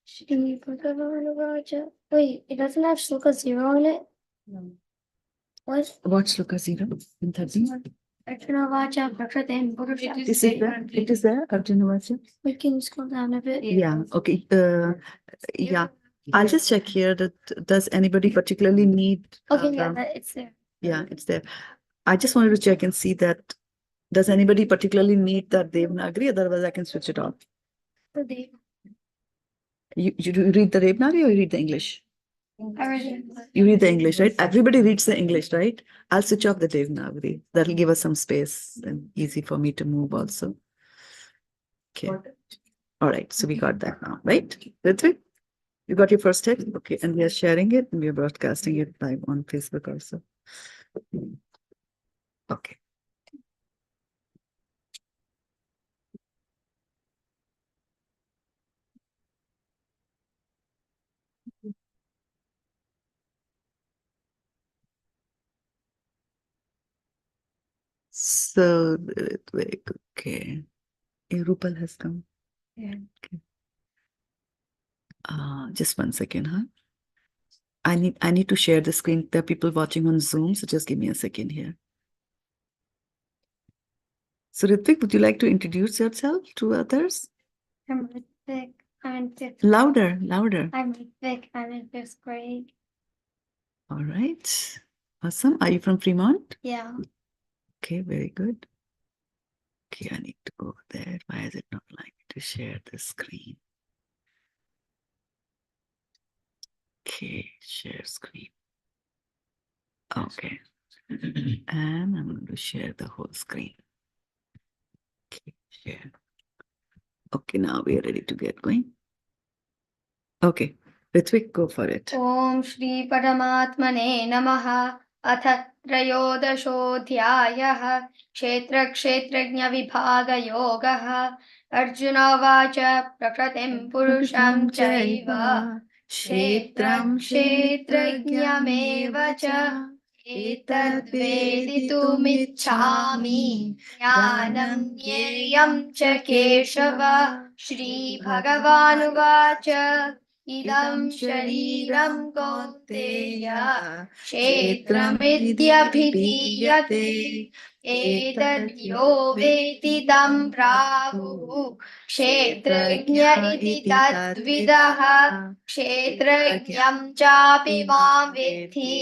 Shri Bhagavana. Wait, it doesn't have Shloka 0 on it? No. What? What's Shloka 0 in 13? Arjuna Vacha Prakratim Purusha. It is there, Arjuna Vacha? We can scroll down a bit. Yeah, okay. Yeah. I'll just check here that does anybody particularly need Okay, yeah, it's there. yeah, it's there. I just wanted to check and see that does anybody particularly need that Devanagari, otherwise I can switch it off. The Dev. You read the Devanagari or you read the English? I read it. You read the English, right? Everybody reads the English, right? I'll switch off the Devanagari. That'll give us some space and easy for me to move also. Okay. All right. So we got that now, right? Ritvik? You got your first text? Okay. And we are sharing it and we are broadcasting it live on Facebook also. Okay. So, Ritvik, okay. Rupal has come. Yeah. Okay. Just 1 second, huh? I need to share the screen. There are people watching on Zoom, so just give me a second here. So Ritvik, would you like to introduce yourself to others? I'm Ritvik. I'm in fifth. Louder, louder. I'm Ritvik. I'm in fifth grade. All right. Awesome. Are you from Fremont? Yeah. Okay, very good. Okay, I need to go there. Why is it not like to share the screen? Okay, share screen. Okay. And I'm going to share the whole screen. Okay, share. Okay, now we are ready to get going. Okay, Ritvik, go for it. Om Shri Paramatmane Namaha. अथ त्रयोदशोऽध्यायः क्षेत्रक्षेत्रज्ञविभागयोगः अर्जुन उवाच प्रकृतिं पुरुषं चैव क्षेत्रं क्षेत्रज्ञमेव च एतद्वेदितुमिच्छामि ज्ञानं ज्ञेयं च केशव श्रीभगवानुवाच इदं शरीरं कौन्तेय क्षेत्रमित्यभिधीयते एतद्यो वेत्ति तं प्राहुः क्षेत्रज्ञ इति तद्विदः क्षेत्रज्ञं चापि मां विद्धि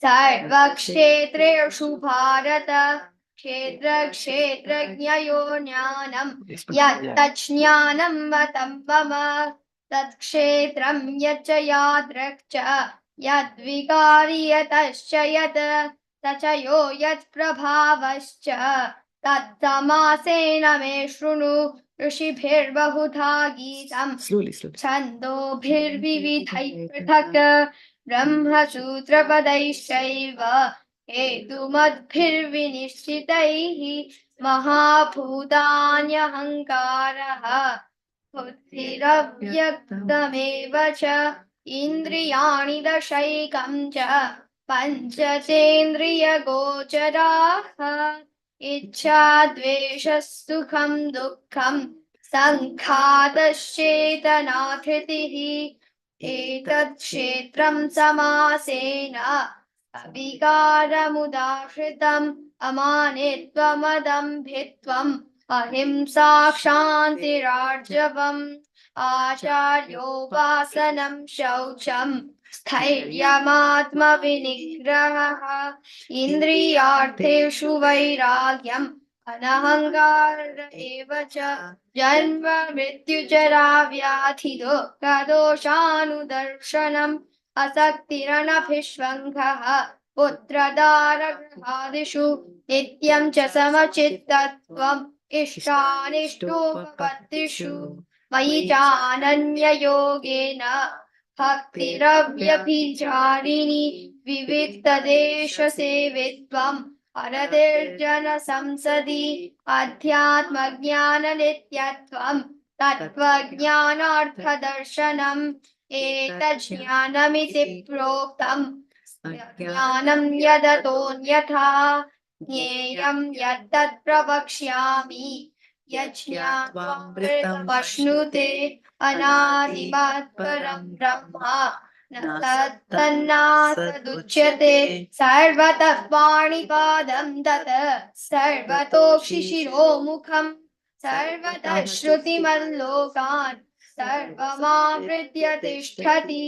सर्वक्षेत्रेषु भारत क्षेत्रक्षेत्रज्ञयोः ज्ञानं यत्तज्ज्ञानं मतं मम तत्क्षेत्रं यच्च यादृक् च यद्विकारि यतश्च यत् स च यो यत्प्रभावश्च तत्तमासेन मे शृणु ऋषिभिर्बहुधा गीतम् छन्दोभिर्विविधैः पृथक् ब्रह्मसूत्रपदैश्चैव हेतुमद्भिर्विनिश्चितैः महाभूतान्यहङ्कारः बुद्धिरव्यक्तमेव च इन्द्रियाणि दशैकं च पञ्चचेन्द्रियगोचराः इच्छा द्वेषः सुखं दुःखं सङ्घातश्चेतना धृतिः एतत् क्षेत्रं समासेन अविकारमुदाहृतम् अमानित्वमदम्भित्वम् अहिंसा क्षान्तिरार्जवम् आचार्योपासनं शौचं स्थैर्यमात्मविनिग्रहः इन्द्रियार्थेषु वैराग्यम् अनहङ्कार एव च जन्म मृत्युजरा व्याधि दुःखदोषानुदर्शनम् असक्तिरनभिष्वङ्गः पुत्रदारगृहादिषु नित्यं च समचित्तत्वम् इष्टानिष्टोपपत्तिषु मयि चानन्ययोगेन भक्तिरव्यभिचारिणी विविक्तदेशसेवित्वम् अरतिर्जनसंसदि अध्यात्मज्ञाननित्यत्वम् तत्त्वज्ञानार्थदर्शनम् एतज्ज्ञानमिति प्रोक्तम् ज्ञानं यदतोऽन्यथा ज्ञेयं यत्तत् प्रवक्ष्यामि यज्ञात्वामृतमश्नुते अनादिमत् परं ब्रह्म न तन्नासदुच्यते सर्वतः पाणिपादं तत् सर्वतोक्षिशिरोमुखम् सर्वतः श्रुतिमल्लोकान् सर्वमावृत्य तिष्ठति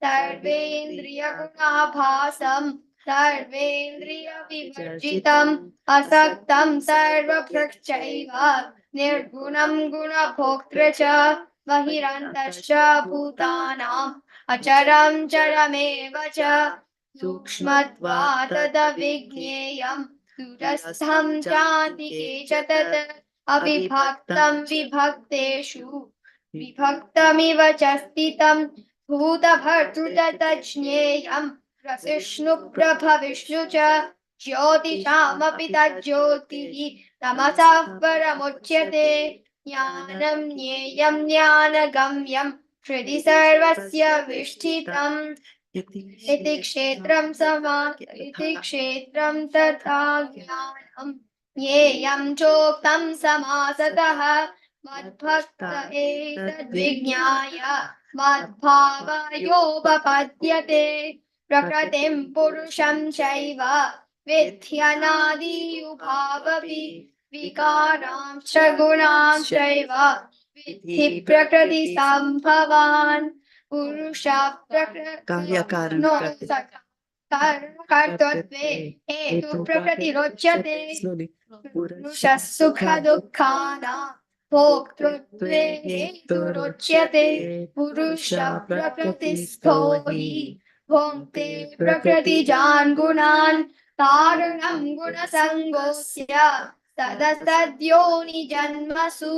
सर्वेन्द्रियगुणाभासं सर्वेन्द्रियविवर्जितम् असक्तं सर्वभृक्षैव निर्गुणं गुणभोक्तृ च बहिरन्तश्च भूतानाम् अचरं चरमेव च सूक्ष्मत्वात् तदविज्ञेयम् दूरस्थं चान्तिके च तत् अविभक्तं विभक्तेषु विभक्तमिव च स्थितं भूतभर्तृ च तज्ज्ञेयम् प्रविष्णुप्रभविष्णु च ज्योतिषामपि तज्ज्योतिः तमसः परमुच्यते ज्ञानं ज्ञेयं ज्ञानगम्यं हृदि सर्वस्य विष्ठितम् इति क्षेत्रं तथा ज्ञानं ज्ञेयं चोक्तं समासतः मद्भक्त एतद्विज्ञाय मद्भावयोपपद्यते प्रकृतिं पुरुषं चैव विध्यनादि उभावपि विकारांश्च गुणांश्चैव विद्धि प्रकृतिसम्भवान् पुरुषः कर्तृत्वे हेतु प्रकृतिरोच्यते पुरुषः सुख दुःखानां भोक्तृत्वे हेतुरोच्यते पुरुषः प्रकृतिस्थो हि भोक्ते प्रकृतिजान् गुणान् कारणं गुणसङ्गोऽस्य तदसद्योनिजन्मसु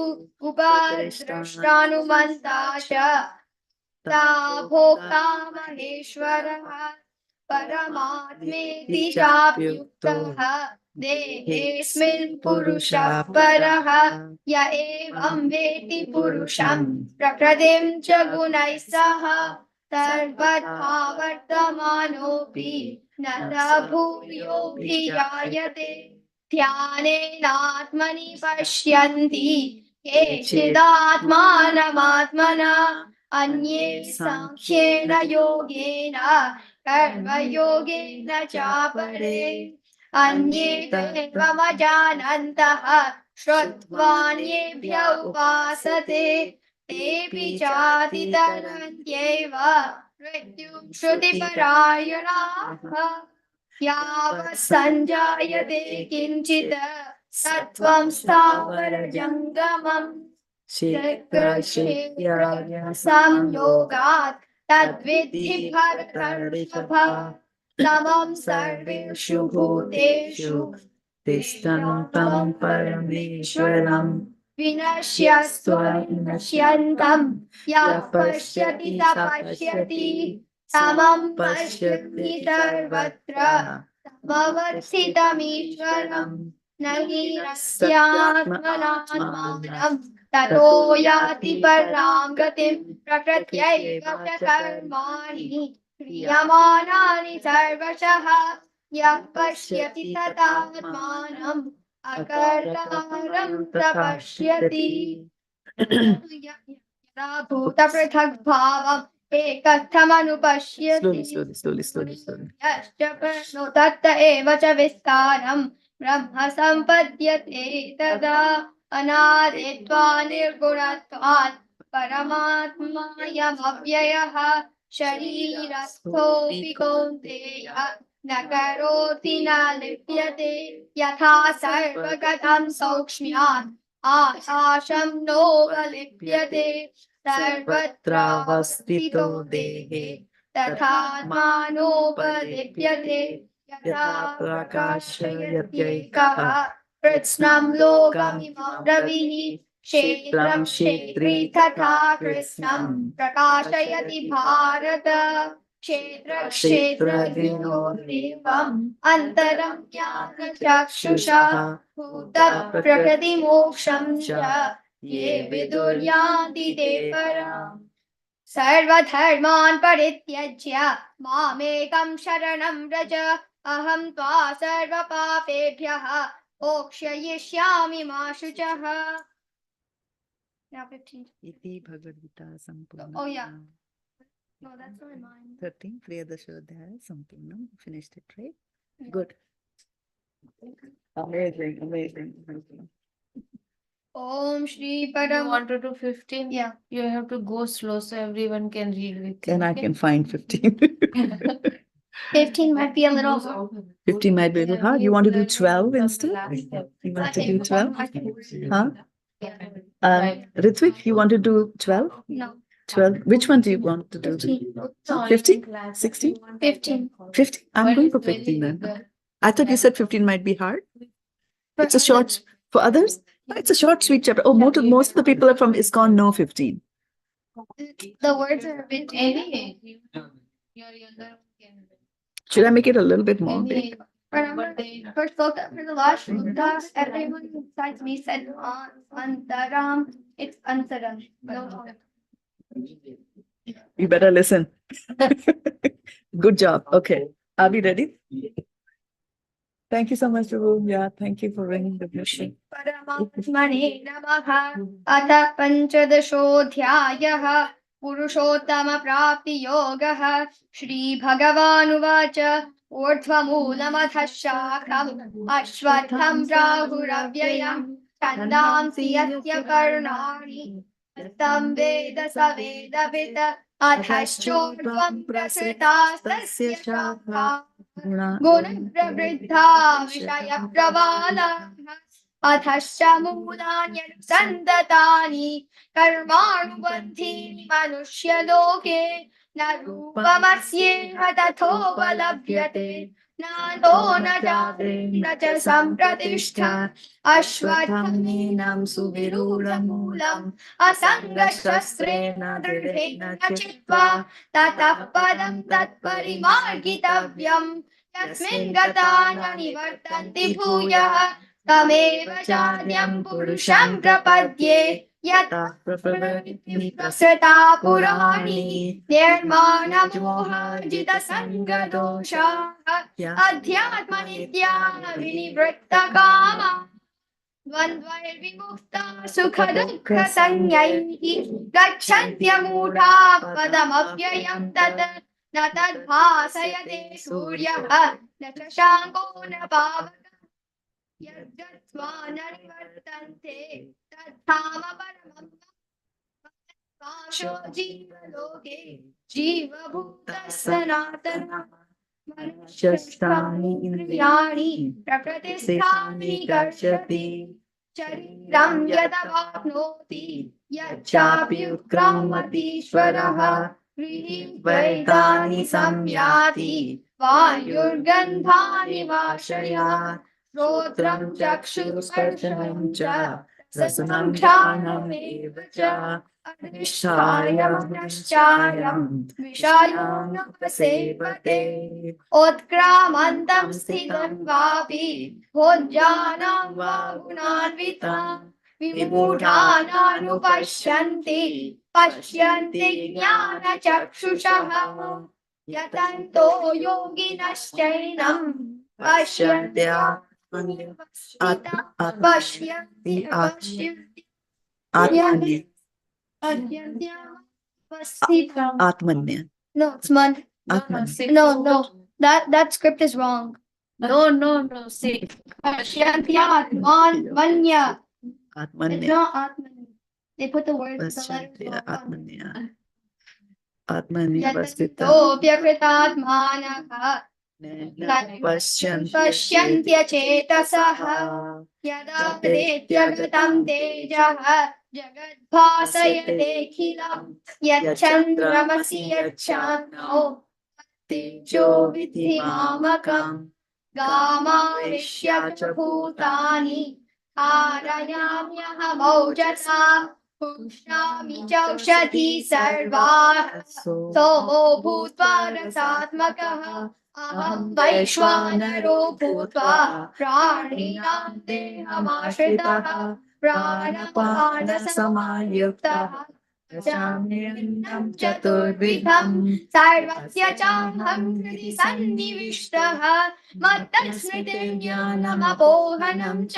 उपद्रष्टानुमन्ता च ता भोक्ता महेश्वरः परमात्मेति चाप्युक्तः देहेऽस्मिन् पुरुषः परः य एवं वेत्ति पुरुषं प्रकृतिं च गुणैः सह सर्वथा वर्तमानोऽपि न स भूयोऽभिजायते ध्यानेनात्मनि पश्यन्ति केचिदात्मानमात्मना अन्ये साङ्ख्येन योगेन कर्मयोगेन चापरे अन्ये दैवमजानन्तः श्रुत्वान्येभ्य उपासते तेऽपि चातितरन्त्येव मृत्युं श्रुतिपरायणाः यावत् सञ्जायते किञ्चित् सत्त्वं स्थावरजङ्गमम् संयोगात् तद्विद्धि भरतर्षभ समं सर्वेषु भूतेषु तिष्ठन्तं परमेश्वरं विनश्यन्तं यः पश्यति स पश्यति समं पश्यति सर्वत्र समवस्थितमीश्वरम् न हि नस्यात्मनात्मानं ततो याति परां गतिं प्रकृत्यैव च कर्माणि क्रियमाणानि सर्वशः यः पश्यति तदात्मानम् अकर्तारं प्रपश्यति यदा भूतपृथग्भावम् एकस्थमनुपश्यति यश्च प्रश्नो तत्त एव च विस्तारं ब्रह्म सम्पद्यते तदा अनादित्वा निर्गुणत्वात् परमात्मायमव्ययः शरीरस्थोऽपि कौन्तेय न करोति न लिप्यते यथा सर्वगतं सौक्ष्म्यात् आकाशं नोपलिप्यते सर्वत्रावस्थितो देहे तथात्मानोपलिप्यते यथा प्रकाशयत्येकः कृत्स्नं लोकमिमं रविः क्षेत्रं क्षेत्री तथा कृत्स्नं प्रकाशयति भारत क्षेत्रक्षेत्रज्ञयोरेवम् अन्तरं ज्ञानचक्षुषा भूतप्रकृतिमोक्षं च ये विदुर्यान्ति ते पराम् सर्वधर्मान् परित्यज्य मामेकं शरणं व्रज अहं त्वा सर्वपापेभ्यः मोक्षयिष्यामि मा शुचः Yeah, 15. Iti Bhagavad Gita Sampurnam. Oh, yeah. No, that's not mine. 13. Priyadashodhyaya Sampurnam. Finished it, right? Yeah. Good. Amazing, amazing, amazing. Om Shri You Param. want to do 15? Yeah. You have to go slow so everyone can read with you. Then I can find 15. 15 might be a little hard. 15 might be a little hard. You want to do 12 instead? You want to do 12? Huh? Ritvik, you want to do 12? No. 12. Which one do you want to do? 15? 16? 15. 15? I'm going for 15 then. I thought you said 15 might be hard. It's a short, for others, it's a short, sweet chapter. Oh, most of the people are from ISKCON know 15. The words are a bit Any age. Your younger can. Should I make it a little bit more big? Remember, first look for the last shloka, everyone besides me said Antaram. It's Antaram. No time. You better listen. Good job. Okay. Are we ready? Thank you so much, Prabhu. Yeah, thank you for ringing the bell. Paramatmane namaha. Atha panchadashodhyayah. Purushottama prapti yogah. Shri Bhagavanuvacha. Urdhvamulamadha shakam. Ashwatham prahuravyayam. Chandamsi yasya karnani. Tam veda saveda vita. Adhashchodvam prasritastasya shakha. गुणप्रवृद्धा विषयप्रवालः अथश्च मूलान्यनुसन्दतानि कर्माणुबन्धीनि मनुष्यलोके न रूपमस्येह तथोपलभ्यते नातो न चाद्रे न च सम्प्रतिष्ठा अश्वत्थमेनं सुविरूढमूलम् असङ्गशस्त्रेण दृढेन चित्वा ततः पदं तत्परिमार्गितव्यम् यस्मिन् गता न निवर्तन्ति भूयः तमेव चाद्यं पुरुषं प्रपद्ये यतः प्रसृता पुराणी निर्माणमोहाजितसङ्गदोषाः अध्यात्मनित्या विनिवृत्तकामा द्वन्द्वैर्विमुक्ता सुखदुःखसंज्ञैः गच्छन्त्यमूढा पदमव्ययं तत् न तद्भासयते सूर्यः न शशाङ्को न पावकः यद्गत्वा न निवर्तन्ते तद्धाम परमं वाशो जीवलोके जीवभूतः सनातनः मनुष्यस्थानि इन्द्रियाणि प्रकृतिस्थानि कर्षति शरीरं यदवाप्नोति यच्चापि उत्क्रामतीश्वरः वैतानि संयाति वायुर्गन्धानि वाशयात् श्रोत्रं चक्षुस्पर्शनं च रसनं घ्राणमेव च अधिष्ठायं विषयानुपसेवते उत्क्रामन्तं स्थितं वापि भोज्यानां वा गुणान्वितान् विमूढानानुपश्यन्ति पश्यन्ति ज्ञानचक्षुषः यतन्तो योगिनश्चैनं पश्यन्ति Atmanya. No, it's man. No. That script is wrong. No. See. Pashyanti Atmanya. It's Atmanya. not Atmanya. They put the word, the Pasyantya. letter wrong. Atmanya. Atmanya vasita. Yatantopyakritatmanah पश्यन्त्यचेतसः यदा प्रेत्यगतं तेजः जगद्भासयतेऽखिलम् यच्चन्द्रमसि यच्चाग्नौ तेजो विद्धि मामकम् गामाविश्य च भूतानि कारयाम्यहमौजसा पुष्णामि चौषधी सर्वाः सोमो भूत्वा रसात्मकः अहं वैश्वानरो भूत्वा प्राणिनां देहमाश्रितः प्राणपानसमायुक्तः पचाम्यन्नं चतुर्विधं सर्वस्य चाहं हृदि सन्निविष्टः मत्तस्मृतिर्ज्ञानमपोहनं च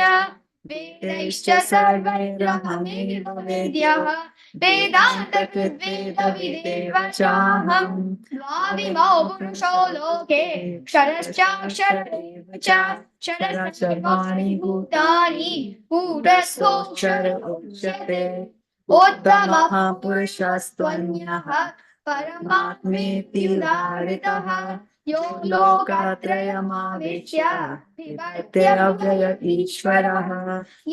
वेदैश्च सर्वैरहमेव वेद्यः वेदान्तकृद्वेदविदेव चाहम् द्वाविमौ पुरुषो लोके क्षरश्चाक्षर एव च क्षरः सर्वाणि भूतानि कूटस्थोऽक्षर उच्यते उत्तमः पुरुषस्त्वन्यः परमात्मेति उदाहृतः यो लोकत्रयमावेश्य बिभर्त्यव्यय ईश्वरः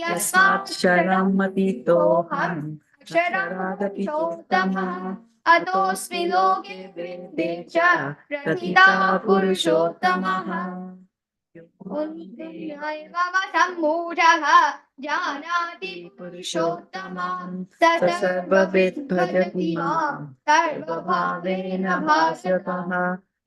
यस्मात् शरणमतीतोऽहम् अक्षरादपि अतोऽस्मि लोके वेदे च प्रथितः पुरुषोत्तमः सम्मूढः जानाति पुरुषोत्तमं स सर्वविद् भजति मां सर्वभावेन भासतः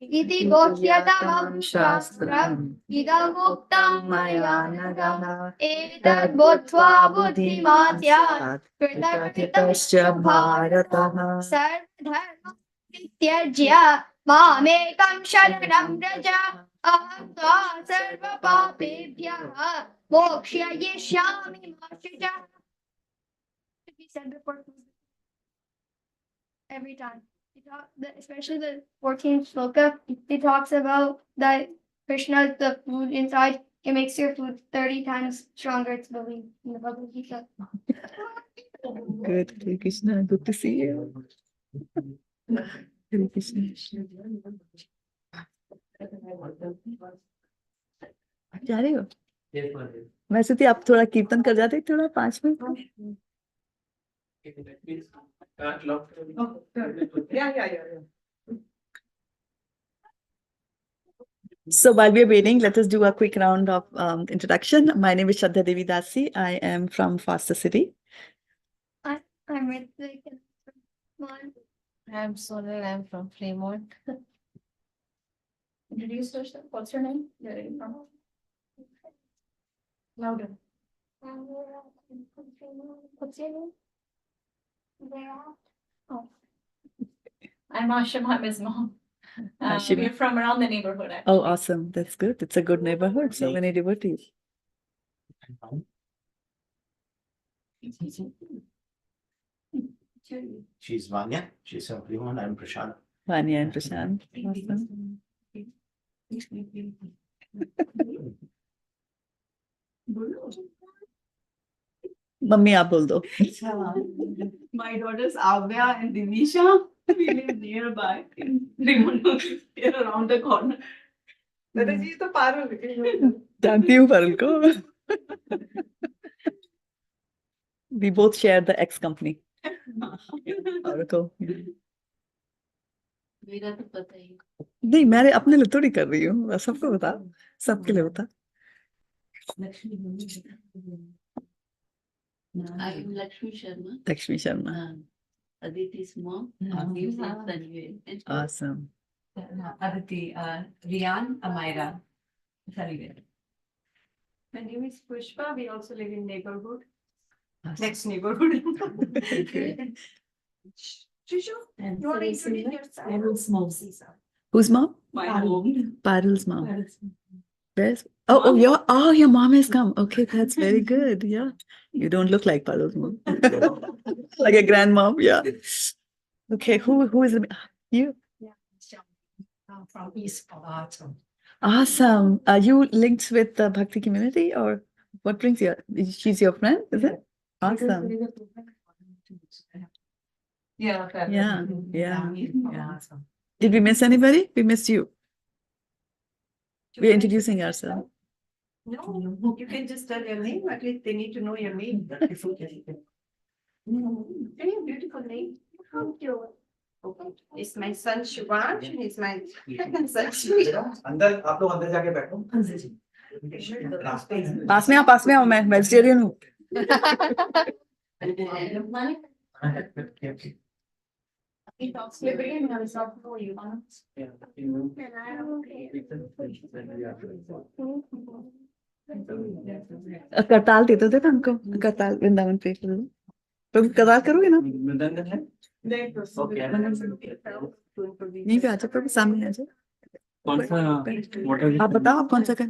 इति बोध्यतमं शास्त्रम् इदमुक्तं मया नघः एतद्बुद्ध्वा बुद्धिमान् स्यात् कृतकृतश्च भारतः सर्वधर्मं परित्यज्य मामेकं शरणं व्रज अहं त्वा सर्वपापेभ्यः मोक्षयिष्यामि मा शुचः. Should be said before every time. Especially the 14th sloka, it talks about that Krishna is the food inside. It makes your food 30 times stronger. It's believed in the Bhagavad Gita. Good, Hare Krishna. Good to see you. Hare Krishna. जा रही हो? वैसे तो आप थोड़ा कीर्तन कर जाते थोड़ा 5 minute. So while we are waiting, let us do a quick round of introduction. My name is Shraddha-devi Dasi. I am from Foster City. I'm Ritvik and Mon. I'm Sonal, I'm from Fremont. Introduce yourself. What's your name? Where are you from? Louder. What's your name? Oh. I'm Ashim, I'm his mom. Ashim. We're from around the neighborhood. Actually. Oh, awesome. That's good. It's a good neighborhood. So many devotees. She's Vanya. She's from Fremont. I'm Prashant. Vanya and Prashant. Awesome. Mummy आप बोल दो. My daughters Avya and Dinisha. We live nearby in Fremont, here around the corner. दादाजी तो पारुल जानती हूँ पारुल को. We both share the ex company. Parul को. मेरा तो पता ही. नहीं मैं अपने लिए थोड़ी कर रही हूँ. सबको बता. सबके लिए बता. I'm Lakshmi Sharma. Lakshmi Sharma. Aditi's mom. Tanvi. Awesome. Aditi, Rian, Amira. My name is Pushpa. We also live in neighborhood. Awesome. Next neighborhood. Shushu, you want to introduce yourself? Whose mom? My home. Parul's mom. Where's? Oh, your mom has come. Okay, that's very good. Yeah. You don't look like Parul's mom. Like a grandmom. Yeah. Okay, who is you? From East Palato. Awesome. Are you linked with the Bhakti community or what brings you? She's your friend, is it? Awesome. Yeah. Yeah. Did we miss anybody? We missed you. We're introducing ourselves. No, you can just tell your name. At least they need to know your name. Very beautiful name. Thank you. It's my son Shivansh and it's my son Shraddha. अंदर आप लोग अंदर जाके बैठो. पास में आओ मैं vegetarian हूँ. He talks liberty and I'm sorry for you. करताल देते थे ना हमको. करताल वृंदावन पे प्रभु करताल करोगे ना. नहीं पे आजा प्रभु सामने आजा. कौन सा आप बताओ आप कौन सा कर.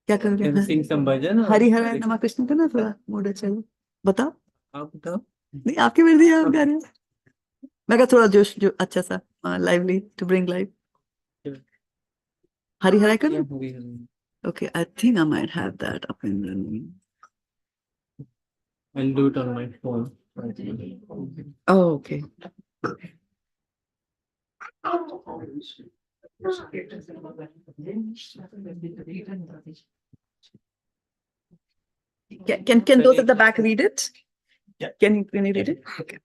क्या करोगे? Can you sing some bhajan? or- Hari हर नमा कृष्ण का ना थोड़ा मूड अच्छा है। बताओ। आप बताओ। नहीं आपकी मर्जी है, आप गा रहे हो। मैं कहा थोड़ा जोश जो अच्छा सा lively to bring life. Hari हर करो। Yeah, Hari her. Okay, I think I might have that up in running. I'll do it on my phone. Oh, okay. Can those at the back read it? Yeah. Can you read it? Okay.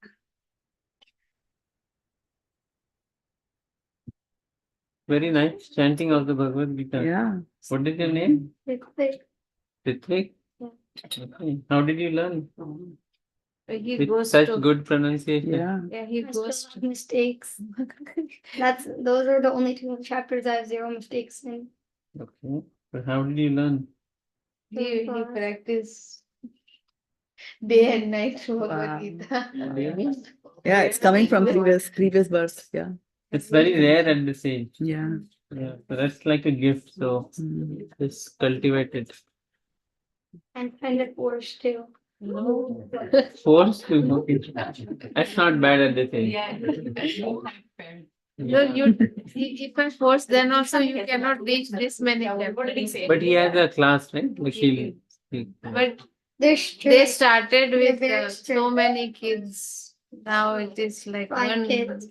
Very nice chanting of the Bhagavad Gita. Yeah. What is your name? It's Ritvik? Yeah. Okay. How did you learn? He With goes such to, good pronunciation. Yeah. yeah, he goes to, mistakes. Those are the only two chapters I have zero mistakes in. Okay. But how did you learn? he practice day and night Wow. Bhagavad Gita. Yeah, it's coming from previous verse. Yeah. It's very rare at this age. Yeah. Yeah. So that's like a gift. So Mm. just cultivate it. And kind of forced too. No. Force to. That's not bad at this age. No, if I force, then also you cannot reach this many levels. But he has a class, right? Like But They're they strict. started They're with very so strict. many kids. Now it is like 5 kids.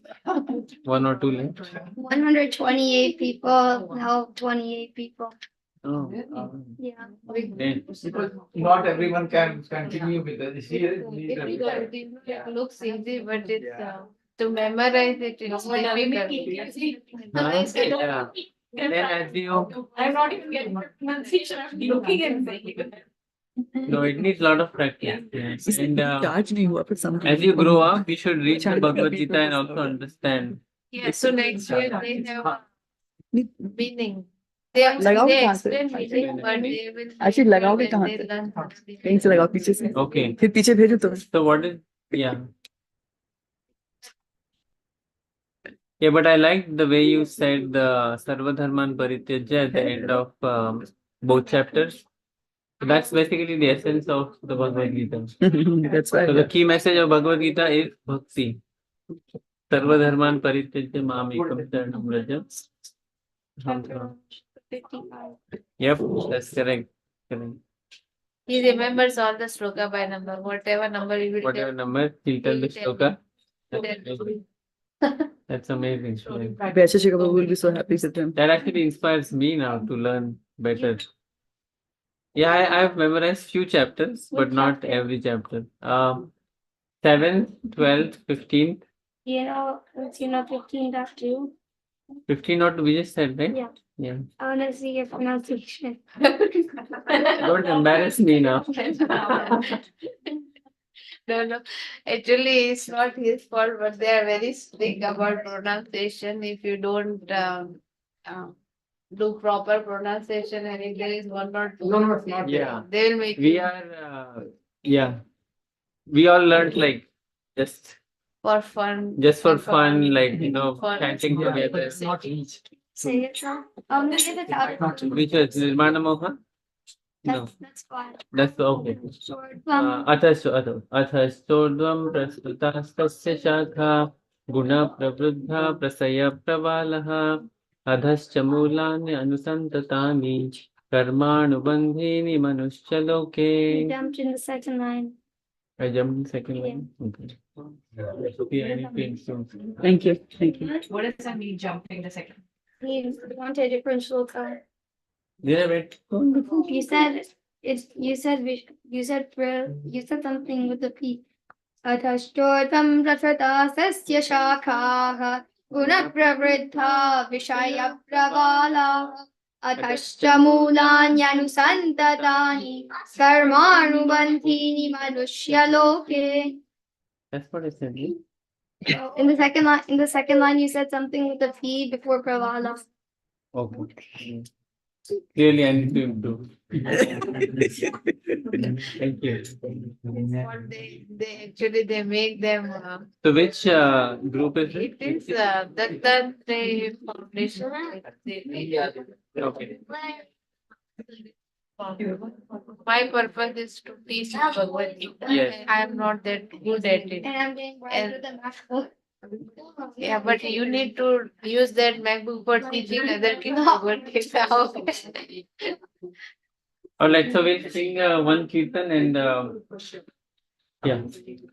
one or two left. 128 people, now 28 people. Oh. Yeah. Then, Because not everyone can continue with the It looks easy, but it's to memorize it, it's difficult. yeah. Then as you, I'm not even getting pronunciation. I'm looking and saying. no, it needs a lot of practice. Yes. And Charge नहीं हुआ पर something. as you grow up, you should read the Bhagavad Gita and also understand. Yeah, so next year they have a meaning. They लगाओ they कहाँ से? explain meaning, but they will. Actually, लगाओगे कहाँ they से? learn. कहीं से लगाओ पीछे से। Okay. फिर पीछे भेजो तो। So what is, yeah. Yeah, but I like the way you said the Sarva Dharman Parityajya at the end of both chapters. So that's basically the essence of the Bhagavad Gita. That's right. So the key message of Bhagavad Gita is bhakti. Sarva Dharman Parityajya Mam Ekam Sharanam Vraja. Yep, that's correct. Correct. He remembers all the sloka by number, whatever number you will Whatever tell. number, he'll tell the He'll tell shloka. me. That's amazing. Yeah. Vaishya Kapoor will be so happy with them. That actually inspires me now to learn better. Yeah, I've memorized few chapters, What but not chapter? every chapter. 7th, 12th, 15th. 15 that too. 15 not we just said, right? Yeah. Yeah. I want to see your pronunciation. Don't embarrass me now. No. Actually, it's not his fault, but they are very strict about pronunciation. If you don't do proper pronunciation, and if there is one or two, No, it's not. Yeah. they will make We you are, yeah. We all learned like just for fun. for and fun, like, for- chanting together. Not each. Say it now. Maybe the top. Which was Nirmana Moha? No, That's fine. that's okay. Short. अथश्चोर्ध्वं प्रस्तुतास्तस्य शाखा गुणप्रवृद्धा प्रसयप्रवालः अधश्च मूलानि अनुसन्ततानि कर्मानुबन्धीनि मनुष्य लोके. Jumped in the second line. I jumped in second line. Okay. Yeah, I need to improve. Thank you. Thank you. What does that mean, jumping the second? He wanted a different shloka. Yeah, wait. You said it's. You said something with the P. Atashtotam prasatasasya shakha gunapravriddha vishaya pravala atascha mulanyanusantatani karmanubandhini manushya loke. That's what I said. Yeah? In the second line, you said something with the P before pravala. Okay. Clearly, I need to improve. Thank you. What they make them. So, which group is It it? is Dattatreya Foundation. Okay. My purpose is to teach Bhagavad Gita. Yes. I am not that good at it. And I'm getting right with the MacBook. Yeah, but you need to use that MacBook for teaching other kids Bhagavad Gita. Alright, so we'll sing one kirtan and yeah.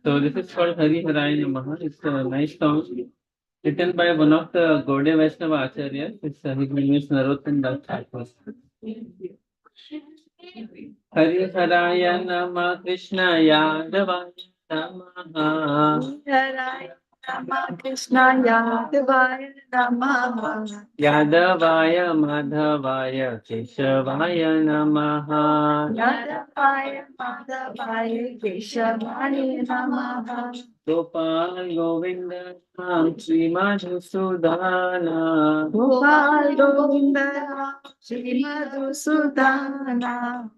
So this is called Hari Haraya Namaha. It's a nice song written by one of the Gaudiya Vaishnava Acharyas. It's his name is Narottam Das Thakur. Hari Haraya Nama Krishna Yadavaya Namaha. Krishna Yadavaya Namaha. Yadavaya Madhavaya Keshavaya Namaha. Yadavaya Madhavaya Keshavaya Namaha. Gopal Govinda Ram Sri Madhusudana. Gopal Govinda Shri Madhusudana.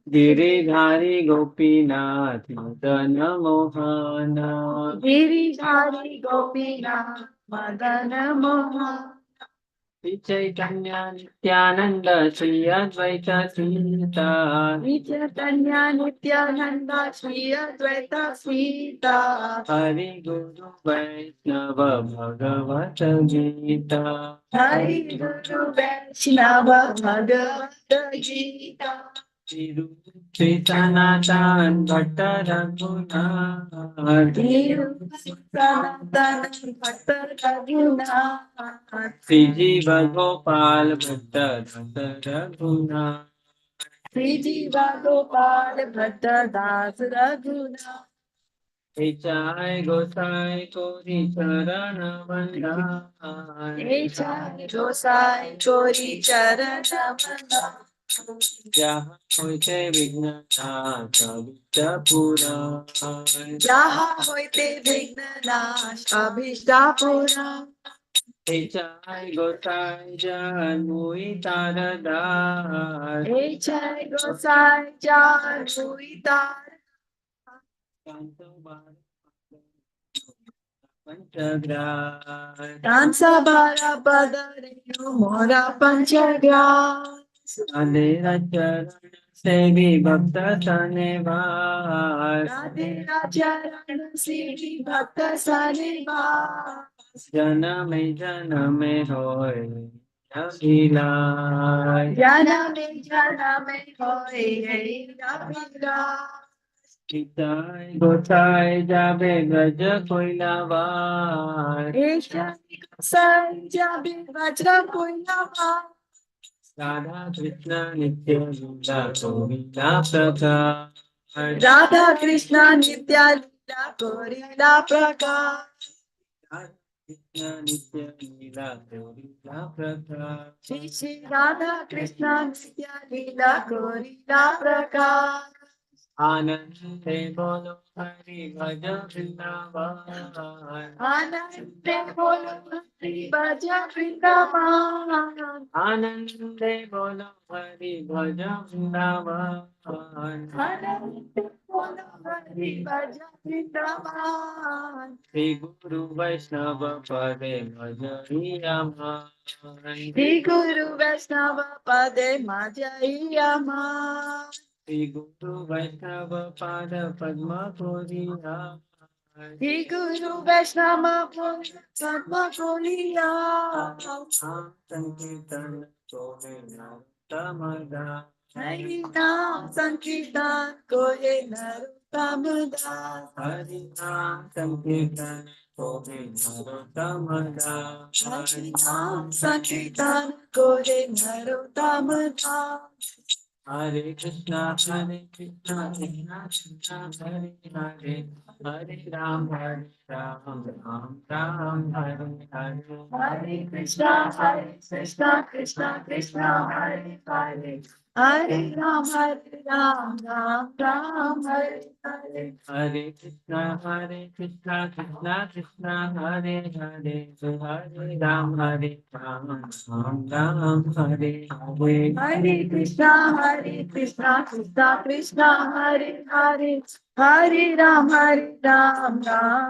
Giridhari Gopinath Madana Mohana. Giridhari Gopinath Madana Mohan. Sri Chaitanya Nityananda Sri Advaita Sita. Chaitanya Nityananda Shri Advaita Sita. Hari Guru Vaishnava Bhagavata Gita. Hari Guru Vaishnava Bhagavata Gita. Sri Sanatan Bhatta Raghunath. Sanatana Bhatta Raghunath. Sri Jiva Gopal Bhatta Dasa Raghunath. Sri Jiva Gopal Bhatta Das Raghunath. Echai Gosai Kori Charana Vandana. Echai Gosai Chori Charana Vanda. Jaha Hoite Vignana Kavita Pura. Jaha Hoite Vignanash Abhishta Pura. Echai Gosai Janui Taradar. Echai Gosai Jan Muitar. Panchagra. Dansa Bara Padare Mora Panchagra. Adera Charan Sevi Bhakta Sanevar. Radhe Rajaran Sri Bhakta Saneva. Janame Hoy Abhilai. Jana me hoye Abhira. Kitai Gotai Jabe Gaja Koilawar. Esha Gosai Jabe Vajra Koilava. Radha Krishna Nitya Lila Govinda Praka. Radha Krishna Nitya Lila Korila Praka. Krishna Nitya Lila Govinda Praka. Shri Shri Radha Krishna Nitya Lila Korila Praka. Anande Bolo Hari Bhaja Vrindavan. Anande Bolo Hari Bhaja Vrindavan. Anande Bolo Hari Bhaja Vrindavan. Anande Bolo Hari Bhaja Vrindavan. Sri Guru Vaishnava Pade Majariyaman. Shri Guru Vaishnava Pade Majayama. Sri Guru Vaishnava Pada Padma Puriya. Shri Guru Vaishnava Pade Padma Puriya. Sankirtan Sohe Tamada. Hari Nam Sankirtan Koye Narottamada. Hari Nam Sankirtan Sohe Tamada. Hari Nam Sankirtan Koye Narottamada. Hare Krishna, Krishna Krishna, Hare Hare, Hare Ram, Ram Ram, Hare Hare. Hare Krishna, Krishna Krishna, Hare Hare. Hare Ram, Ram Ram, Hare Hare. Hare Krishna, Krishna Krishna, Hare Hare, Hare Ram, Ram Ram, Hare Hare. Hare Krishna, Krishna Krishna, Hare Hare. Hare Ram, Ram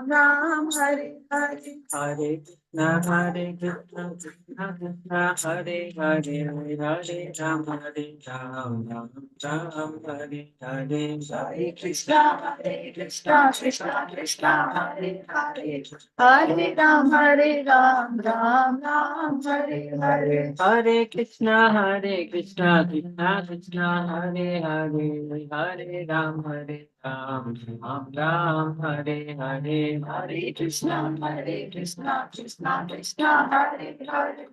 Ram, Hare Hare. Hare Krishna, Hare Krishna, Krishna Krishna, Hare Hare, Hare Ram, Ram Ram, Hare Hare. Hare Krishna, Krishna Krishna, Hare Hare. Hare Ram, Ram Ram, Hare Hare. Hare Krishna, Krishna Krishna, Hare Hare, Hare Ram, Ram Ram, Hare Hare. Hare Krishna, Krishna Krishna, Hare Hare.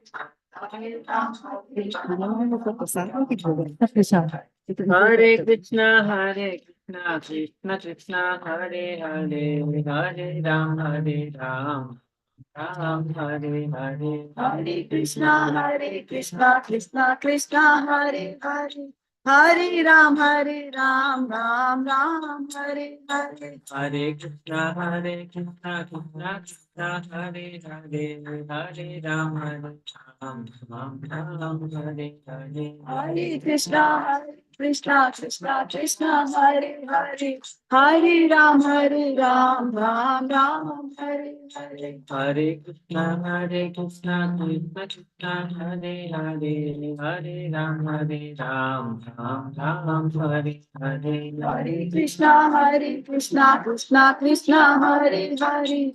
Hare Ram, Hare Krishna, Krishna Krishna, Hare Hare, Hare Ram, Ram Hare Hare. Hare Krishna, Krishna Krishna, Hare Hare. Hare Ram, Ram Ram, Hare Hare. Hare Krishna, Krishna Krishna, Hare Hare, Hare Ram, Ram Hare Hare. Hare Krishna, Krishna Krishna, Hare Hare. Hare Ram, Ram Ram, Hare Hare. Hare Krishna, Krishna Krishna, Hare Hare, Hare Ram, Ram Hare Hare. Hare Krishna, Krishna Hare Hare.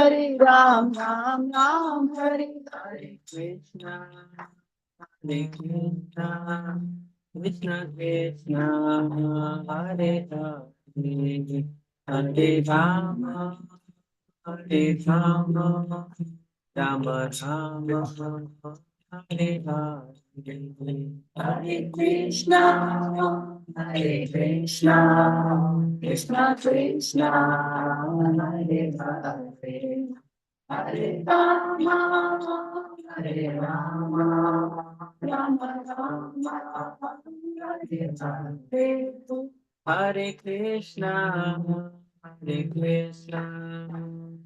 Hare Ram, Ram Ram, Hare Hare. Krishna, Krishna, Krishna Krishna, Hare Hare, Hare Rama, Hare Rama, Rama Rama, Hare Hare. Hare Krishna, Krishna Krishna, Hare Hare. Hare Rama, Rama Rama, Hare Hare. Hare Krishna, Krishna Krishna, Hare Hare, Hare Rama, Hare Rama, Rama Hare Hare. Hare Krishna,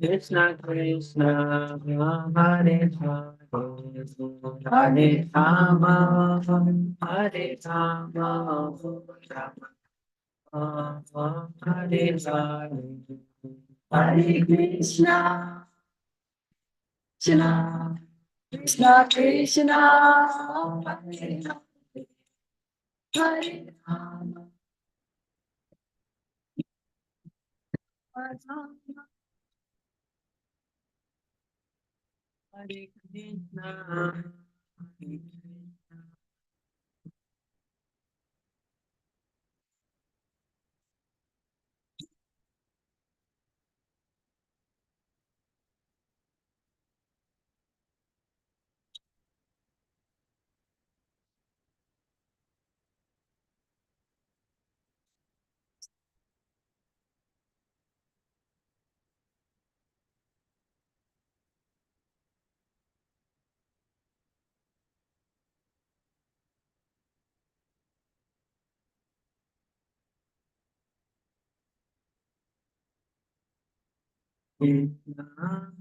Krishna Krishna, Hare Rama, Hare Krishna, Krishna,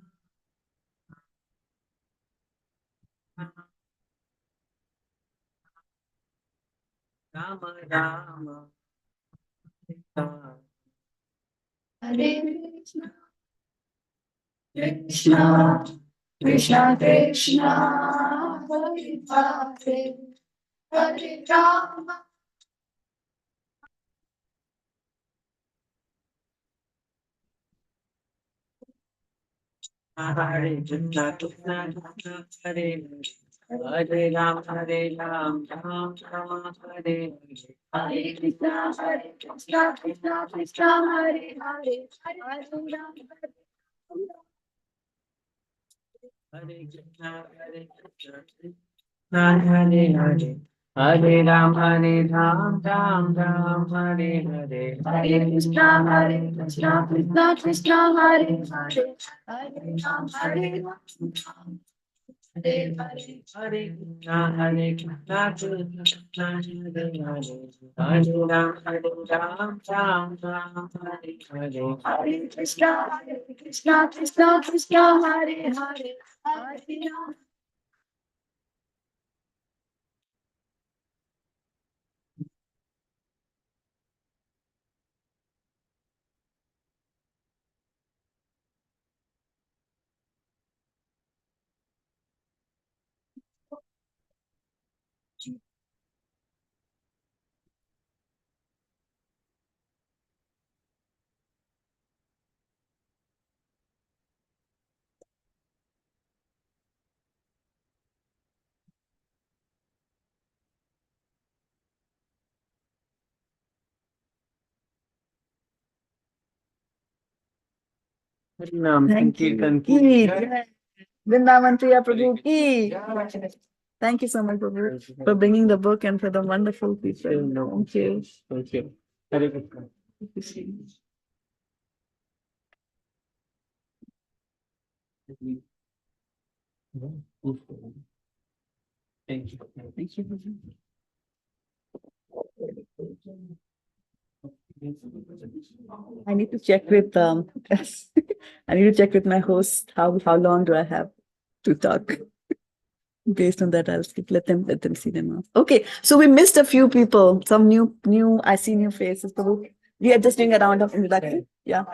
Rama Rama, Hare Krishna, Krishna Krishna Krishna, Hare Hare. Hare Rama, Hare Krishna, Krishna Krishna, Hare Hare, Hare Ram, Ram Rama, Hare Hare. Hare Krishna, Krishna Krishna, Hare Hare. Hare Rama, Hare Krishna, Krishna Krishna, Hare Hare. Hare Ram, Ram Ram, Hare Hare. Hare Krishna, Krishna Krishna, Hare Hare. Hare Rama, Hare Hare. Hare Krishna, Krishna Krishna, Hare Hare. Hare Ram, Ram Ram, Hare Hare. Hare Krishna, Krishna Hare Hare. Hare Rama, Harinam Thank you. Sankirtan Ki ki jai. Vrindavan Priya Prabhu ki. Thank you so much, Prabhu, for bringing the book and for the wonderful people. Thank you. Thank you. Hare Krishna. Thank you. Thank you. I need to check with I need to check with my host how long do I have to talk. Based on that, I'll skip. Let them see them off. Okay, so we missed a few people. Some new. I see new faces. So we are just doing a round of introduction. Yeah,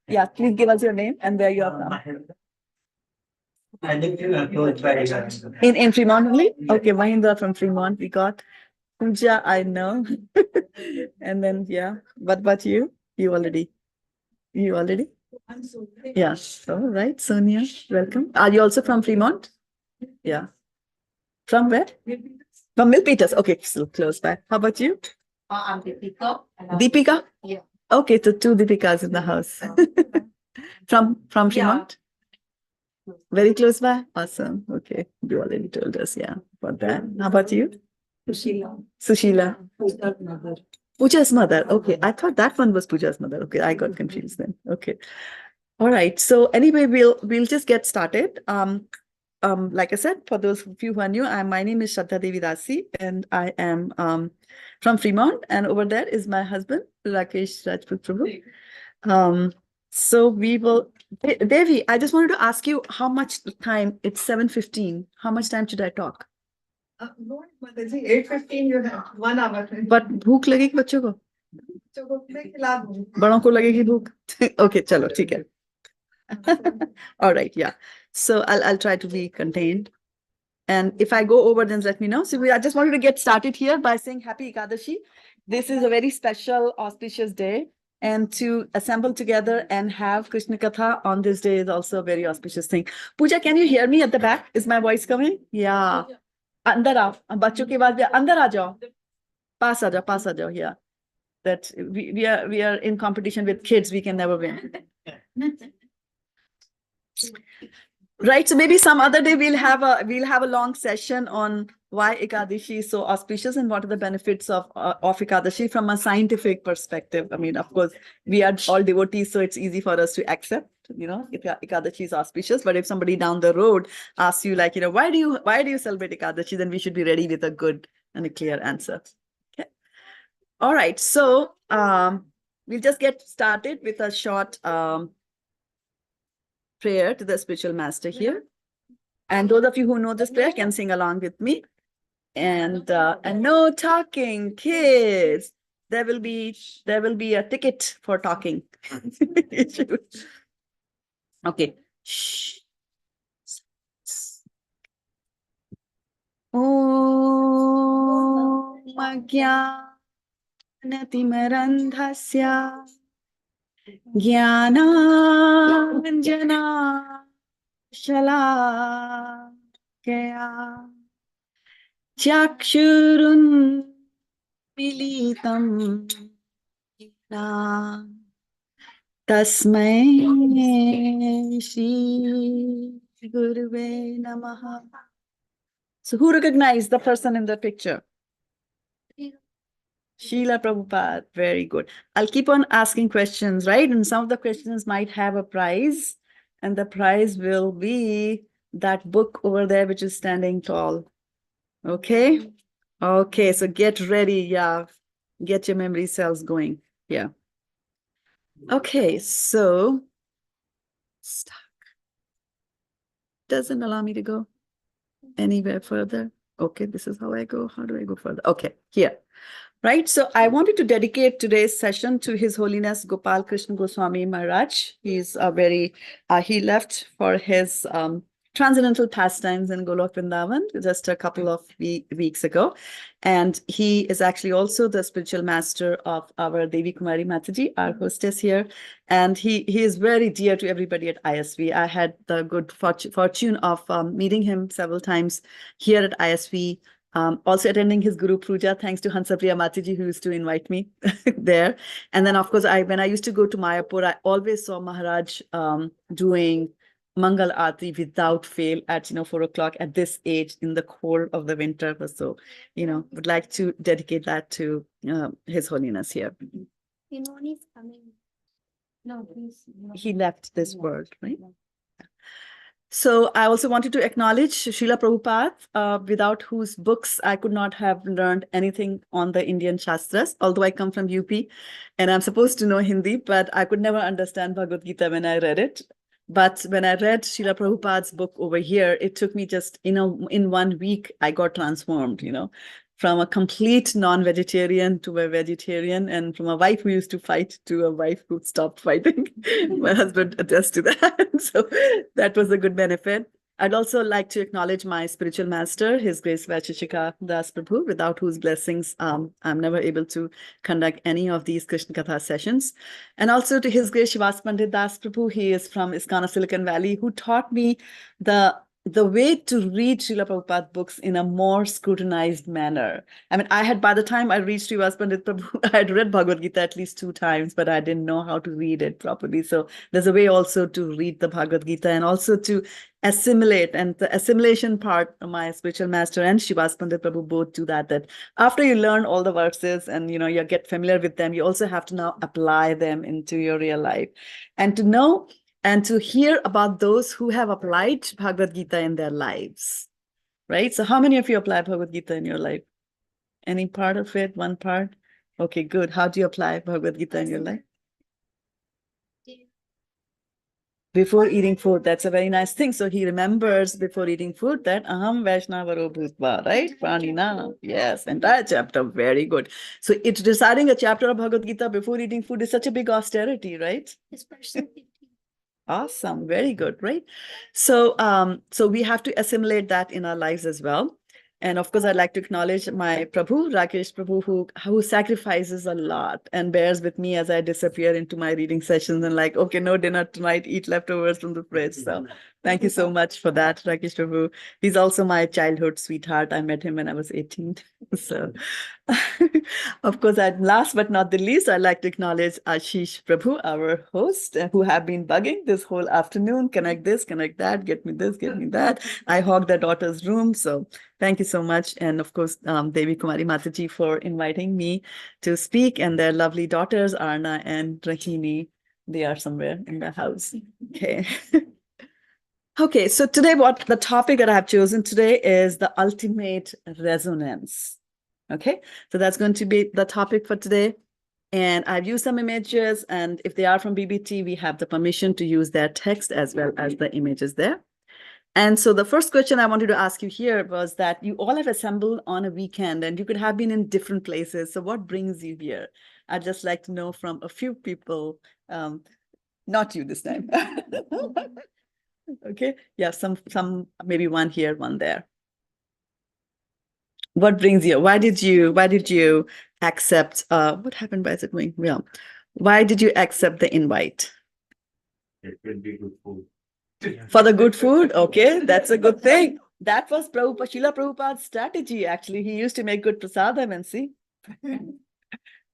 yeah. Please give us your name and where you are from. I live close by. In Fremont only. Okay, Mahindra from Fremont. We got Pooja. I know. And then yeah. What about you? You already. Yeah. All right, Sonia. Welcome. Are you also from Fremont? Yeah. From where? From Milpitas. Okay, so close by. How about you? I'm Deepika. Deepika? Yeah. Okay, so two Deepikas in the house. From Fremont? Very close by? Awesome. Okay. You already told us, yeah, about that. How about you? Sushila. Pooja's mother. Okay. I thought that one was Pooja's mother. Okay, I got confused then. Okay. All right. So anyway, we'll just get started. Like I said, for those of you who are new, my name is Shraddha-devi Dasi, and I am from Fremont, and over there is my husband, Rakesh Rajput Prabhu. So we will, Devi, I just wanted to ask you how much time, it's 7:15. How much time should I talk? No, Mataji, 8:15 you have 1 hour. But भूख लगेगी बच्चों को? बड़ों को लगेगी भूख? Okay, चलो, ठीक है. All right, yeah. So I'll try to be contained. And if I go over, then let me know. So I just wanted to get started here by saying Happy Ekadashi. This is a very special, auspicious day. And to assemble together and have Krishna Katha on this day is also a very auspicious thing. Pooja, can you hear me at the back? Is my voice coming? Yeah. अंदर आओ बच्चों के बाद अंदर आ जाओ पास आ जाओ yeah that we are in competition with kids, we can never win. Right, so maybe some other day we'll have a long session on why Ekadashi is so auspicious and what are the benefits of Ekadashi from a scientific perspective. I mean, of course, we are all devotees, so it's easy for us to accept, if Ekadashi is auspicious. But if somebody down the road asks you, like, why do you celebrate Ekadashi, then we should be ready with a good and a clear answer. Okay. All right, so we'll just get started with a short prayer to the spiritual master here. And those of you who know this prayer can sing along with me. And no talking, kids. There will be a ticket for talking. Okay. Shh. Om Ajnanatimrandhasya Jnananjana Shalakaya Chakshurun Militam Tasmai Shri Guruve Namaha. So who recognized the person in the picture? Srila Prabhupada. Very good. I'll keep on asking questions, right? And some of the questions might have a prize. And the prize will be that book over there, which is standing tall. Okay? Okay, so get ready. Yeah. Get your memory cells going. Yeah. Okay, so stuck. Doesn't allow me to go anywhere further. Okay, this is how I go. How do I go further? Okay, here. Right, so I wanted to dedicate today's session to His Holiness Gopal Krishna Goswami Maharaj. He's he left for his transcendental pastimes in Golok Vrindavan just a couple of weeks ago. And he is actually also the spiritual master of our Devi Kumari Mataji, our hostess here. And he is very dear to everybody at ISV. I had the good fortune of meeting him several times here at ISV. Also attending his Guru Puja, thanks to Hansapriya Mataji, who used to invite me there. And then, of course, when I used to go to Mayapur, I always saw Maharaj doing Mangal Aarti without fail at 4 o'clock at this age in the cold of the winter. So, would like to dedicate that to His Holiness here. You know when he's coming. No, please. He left this world, right? So I also wanted to acknowledge Srila Prabhupada, without whose books I could not have learned anything on the Indian Shastras, although I come from UP and I'm supposed to know Hindi, but I could never understand Bhagavad Gita when I read it. But when I read Srila Prabhupada's book over here, it took me just, in 1 week, I got transformed, from a complete non-vegetarian to a vegetarian, and from a wife who used to fight to a wife who stopped fighting. My husband attests to that. So that was a good benefit. I'd also like to acknowledge my spiritual master, His Grace Vaisheshika Das Prabhu, without whose blessings I'm never able to conduct any of these Krishna Katha sessions. And also to His Grace Shivas Pandit Das Prabhu, he is from ISKCON Silicon Valley, who taught me the way to read Srila Prabhupada books in a more scrutinized manner. I mean, by the time I reached Shivas Pandit Prabhu, I had read Bhagavad Gita at least 2 times, but I didn't know how to read it properly. So there's a way also to read the Bhagavad Gita and also to assimilate. And the assimilation part, my spiritual master and Shivas Pandit Prabhu both do that after you learn all the verses and, you get familiar with them, you also have to now apply them into your real life. And to know and to hear about those who have applied Bhagavad Gita in their lives, right? So how many of you apply Bhagavad Gita in your life? Any part of it, one part? Okay, good. How do you apply Bhagavad Gita in your life? Before eating food, that's a very nice thing. So he remembers before eating food that Aham Vaishnavaro Bhutva, right? Pranina. Yes, entire chapter. Very good. So it's reciting a chapter of Bhagavad Gita before eating food is such a big austerity, right? Especially. Awesome. Very good, right? So we have to assimilate that in our lives as well. And of course, I'd like to acknowledge my Prabhu, Rakesh Prabhu, who sacrifices a lot and bears with me as I disappear into my reading sessions and like, okay, no dinner tonight, eat leftovers from the fridge. So thank you so much for that, Rakesh Prabhu. He's also my childhood sweetheart. I met him when I was 18. So of course, last but not the least, I'd like to acknowledge Ashish Prabhu, our host, who have been bugging this whole afternoon. Connect this, connect that, get me this, get me that. I hog their daughter's room. So thank you so much. And of course, Devi Kumari Mataji for inviting me to speak, and their lovely daughters, Arna and Rahini. They are somewhere in the house. Okay. Okay, so today the topic that I have chosen today is the ultimate resonance. Okay, so that's going to be the topic for today. And I've used some images, and if they are from BBT, we have the permission to use their text as well as the images there. And so the first question I wanted to ask you here was that you all have assembled on a weekend and you could have been in different places. So what brings you here? I'd just like to know from a few people, not you this time. Okay, yeah, some maybe one here, one there. What brings you? Why did you accept? What happened? Why is it going? Yeah. Why did you accept the invite? It will be good food. For the good food? Okay, that's a good thing. That was Srila Prabhupada's strategy, actually. He used to make good prasadam and see.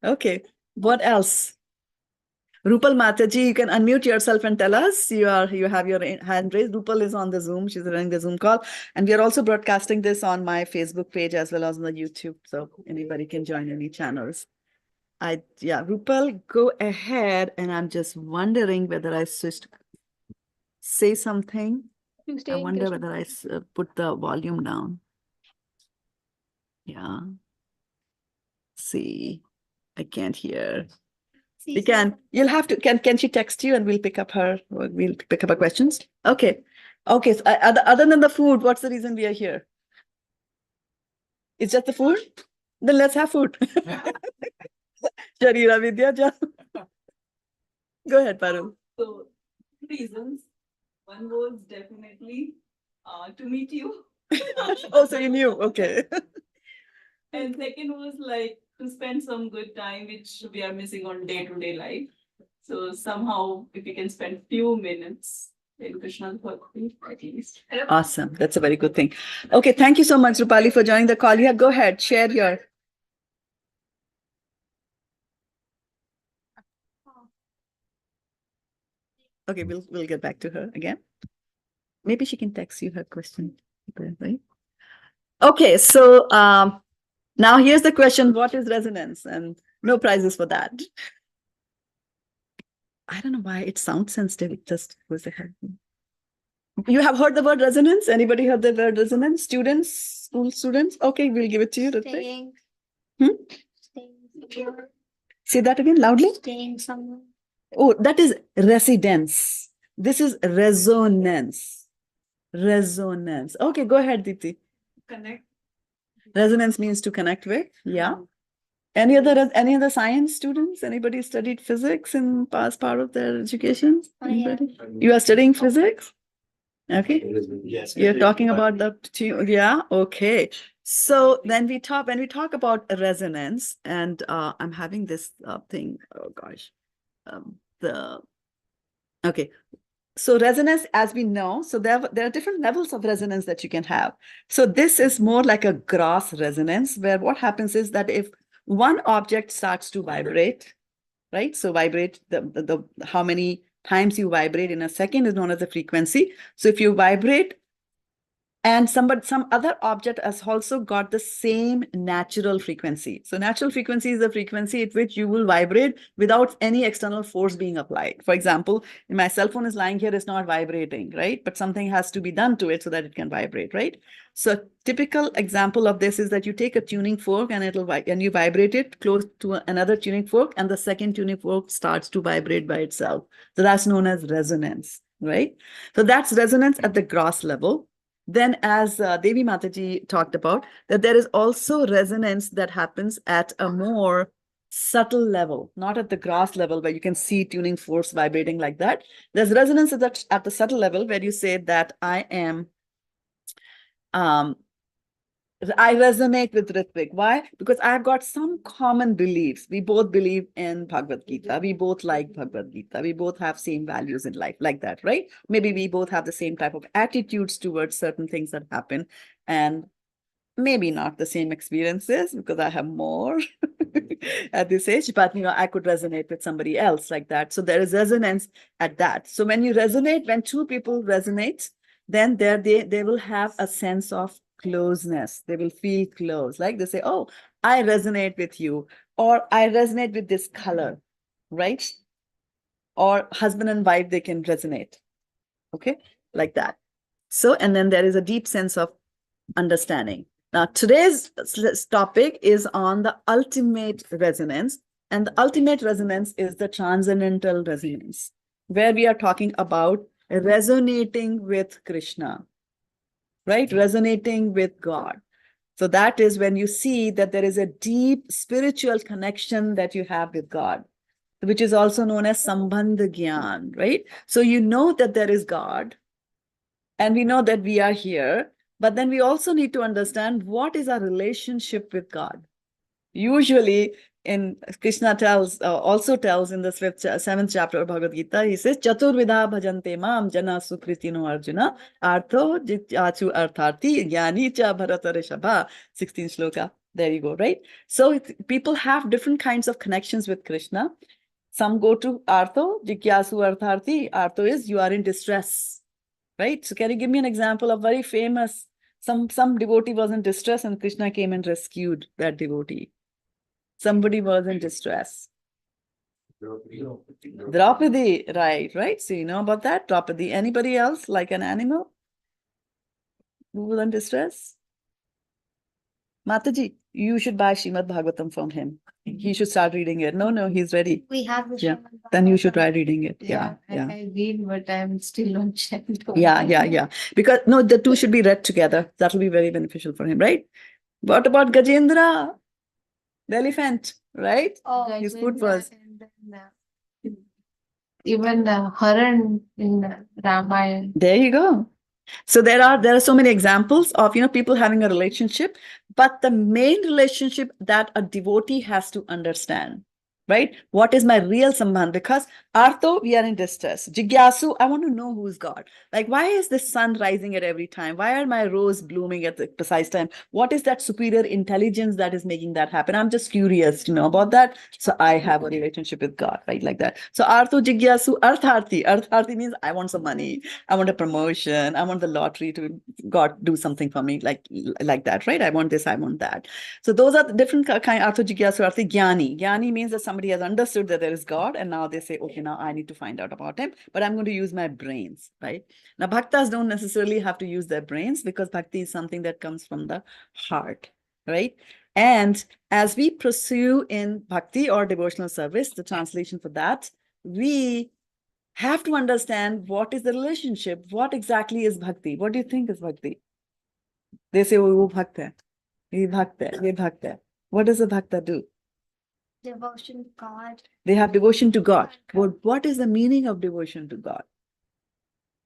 Okay, what else? Rupal Mataji, you can unmute yourself and tell us. You have your hand raised. Rupal is on the Zoom. She's running the Zoom call. And we are also broadcasting this on my Facebook page as well as on the YouTube. So anybody can join any channels. Rupal, go ahead. And I'm just wondering whether I switched. Say something. I wonder whether I put the volume down. Yeah. See, I can't hear. You can. You'll have to. Can she text you and we'll pick up her questions? Okay. Okay. So, other than the food, what's the reason we are here? It's just the food? Then let's have food. Sharira Vidya. Go ahead, Parul. So, 2 reasons. One was definitely to meet you. Oh, so you knew. Okay. And second was like to spend some good time, which we are missing on day-to-day life. So somehow, if we can spend few minutes in Krishna's birthday at least. Awesome. That's a very good thing. Okay, thank you so much, Rupali, for joining the call. Yeah, go ahead, share your. Okay, we'll get back to her again. Maybe she can text you her question, right? Okay, so now here's the question: what is resonance? And no prizes for that. I don't know why it sounds sensitive. It just goes ahead. You have heard the word resonance? Anybody heard the word resonance? Students, school students? Okay, we'll give it to you. Ritvik. Staying. Hmm? Staying secure. Say that again loudly. Staying somewhere. Oh, that is residence. This is resonance. Resonance. Okay, go ahead, Deepti. Connect. Resonance means to connect with. Yeah. Any other science students? Anybody studied physics in past part of their education? Oh, yeah. Anybody? You are studying physics? Okay. Yes. You're talking about yeah, okay. So then when we talk about resonance, and I'm having this thing, oh gosh. Okay. So resonance, as we know, so there are different levels of resonance that you can have. So this is more like a gross resonance, where what happens is that if one object starts to vibrate, right? So vibrate, the how many times you vibrate in a second is known as the frequency. So if you vibrate and some other object has also got the same natural frequency. So natural frequency is the frequency at which you will vibrate without any external force being applied. For example, my cell phone is lying here, it's not vibrating, right? But something has to be done to it so that it can vibrate, right? So typical example of this is that you take a tuning fork and you vibrate it close to another tuning fork, and the second tuning fork starts to vibrate by itself. So that's known as resonance, right? So that's resonance at the gross level. Then, as Devi Mataji talked about, that there is also resonance that happens at a more subtle level, not at the gross level where you can see tuning force vibrating like that. There's resonance at the subtle level where you say that I resonate with Ritvik. Why? Because I've got some common beliefs. We both believe in Bhagavad Gita. We both like Bhagavad Gita. We both have same values in life, like that, right? Maybe we both have the same type of attitudes towards certain things that happen, and maybe not the same experiences because I have more at this age, but I could resonate with somebody else like that. So there is resonance at that. So when you resonate, when two people resonate, then they will have a sense of closeness. They will feel close. Like they say, oh, I resonate with you, or I resonate with this color, right? Or husband and wife, they can resonate. Okay, like that. So, and then there is a deep sense of understanding. Now, today's topic is on the ultimate resonance, and the ultimate resonance is the transcendental resonance, where we are talking about resonating with Krishna, right? Resonating with God. So that is when you see that there is a deep spiritual connection that you have with God, which is also known as Sambandha Gyan, right? So you know that there is God, and we know that we are here, but then we also need to understand what is our relationship with God. Usually, in Krishna also tells in the seventh chapter of Bhagavad Gita, he says, Chaturvidha bhajante mam jana sukritino arjuna artho jityachu artharti jnani cha bharata rishabha. 16th shloka. There you go, right? So people have different kinds of connections with Krishna. Some go to artho, jikyasu artharti. Artho is you are in distress, right? So can you give me an example of very famous, some devotee was in distress and Krishna came and rescued that devotee. Somebody was in distress. Draupadi, right. So you know about that, Draupadi. Anybody else like an animal who was in distress? Mataji, you should buy Srimad Bhagavatam from him. He should start reading it. No, he's ready. We have the Yeah. Shraddha-devi Then you should Dasi. try reading it. Yeah. I read, but I'm still on chapter. Yeah. Because no, the two should be read together. That will be very beneficial for him, right? What about Gajendra? The elephant, right? Oh, His food was. And then, even the Haran in the Ramayana. There you go. So there are so many examples of people having a relationship, but the main relationship that a devotee has to understand, right? What is my real sambandh? Because Artho, we are in distress. Jigyasu, I want to know who's God. Like, why is the sun rising at every time? Why are my rose blooming at the precise time? What is that superior intelligence that is making that happen? I'm just curious to know about that. So I have a relationship with God, right? Like that. So Artho Jigyasu, Artharthi. Artharthi means I want some money. I want a promotion. I want the lottery to God do something for me, like that, right? I want this, I want that. So those are the different kind. Artho Jigyasu, Arthi Jnani. Jnani means that somebody has understood that there is God, and now they say, okay, now I need to find out about him, but I'm going to use my brains, right? Now, bhaktas don't necessarily have to use their brains because bhakti is something that comes from the heart, right? And as we pursue in bhakti or devotional service, the translation for that, we have to understand what is the relationship. What exactly is bhakti? What do you think is bhakti? They say, oh, bhakta, ye bhakta, ye bhakta. What does a bhakta do? Devotion to God. They have devotion to God. What is the meaning of devotion to God?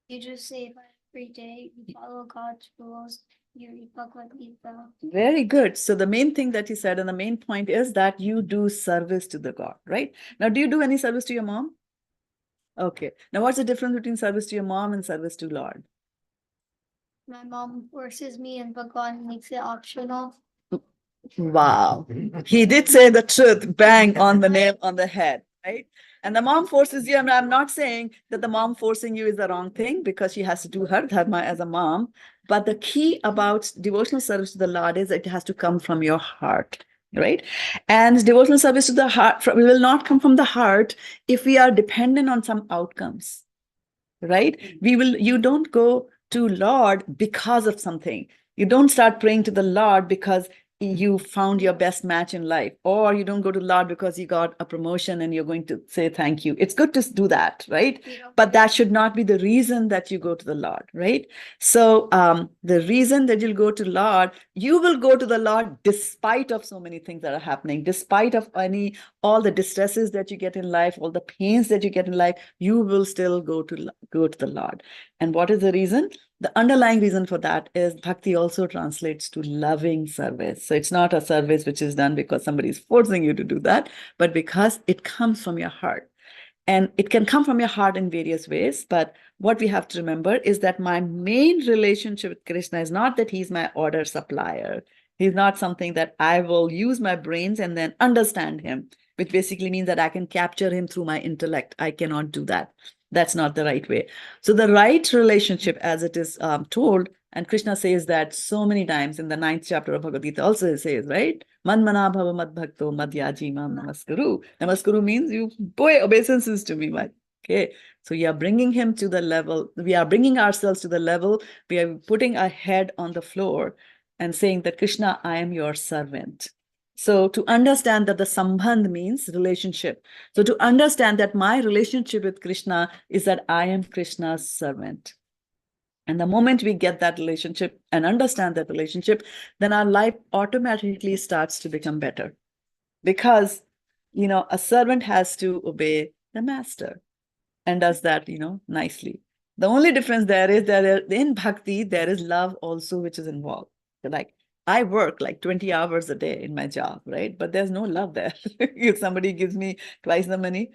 You just say every day you follow God's rules. You read Bhagavad Gita. Very good. So the main thing that he said, and the main point is that you do service to the God, right? Now, do you do any service to your mom? Okay. Now, what's the difference between service to your mom and service to Lord? My mom forces me and Bhagwan makes it optional. Wow. He did say the truth, bang on the nail on the head, right? And the mom forces you. And I'm not saying that the mom forcing you is the wrong thing because she has to do her dharma as a mom. But the key about devotional service to the Lord is it has to come from your heart, right? And devotional service to the heart will not come from the heart if we are dependent on some outcomes, right? You don't go to Lord because of something. You don't start praying to the Lord because you found your best match in life, or you don't go to Lord because you got a promotion and you're going to say thank you. It's good to do that, right? But that should not be the reason that you go to the Lord, right? So the reason that you'll go to Lord, you will go to the Lord despite of so many things that are happening, despite of all the distresses that you get in life, all the pains that you get in life, you will still go to the Lord. And what is the reason? The underlying reason for that is bhakti also translates to loving service. So it's not a service which is done because somebody is forcing you to do that, but because it comes from your heart. And it can come from your heart in various ways. But what we have to remember is that my main relationship with Krishna is not that he's my order supplier. He's not something that I will use my brains and then understand him, which basically means that I can capture him through my intellect. I cannot do that. That's not the right way. So the right relationship, as it is told, and Krishna says that so many times in the 9th chapter of Bhagavad Gita also says, right? Manmana bhava madbhakto madhyaji mam namaskuru. Namaskuru means you pay obeisances to me. Okay. So you are bringing him to the level, we are bringing ourselves to the level, we are putting our head on the floor and saying that Krishna, I am your servant. So to understand that the sambandh means relationship. So to understand that my relationship with Krishna is that I am Krishna's servant. And the moment we get that relationship and understand that relationship, then our life automatically starts to become better. Because, a servant has to obey the master and does that, nicely. The only difference there is that in bhakti, there is love also, which is involved. So like, I work like 20 hours a day in my job, right? But there's no love there. If somebody gives me twice the money,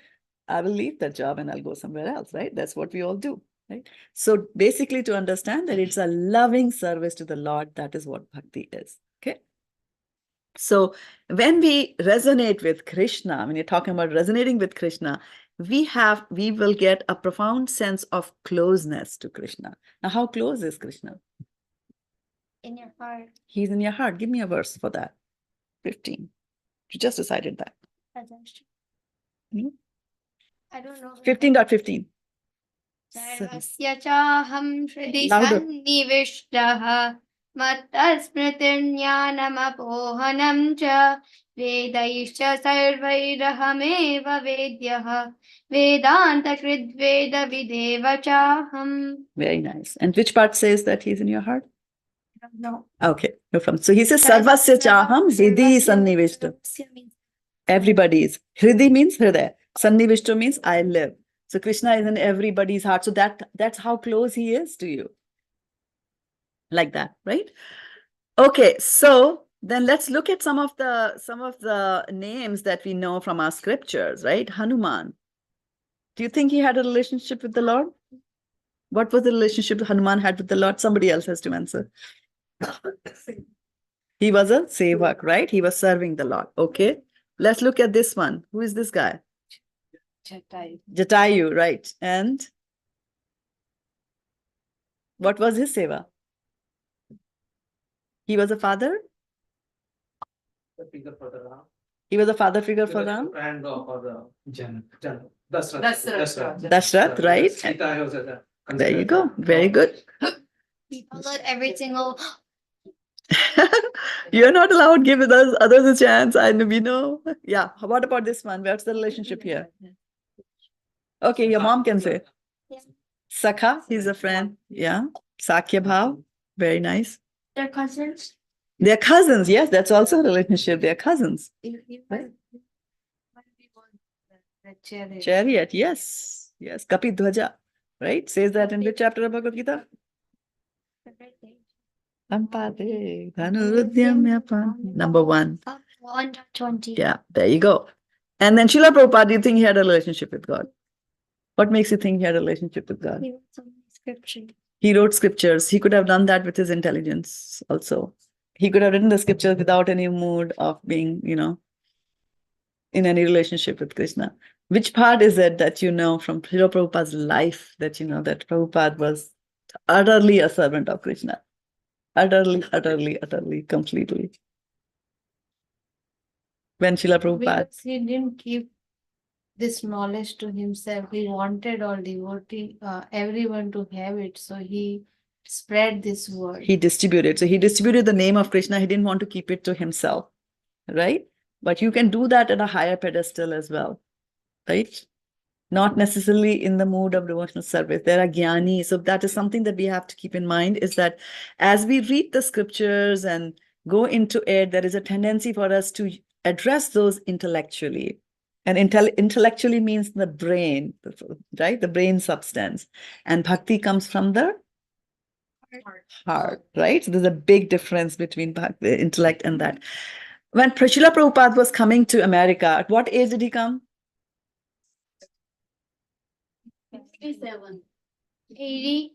I will leave that job and I'll go somewhere else, right? That's what we all do, right? So basically to understand that it's a loving service to the Lord, that is what bhakti is, okay? So when we resonate with Krishna, when you're talking about resonating with Krishna, we will get a profound sense of closeness to Krishna. Now, how close is Krishna? In your heart. He's in your heart. Give me a verse for that. 15. You just decided that. Hmm? I don't know. 15.15. Sarvasya chaham hridhi Louder. sannivishtaha mattasmritirjnanamapohanam cha vedaischa sarvairahameva vedyah vedanta kridveda videva chaham. Very nice. And which part says that he's in your heart? No. Okay, no problem. So he says, Sarvasya chaham hridhi sannivishta. Everybody's. Hridhi means hriday. Sannivishta means I live. So Krishna is in everybody's heart. So that's how close he is to you. Like that, right? Okay, so Then let's look at some of the names that we know from our scriptures, right? Hanuman. Do you think he had a relationship with the Lord? What was the relationship Hanuman had with the Lord? Somebody else has to answer. He was a sevak, right? He was serving the Lord. Okay. Let's look at this one. Who is this guy? Jatayu, right? And what was his seva? He was a father? He was a father figure for Ram? And for the Dashrath, right? There you go. Very good. He followed every single. You're not allowed to give others a chance. I know, we know. Yeah. What about this one? What's the relationship here? Okay, your mom can say. Yeah. Sakha, he's a friend. Yeah. Sakya Bhav. Very nice. They're cousins. They're cousins. Yes, that's also a relationship. They're cousins. Right. Chariot. Yes. Yes. Kapi Dhwaja. Right? Says that in which chapter of Bhagavad Gita? Ampade, Dhanurudyamyapan. Number 1. 120. Yeah, there you go. And then Srila Prabhupada, do you think he had a relationship with God? What makes you think he had a relationship with God? He wrote some scripture. He wrote scriptures. He could have done that with his intelligence also. He could have written the scriptures without any mood of being, in any relationship with Krishna. Which part is it that you know from Srila Prabhupada's life that you know that Prabhupada was utterly a servant of Krishna? Utterly, completely. When Srila Prabhupada. Because he didn't keep this knowledge to himself. He wanted all devotee, everyone to have it. So he spread this word. He distributed. So he distributed the name of Krishna. He didn't want to keep it to himself, right? But you can do that at a higher pedestal as well, right? Not necessarily in the mood of devotional service. There are jnani. So that is something that we have to keep in mind, is that as we read the scriptures and go into it, there is a tendency for us to address those intellectually. And intellectually means the brain, right? The brain substance. And bhakti comes from the heart, right? So there's a big difference between the intellect and that. When Srila Prabhupada was coming to America, at what age did he come? 57. 80.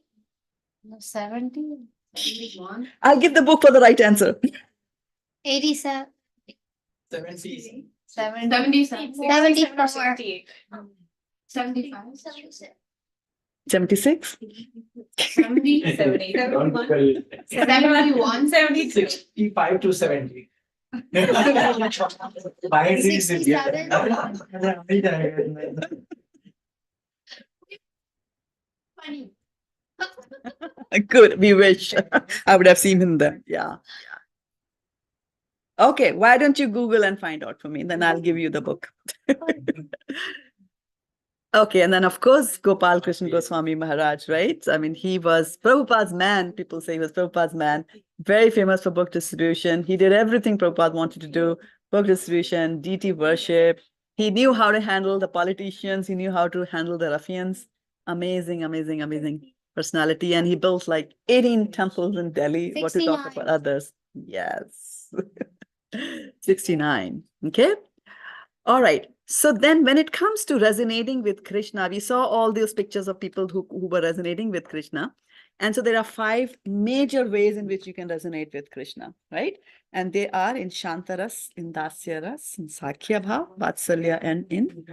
No, 70. 71. I'll give the book for the right answer. 87. 70. 77. 74. 78. 75. 76? 70. 70. 71. 72. 65 to 70. Mind is 67. Funny. Good, we wish. I would have seen him there. Yeah. Okay, why don't you Google and find out for me? Then I'll give you the book. Okay, and then of course, Gopal Krishna Goswami Maharaj, right? I mean, he was Prabhupada's man. People say he was Prabhupada's man. Very famous for book distribution. He did everything Prabhupada wanted to do. Book distribution, deity worship. He knew how to handle the politicians. He knew how to handle the ruffians. Amazing personality. And he built like 18 temples in Delhi. What to talk 69. about others? Yes. 69. Okay. All right. So then when it comes to resonating with Krishna, we saw all those pictures of people who were resonating with Krishna. And so there are 5 major ways in which you can resonate with Krishna, right? And they are in Shantaras, in Dasyaras, in Sakhya Bhav, Vatsalya, and in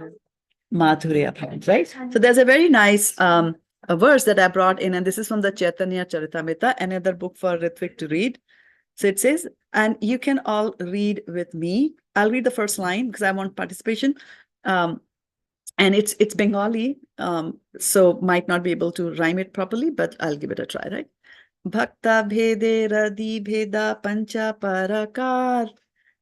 Madhurya Bhav, right? So there's a very nice a verse that I brought in, and this is from the Chaitanya Charitamrita, another book for Ritvik to read. So it says, and you can all read with me. I'll read the first line because I want participation. And it's Bengali, so might not be able to rhyme it properly, but I'll give it a try, right? Bhakta bhede radi bheda pancha parakar.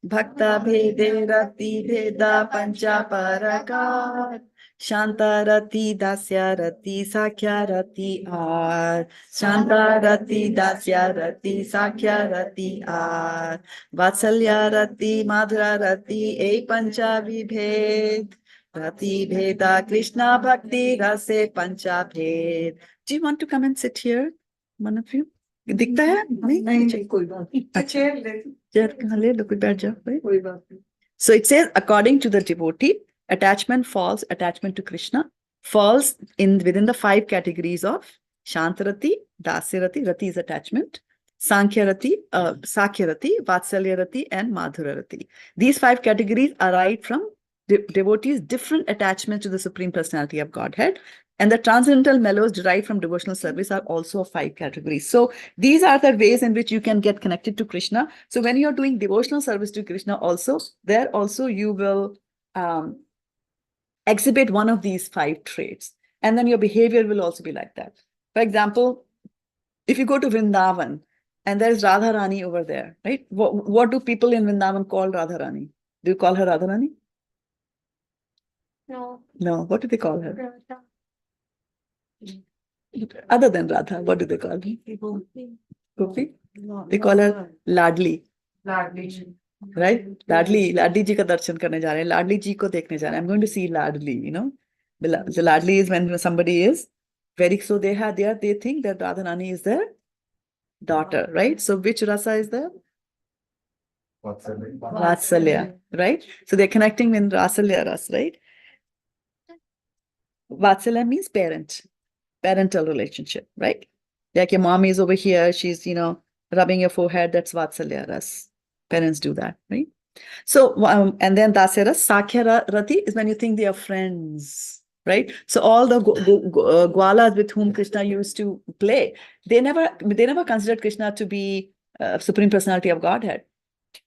Bhakta bhede rati bheda pancha parakar. Shantarati dasyarati sakyarati ar. Shantarati dasyarati sakyarati ar. Vatsalyarati madhurarati e pancha vibhed. Rati bheda Krishna bhakti rase pancha bhed. Do you want to come and sit here, one of you? दिखता है नहीं कोई बात नहीं chair ले chair कहाँ ले लो, कोई बैठ जाओ भाई। कोई बात नहीं So it says, according to the devotee, attachment to Krishna falls in within the 5 categories of Shantarati, Dasirati, Rati is attachment, Sankhyarati, Sakhyarati, Vatsalyarati, and Madhurarati. These 5 categories arise from devotees' different attachments to the Supreme Personality of Godhead. And the transcendental mellows derived from devotional service are also 5 categories. So these are the ways in which you can get connected to Krishna. So when you're doing devotional service to Krishna also, there also you will exhibit one of these 5 traits. And then your behavior will also be like that. For example, if you go to Vrindavan and there's Radharani over there, right? What do people in Vrindavan call Radharani? Do you call her Radharani? No. No. What do they call her? Radha. Other than Radha, what do they call her? Gopi? They call her Ladli, right? Ladli ji ka darshan karne ja rahe hain. Ladli ji ko dekhne ja rahe hain. I'm going to see Ladli, you know. The Ladli is when somebody is very, so they think that Radharani is their daughter, right? So which rasa is there? Vatsalya, right? So they're connecting with Vatsalya ras, right? Vatsalya means parental relationship, right? Like your mom is over here, she's, you know, rubbing your forehead, that's Vatsalya ras. Parents do that, right? So, and then Dasya ras, Sakhya Rati is when you think they are friends, right? So all the Gwalas with whom Krishna used to play, they never considered Krishna to be Supreme Personality of Godhead,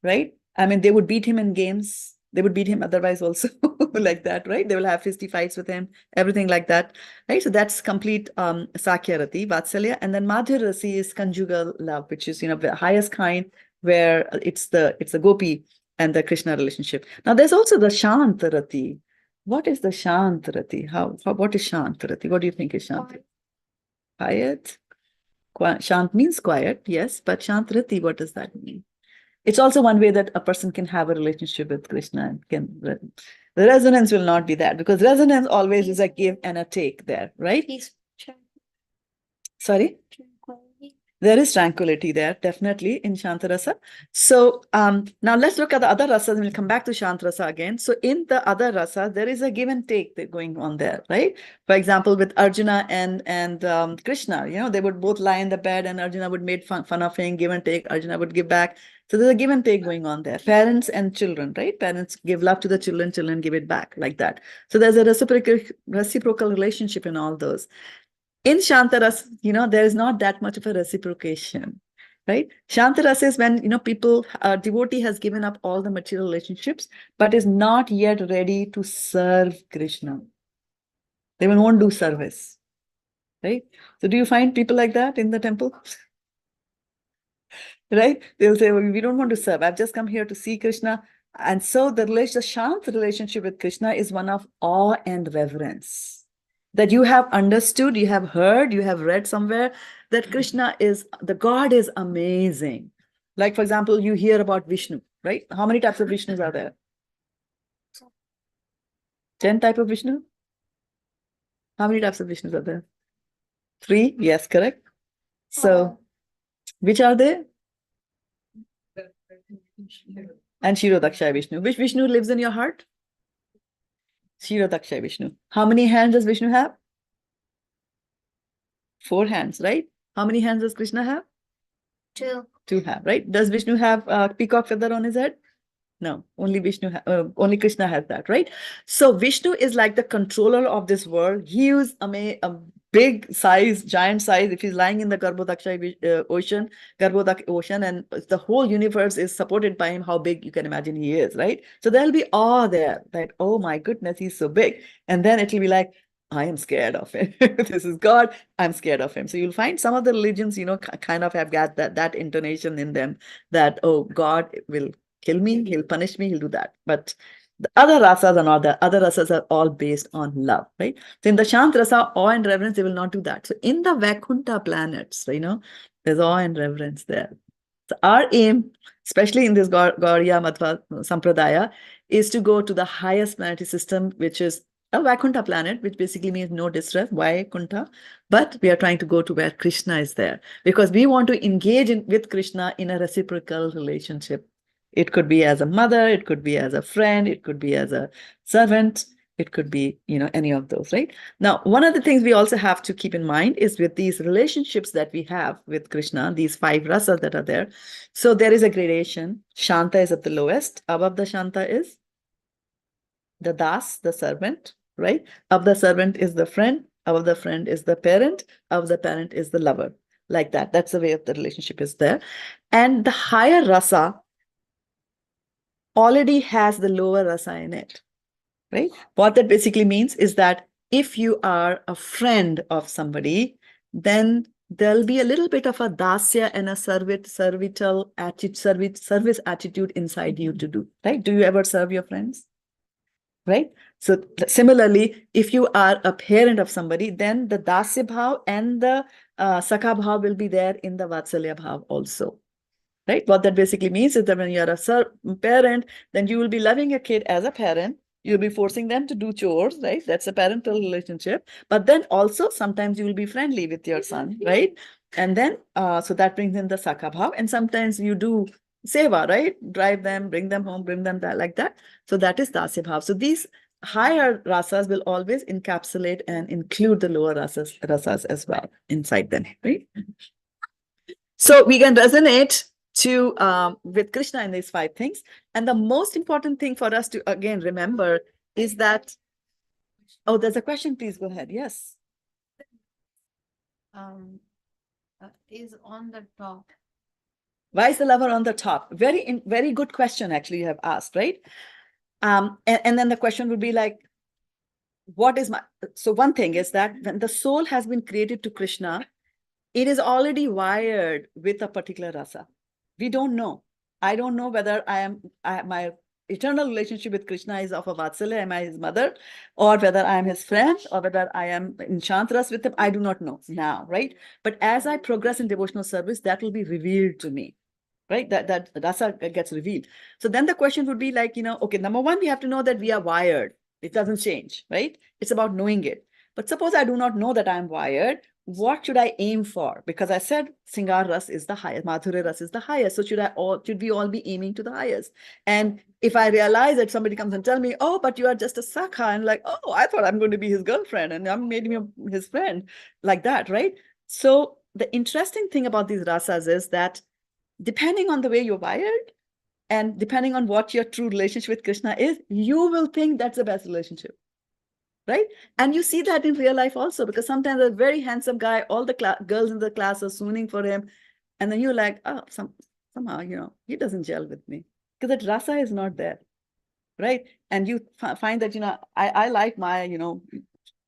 right? I mean, they would beat him in games. They would beat him otherwise also like that, right? They will have fisty fights with him, everything like that, right? So that's complete Sakya Rati, Vatsalya. And then Madhur Rasi is conjugal love, which is, you know, the highest kind, where it's the Gopi and the Krishna relationship. Now there's also the Shant Rati. What is the Shant Rati? What is Shant Rati? What do you think is Shant? Quiet. Shant means quiet, yes, but Shant Rati, what does that mean? It's also one way that a person can have a relationship with Krishna. The resonance will not be that, because resonance always is a give and a take there, right? Peace. Sorry? Tranquility. There is tranquility there, definitely, in Shantarasa. So now let's look at the other rasas, and we'll come back to Shantarasa again. So in the other rasa, there is a give and take that going on there, right? For example, with Arjuna and Krishna, you know, they would both lie in the bed and Arjuna would make fun of him, give and take, Arjuna would give back. So there's a give and take going on there. Parents and children, right? Parents give love to the children, children give it back, like that. So there's a reciprocal relationship in all those. In Shantaras, you know, there is not that much of a reciprocation, right? Shantaras is when, you know, devotee has given up all the material relationships, but is not yet ready to serve Krishna. They won't do service, right? So do you find people like that in the temple? Right? They'll say, well, we don't want to serve. I've just come here to see Krishna. And so the Shant relationship with Krishna is one of awe and reverence. That you have understood, you have heard, you have read somewhere that Krishna is, the God is amazing. Like, for example, you hear about Vishnu, right? How many types of Vishnus are there? 10 types of Vishnu? How many types of Vishnus are there? 3? Yes, correct. So, which are they? And Shirodakshaya Vishnu. Which Vishnu lives in your heart? Shirodakshaya Vishnu. How many hands does Vishnu have? 4 hands, right? How many hands does Krishna have? 2. 2 have, right? Does Vishnu have a peacock feather on his head? No, only only Krishna has that, right? So Vishnu is like the controller of this world. He is a big size, giant size. If he's lying in the Garbhodaksha ocean, and the whole universe is supported by him, how big you can imagine he is, right? So there'll be awe there, that, oh my goodness, he's so big. And then it'll be like, I am scared of him. This is God, I'm scared of him. So you'll find some of the religions, you know, kind of have got that intonation in them, that, oh, God will kill me, he'll punish me, he'll do that. But the other rasas are not that. Other rasas are all based on love, right? So in the Shant rasa, awe and reverence, they will not do that. So in the Vaikuntha planets, you know, there's awe and reverence there. So our aim, especially in this Gauriya Madhva Sampradaya, is to go to the highest planetary system, which is a Vaikuntha planet, which basically means no distress, Vaikuntha. But we are trying to go to where Krishna is there because we want to engage with Krishna in a reciprocal relationship. It could be as a mother, it could be as a friend, it could be as a servant, it could be, any of those, right? Now, one of the things we also have to keep in mind is with these relationships that we have with Krishna, these 5 rasas that are there. So there is a gradation. Shanta is at the lowest. Above the Shanta is the Das, the servant, right? Above the servant is the friend. Above the friend is the parent. Above the parent is the lover. Like that. That's the way of the relationship is there. And the higher rasa already has the lower rasa in it, right? What that basically means is that if you are a friend of somebody, then there'll be a little bit of a dasya and a servile attitude, service attitude inside you to do, right? Do you ever serve your friends? Right? So similarly, if you are a parent of somebody, then the dasya bhav and the sakha bhav will be there in the vatsalya bhav also. Right? What that basically means is that when you're a parent, then you will be loving your kid as a parent. You'll be forcing them to do chores, right? That's a parental relationship. But then also sometimes you will be friendly with your son, right? And then, so that brings in the sakha bhav. And sometimes you do seva, right? Drive them, bring them home, bring them that, like that. So that is dasya bhav. So these higher rasas will always encapsulate and include the lower rasas as well inside them, right? So we can resonate with Krishna in these 5 things. And the most important thing for us to again remember is that, oh, there's a question, please go ahead. Yes. Is on the top. Why is the lover on the top? Very good question, actually, you have asked, right? And then the question would be like, what is so one thing is that when the soul has been created to Krishna, it is already wired with a particular rasa. We don't know. I don't know whether my eternal relationship with Krishna is of a Vatsalya, am I his mother, or whether I am his friend, or whether I am in Shantras with him. I do not know now, right? But as I progress in devotional service, that will be revealed to me, right? That rasa gets revealed. So then the question would be like, okay, number one, we have to know that we are wired. It doesn't change, right? It's about knowing it. But suppose I do not know that I'm wired, what should I aim for? Because I said Singar Ras is the highest, Madhurya Ras is the highest. So should we all be aiming to the highest? And if I realize that somebody comes and tell me, oh, but you are just a sakha, and like, oh, I thought I'm going to be his girlfriend and I'm made him his friend, like that, right? So the interesting thing about these rasas is that depending on the way you're wired and depending on what your true relationship with Krishna is, you will think that's the best relationship. Right? And you see that in real life also, because sometimes a very handsome guy, all the girls in the class are swooning for him. And then you're like, oh, somehow, he doesn't gel with me because that rasa is not there. Right? And you find that, I like my,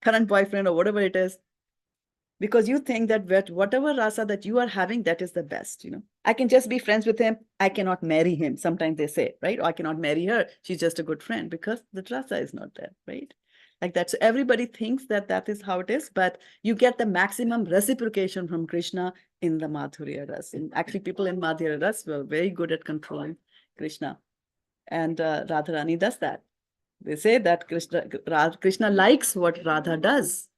current boyfriend or whatever it is, because you think that whatever rasa that you are having, that is the best, I can just be friends with him. I cannot marry him. Sometimes they say, right? Or I cannot marry her. She's just a good friend because the rasa is not there, right? Like that. So everybody thinks that is how it is, but you get the maximum reciprocation from Krishna in the Madhurya Ras. And actually, people in Madhurya Ras were very good at controlling Krishna. And Radharani does that. They say that Krishna likes what Radha does.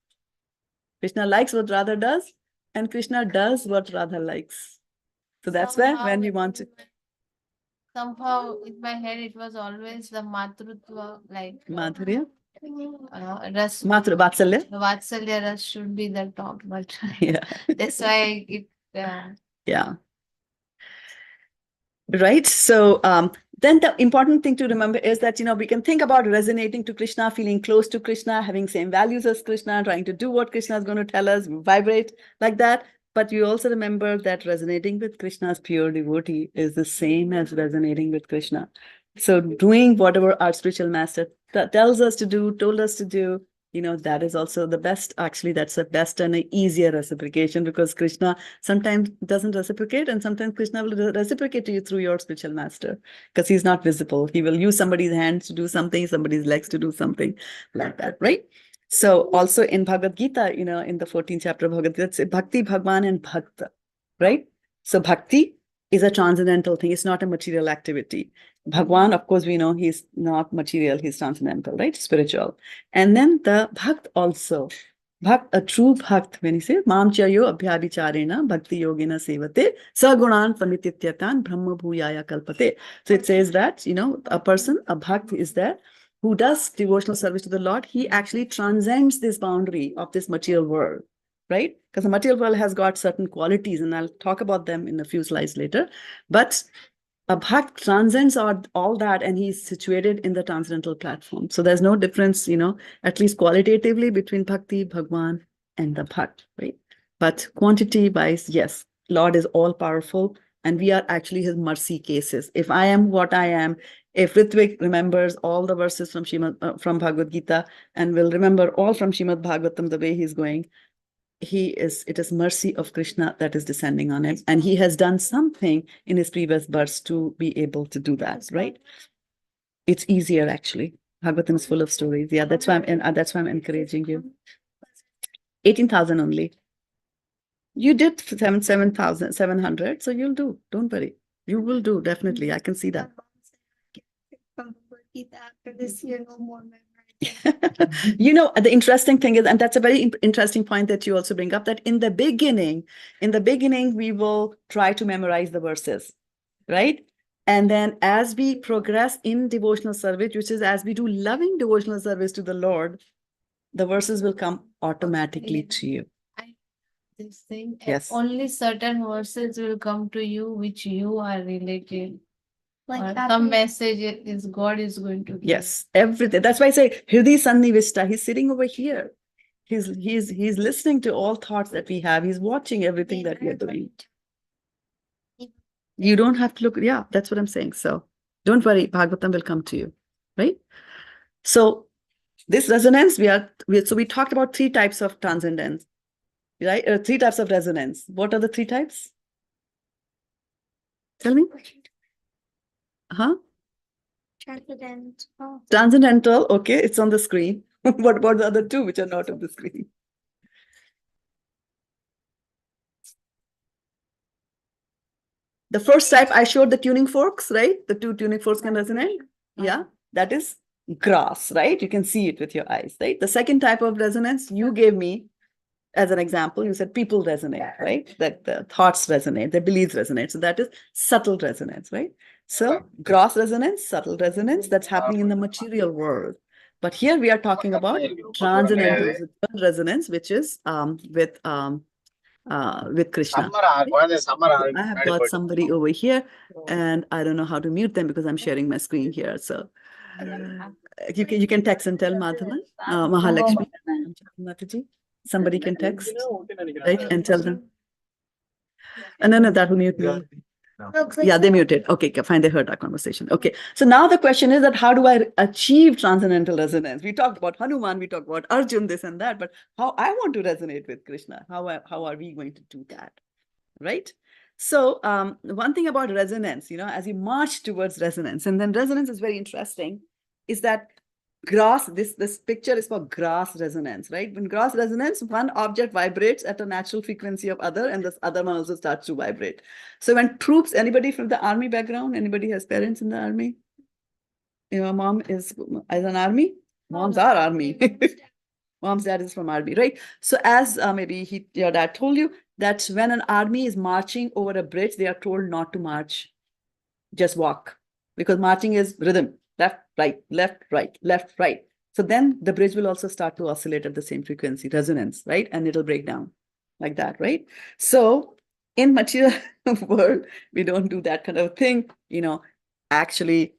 Krishna likes what Radha does, and Krishna does what Radha likes. So that's where when we want to. Somehow in my head, it was always the Matrutva, like Madhurya? Ras. Vatsalya? The Vatsalya Ras should be the top, but Yeah. that's why it. Yeah. Right. So then the important thing to remember is that, we can think about resonating to Krishna, feeling close to Krishna, having same values as Krishna, trying to do what Krishna is going to tell us, vibrate like that. But you also remember that resonating with Krishna's pure devotee is the same as resonating with Krishna. So doing whatever our spiritual master tells us to do, told us to do, that is also the best. Actually, that's the best and an easier reciprocation, because Krishna sometimes doesn't reciprocate, and sometimes Krishna will reciprocate to you through your spiritual master, because he's not visible. He will use somebody's hands to do something, somebody's legs to do something, like that, right? So also in Bhagavad Gita, in the 14th chapter of Bhagavad Gita, it's Bhakti, Bhagwan, and Bhakta, right? So Bhakti is a transcendental thing. It's not a material activity. Bhagwan, of course, we know he's not material, he's transcendental, right? Spiritual. And then the Bhakt also. Bhakt, a true Bhakt, when he says, Mam chayo abhyabhicharena bhakti yogina sevate sagunan panitityatan brahma bhuyaya kalpate. So it says that, a person, a Bhakt is there who does devotional service to the Lord. He actually transcends this boundary of this material world, right? Because the material world has got certain qualities, and I'll talk about them in a few slides later. But a Bhakt transcends all that, and he's situated in the transcendental platform. So there's no difference, at least qualitatively, between Bhakti, Bhagwan, and the Bhakt, right? But quantity-wise, yes, Lord is all-powerful, and we are actually his mercy cases. If I am what I am, if Ritvik remembers all the verses from from Bhagavad Gita and will remember all from Srimad Bhagavatam the way he's going, it is mercy of Krishna that is descending on him, and he has done something in his previous births to be able to do that, right? It's easier actually. Bhagavatam is full of stories. Yeah, that's why I'm encouraging you. 18,000 only. You did 7,700, so you'll do. Don't worry. You will do, definitely. I can see that. After this year, no more memory. The interesting thing is, and that's a very interesting point that you also bring up, that in the beginning, we will try to memorize the verses, right? And then as we progress in devotional service, which is as we do loving devotional service to the Lord, the verses will come automatically to you. This thing, Yes. only certain verses will come to you which you are related. Like Or that some way. message is God is going to give. Yes, everything. That's why I say Hriday Sannivishta. He's sitting over here. He's listening to all thoughts that we have. He's watching everything that we are doing. You don't have to look. Yeah, that's what I'm saying. So don't worry, Bhagavatam will come to you, right? So this resonance, we talked about 3 types of transcendence, right? 3 types of resonance. What are the 3 types? Tell me. Huh? Transcendent. Oh. Transcendental. Okay, it's on the screen. What about the other 2 which are not on the screen? The first type, I showed the tuning forks, right? The 2 tuning forks can resonate. Yeah, that is grass, right? You can see it with your eyes, right? The second type of resonance you gave me as an example, you said people resonate, right? That the thoughts resonate, the beliefs resonate. So that is subtle resonance, right? So gross resonance, subtle resonance, that's happening in the material world. But here we are talking about transcendental resonance, which is with Krishna. I have got somebody over here, and I don't know how to mute them because I'm sharing my screen here. So you can text and tell Madhavan, Mahalakshmi, Mataji. Somebody can text, right, and tell them. No, that will mute me. Yeah, they muted. Okay, fine. They heard our conversation. Okay, so now the question is that how do I achieve transcendental resonance? We talked about Hanuman, we talked about Arjun, this and that, but how I want to resonate with Krishna? How are we going to do that? Right? So one thing about resonance, as you march towards resonance, and then resonance is very interesting, is that grass, this picture is for grass resonance, right? When grass resonance, one object vibrates at a natural frequency of other, and this other one also starts to vibrate. So when troops, anybody from the army background, anybody has parents in the army? Mom is an army? Moms are army. Mom's dad is from army, right? So as maybe your dad told you, that when an army is marching over a bridge, they are told not to march, just walk, because marching is rhythm, left, right, left, right, left, right. So then the bridge will also start to oscillate at the same frequency, resonance, right? And it'll break down like that, right? So in material world, we don't do that kind of thing. Actually,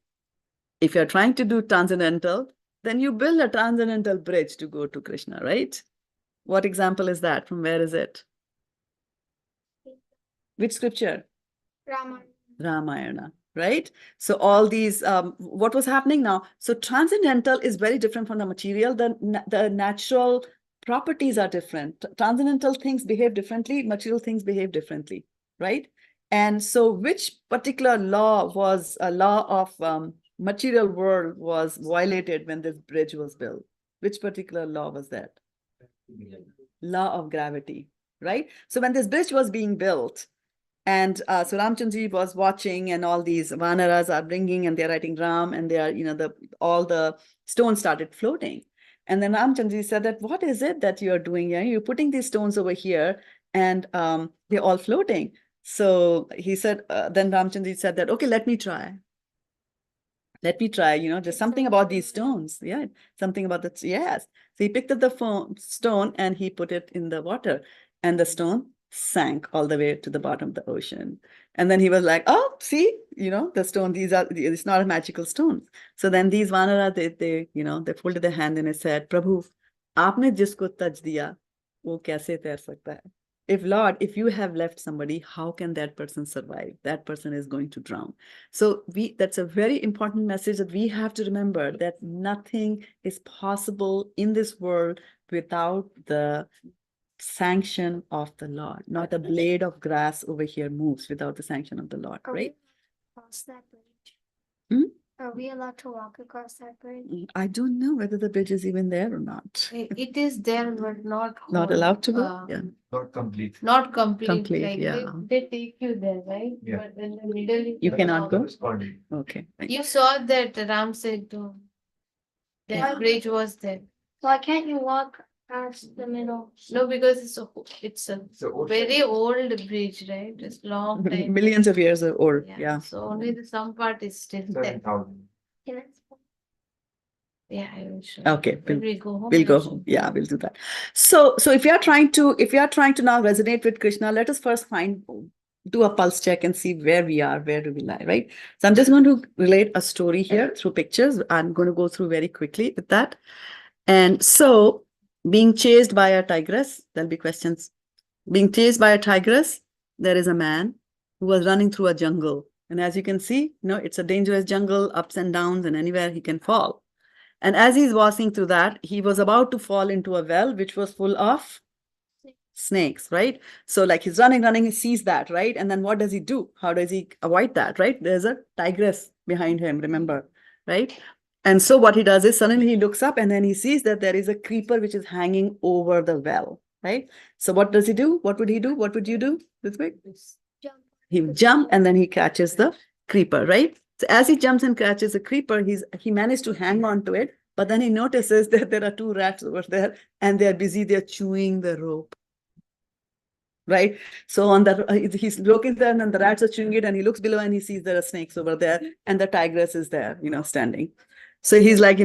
if you're trying to do transcendental, then you build a transcendental bridge to go to Krishna, right? What example is that? From where is it? Which scripture? Ramayana, right? So all these, what was happening now? So transcendental is very different from the material. The natural properties are different. Transcendental things behave differently, material things behave differently, right? And so which particular law was a law of material world was violated when this bridge was built? Which particular law was that? Law of gravity, right? So when this bridge was being built, And so Ramchandji was watching, and all these Vanaras are bringing, and they're writing Ram, and they are, all the stones started floating. And then Ramchandji said that, what is it that you're doing here? You're putting these stones over here, and they're all floating. So he said, then Ramchandji said that, okay, let me try. Let me try, there's something about these stones. Yeah, something about that. Yes. So he picked up the stone and he put it in the water, and the stone sank all the way to the bottom of the ocean. And then he was like, oh, see, the stone, it's not a magical stone. So then these Vanara, they folded their hand and they said, Prabhu, aapne jisko taj diya, wo kaise tair sakta hai? Lord, if you have left somebody, how can that person survive? That person is going to drown. So that's a very important message that we have to remember, that nothing is possible in this world without the sanction of the Lord. Not a blade of grass over here moves without the sanction of the Lord, Are right? we across that bridge? Hmm? Are we allowed to walk across that bridge? I don't know whether the bridge is even there or not. It is there, but not Not whole. allowed to go? Yeah. Not complete. Not complete. Complete, Like yeah. they take you there, right? Yeah. But in the middle, You cannot go? Corresponding. Okay. You saw that Ram said that bridge was there. Why can't you walk past the middle? No, because it's a So very old bridge, right? It's long time. Millions of years old. Yeah. Yeah. So only the some part is still there. 7,000. Can it- Yeah, I will show. Okay, When we go home. We'll I go will show. home. Yeah, we'll do that. So if you are trying to now resonate with Krishna, let us first do a pulse check and see where we are, where do we lie, right? So I'm just going to relate a story here through pictures. I'm going to go through very quickly with that. And so, being chased by a tigress, there'll be questions. Being chased by a tigress, there is a man who was running through a jungle. And as you can see, it's a dangerous jungle, ups and downs, and anywhere he can fall. And as he's walking through that, he was about to fall into a well, which was full of snakes, right? So like he's running, he sees that, right? And then what does he do? How does he avoid that, right? There's a tigress behind him, remember, right? And so what he does is suddenly he looks up and then he sees that there is a creeper which is hanging over the well, right? So what does he do? What would he do? What would you do this week? Jump. He jump and then he catches the creeper, right? So as he jumps and catches the creeper, he managed to hang on to it, but then he notices that there are two rats over there and they're busy, they're chewing the rope. Right? So on that, he's looking there and the rats are chewing it and he looks below and he sees there are snakes over there and the tigress is there, standing. So he's like,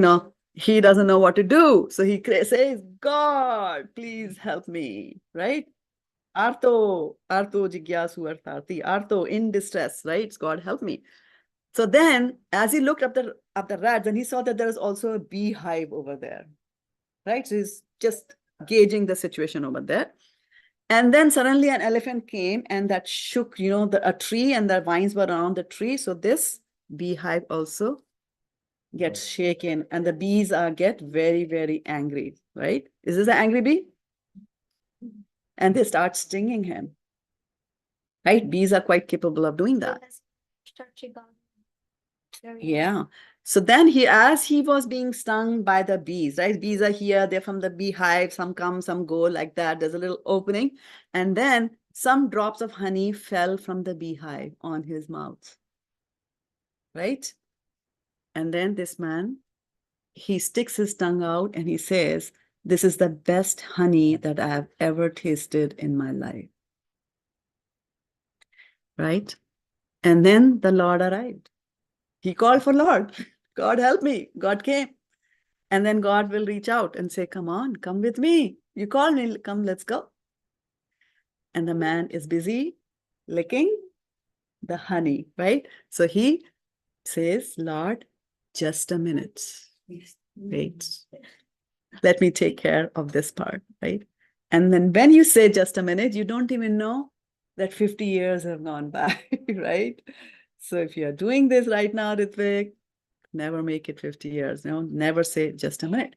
he doesn't know what to do. So he says, God, please help me, right? Artho jigyasu artharti, Artho in distress, right? It's God help me. So then, as he looked up the rats, and he saw that there was also a beehive over there, right? So he's just gauging the situation over there. And then suddenly an elephant came and that shook, a tree, and the vines were around the tree. So this beehive also gets shaken, and the bees get very, very angry, right? Is this an angry bee? And they start stinging him, right? Bees are quite capable of doing that. Yeah. So then as he was being stung by the bees, right? Bees are here, they're from the beehive, some come, some go like that. There's a little opening. And then some drops of honey fell from the beehive on his mouth, right? And then this man, he sticks his tongue out and he says, this is the best honey that I have ever tasted in my life. Right? And then the Lord arrived. He called for Lord. God help me. God came. And then God will reach out and say, come on, come with me. You called me, come, let's go. And the man is busy licking the honey, right? So he says, Lord, just a minute. Wait. Let me take care of this part, right? And then when you say just a minute, you don't even know that 50 years have gone by, right? So if you're doing this right now, Ritvik, never make it 50 years. Never say just a minute.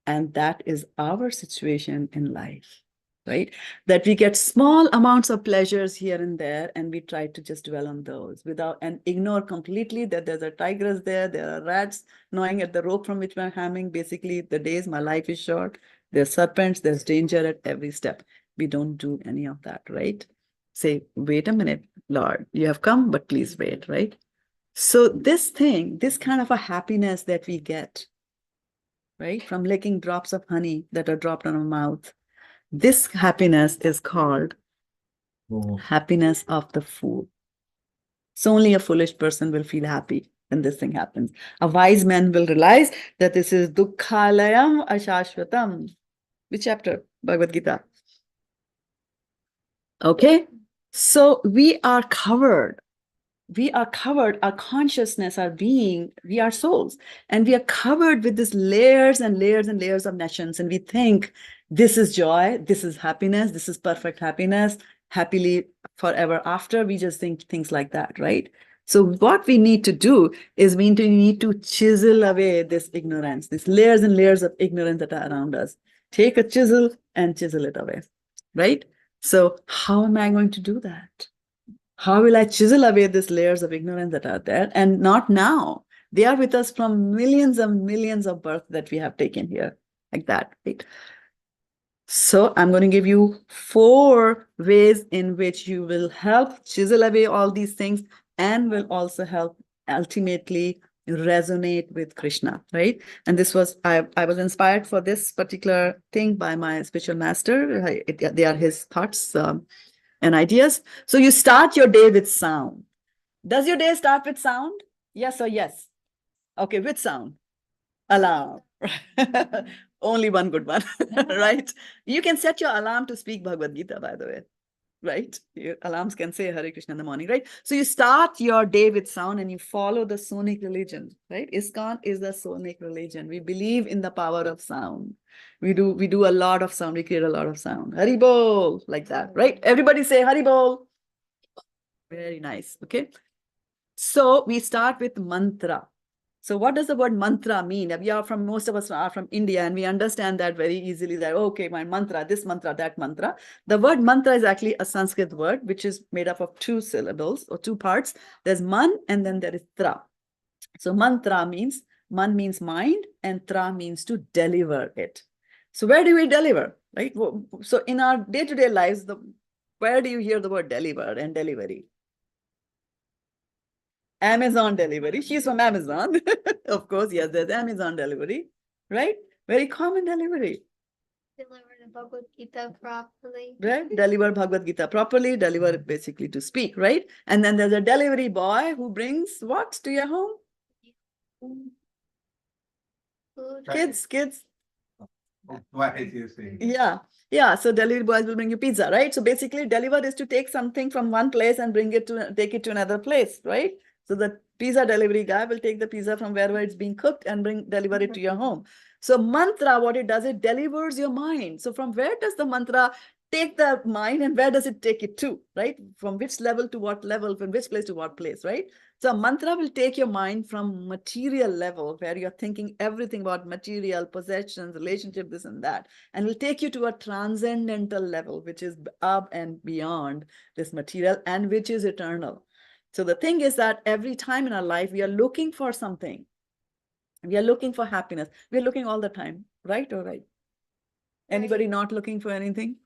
And that is our situation in life, right? That we get small amounts of pleasures here and there, and we try to just dwell on those and ignore completely that there's a tigress there are rats gnawing at the rope from which we're hanging. Basically, the days my life is short. There's serpents, there's danger at every step. We don't do any of that, right? say, wait a minute, Lord, you have come, but please wait, right? So this kind of a happiness that we get, right, from licking drops of honey that are dropped on our mouth, this happiness is called happiness of the fool. So only a foolish person will feel happy when this thing happens. A wise man will realize that this is dukkhalayam ashashvatam. Which chapter? Bhagavad Gita. Okay, so we are covered. Our consciousness, our being, we are souls, and we are covered with these layers and layers and layers of nations. And we think this is joy, this is happiness, this is perfect happiness, happily forever after. We just think things like that, right? So what we need to do is we need to chisel away this ignorance, these layers and layers of ignorance that are around us. Take a chisel and chisel it away, right? So how am I going to do that? How will I chisel away these layers of ignorance that are there? And not now. They are with us from millions and millions of births that we have taken here, like that, right? So I'm going to give you 4 ways in which you will help chisel away all these things and will also help ultimately resonate with Krishna, right? And this was, I was inspired for this particular thing by my spiritual master. They are his thoughts. And ideas. So you start your day with sound. Does your day start with sound? Yes or yes? Okay, with sound. Alarm. Only one good one, right? You can set your alarm to speak Bhagavad Gita, by the way, right? Your alarms can say Hare Krishna in the morning, right? So you start your day with sound and you follow the sonic religion, right? ISKCON is the sonic religion. We believe in the power of sound. We do a lot of sound. We create a lot of sound. Hari bol, like that, right? Everybody say Hari bol. Very nice. Okay. So we start with mantra. So what does the word mantra mean? Most of us are from India, and we understand that very easily that, okay, my mantra, this mantra, that mantra. The word mantra is actually a Sanskrit word, which is made up of 2 syllables or 2 parts. There's man and then there is tra. So mantra means, man means mind and tra means to deliver it. So where do we deliver, right? So in our day-to-day lives, where do you hear the word deliver and delivery? Amazon delivery. She's from Amazon. Of course, yes, there's Amazon delivery, right? Very common delivery. Deliver the Bhagavad Gita properly. Right? Deliver Bhagavad Gita properly, deliver it basically to speak, right? And then there's a delivery boy who brings what to your home? Food. Kids. Why is you saying? Yeah. So delivery boys will bring you pizza, right? So basically, deliver is to take something from one place and take it to another place, right? So the pizza delivery guy will take the pizza from wherever it's being cooked and deliver it to your home. So mantra, what it does, it delivers your mind. So from where does the mantra take the mind and where does it take it to, right? From which level to what level, from which place to what place, right? So a mantra will take your mind from material level, where you're thinking everything about material, possessions, relationship, this and that, and will take you to a transcendental level, which is up and beyond this material and which is eternal. So the thing is that every time in our life, we are looking for something. We are looking for happiness. We are looking all the time, right or right? Anybody not looking for anything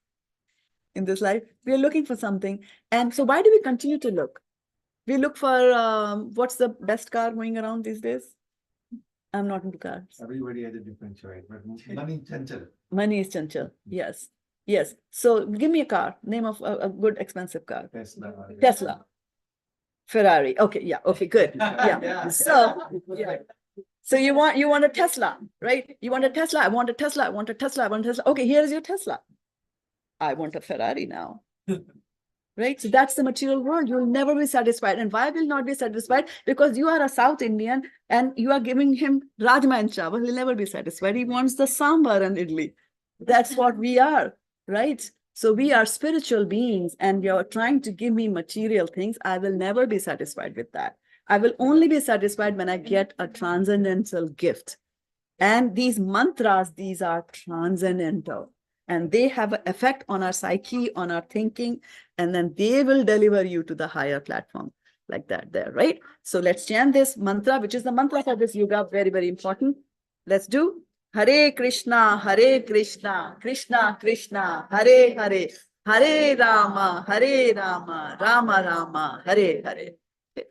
in this life? We are looking for something. And so why do we continue to look? We look for what's the best car going around these days? I'm not into cars. Everybody has a different choice, but money is chanchal. Money is chanchal. Yes. So give me a car. Name of a good expensive car. Tesla. Ferrari. Okay. Yeah. Okay. Good. Yeah. So you want a Tesla, right? You want a Tesla. I want a Tesla. I want a Tesla. I want a Tesla. Okay. Here's your Tesla. I want a Ferrari now. Right? So that's the material world. You'll never be satisfied. And why will not be satisfied? Because you are a South Indian and you are giving him rajma and chawal. He'll never be satisfied. He wants the sambar and idli. That's what we are, right? So we are spiritual beings and you're trying to give me material things. I will never be satisfied with that. I will only be satisfied when I get a transcendental gift. And these mantras, these are transcendental. And they have an effect on our psyche, on our thinking, and then they will deliver you to the higher platform like that there, right? So let's chant this mantra, which is the mantra for this yoga, very, very important. Let's do Hare Krishna, Krishna Krishna, Hare Hare, Hare Rama, Rama Rama, Hare Hare. Okay.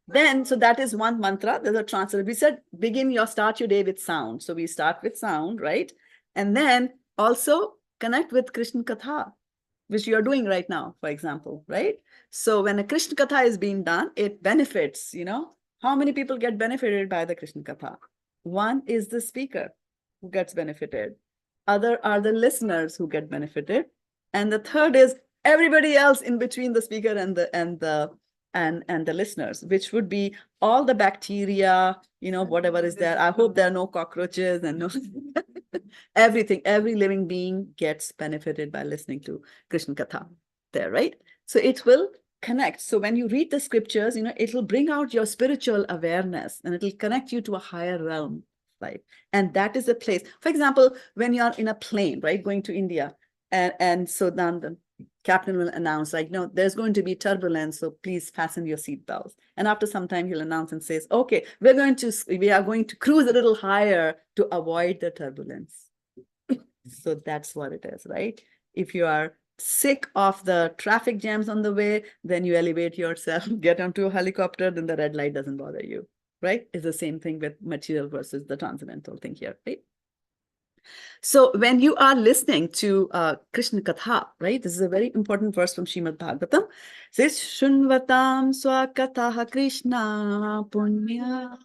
Then, so that is one mantra. There's a translation. We said start your day with sound. So we start with sound, right? And then also connect with Krishna Katha, which you are doing right now, for example, right? So when a Krishna Katha is being done, it benefits, how many people get benefited by the Krishna Katha? One is the speaker who gets benefited. Other are the listeners who get benefited. And the third is everybody else in between the speaker and the listeners, which would be all the bacteria, whatever is there. I hope there are no cockroaches and no everything, every living being gets benefited by listening to Krishna Katha there, right? So it will connect. So when you read the scriptures, it will bring out your spiritual awareness and it will connect you to a higher realm, right? And that is a place. For example, when you're in a plane, right, going to India, and so then the captain will announce, like, no, there's going to be turbulence, so please fasten your seatbelts. And after some time, he'll announce and says, okay, we are going to cruise a little higher to avoid the turbulence. So that's what it is, right? If you are sick of the traffic jams on the way, then you elevate yourself, get onto a helicopter, then the red light doesn't bother you, right? It's the same thing with material versus the transcendental thing here, right? So when you are listening to Krishna Katha, right? This is a very important verse from Srimad Bhagavatam. It says, Shunvatam swakataha Krishna punya.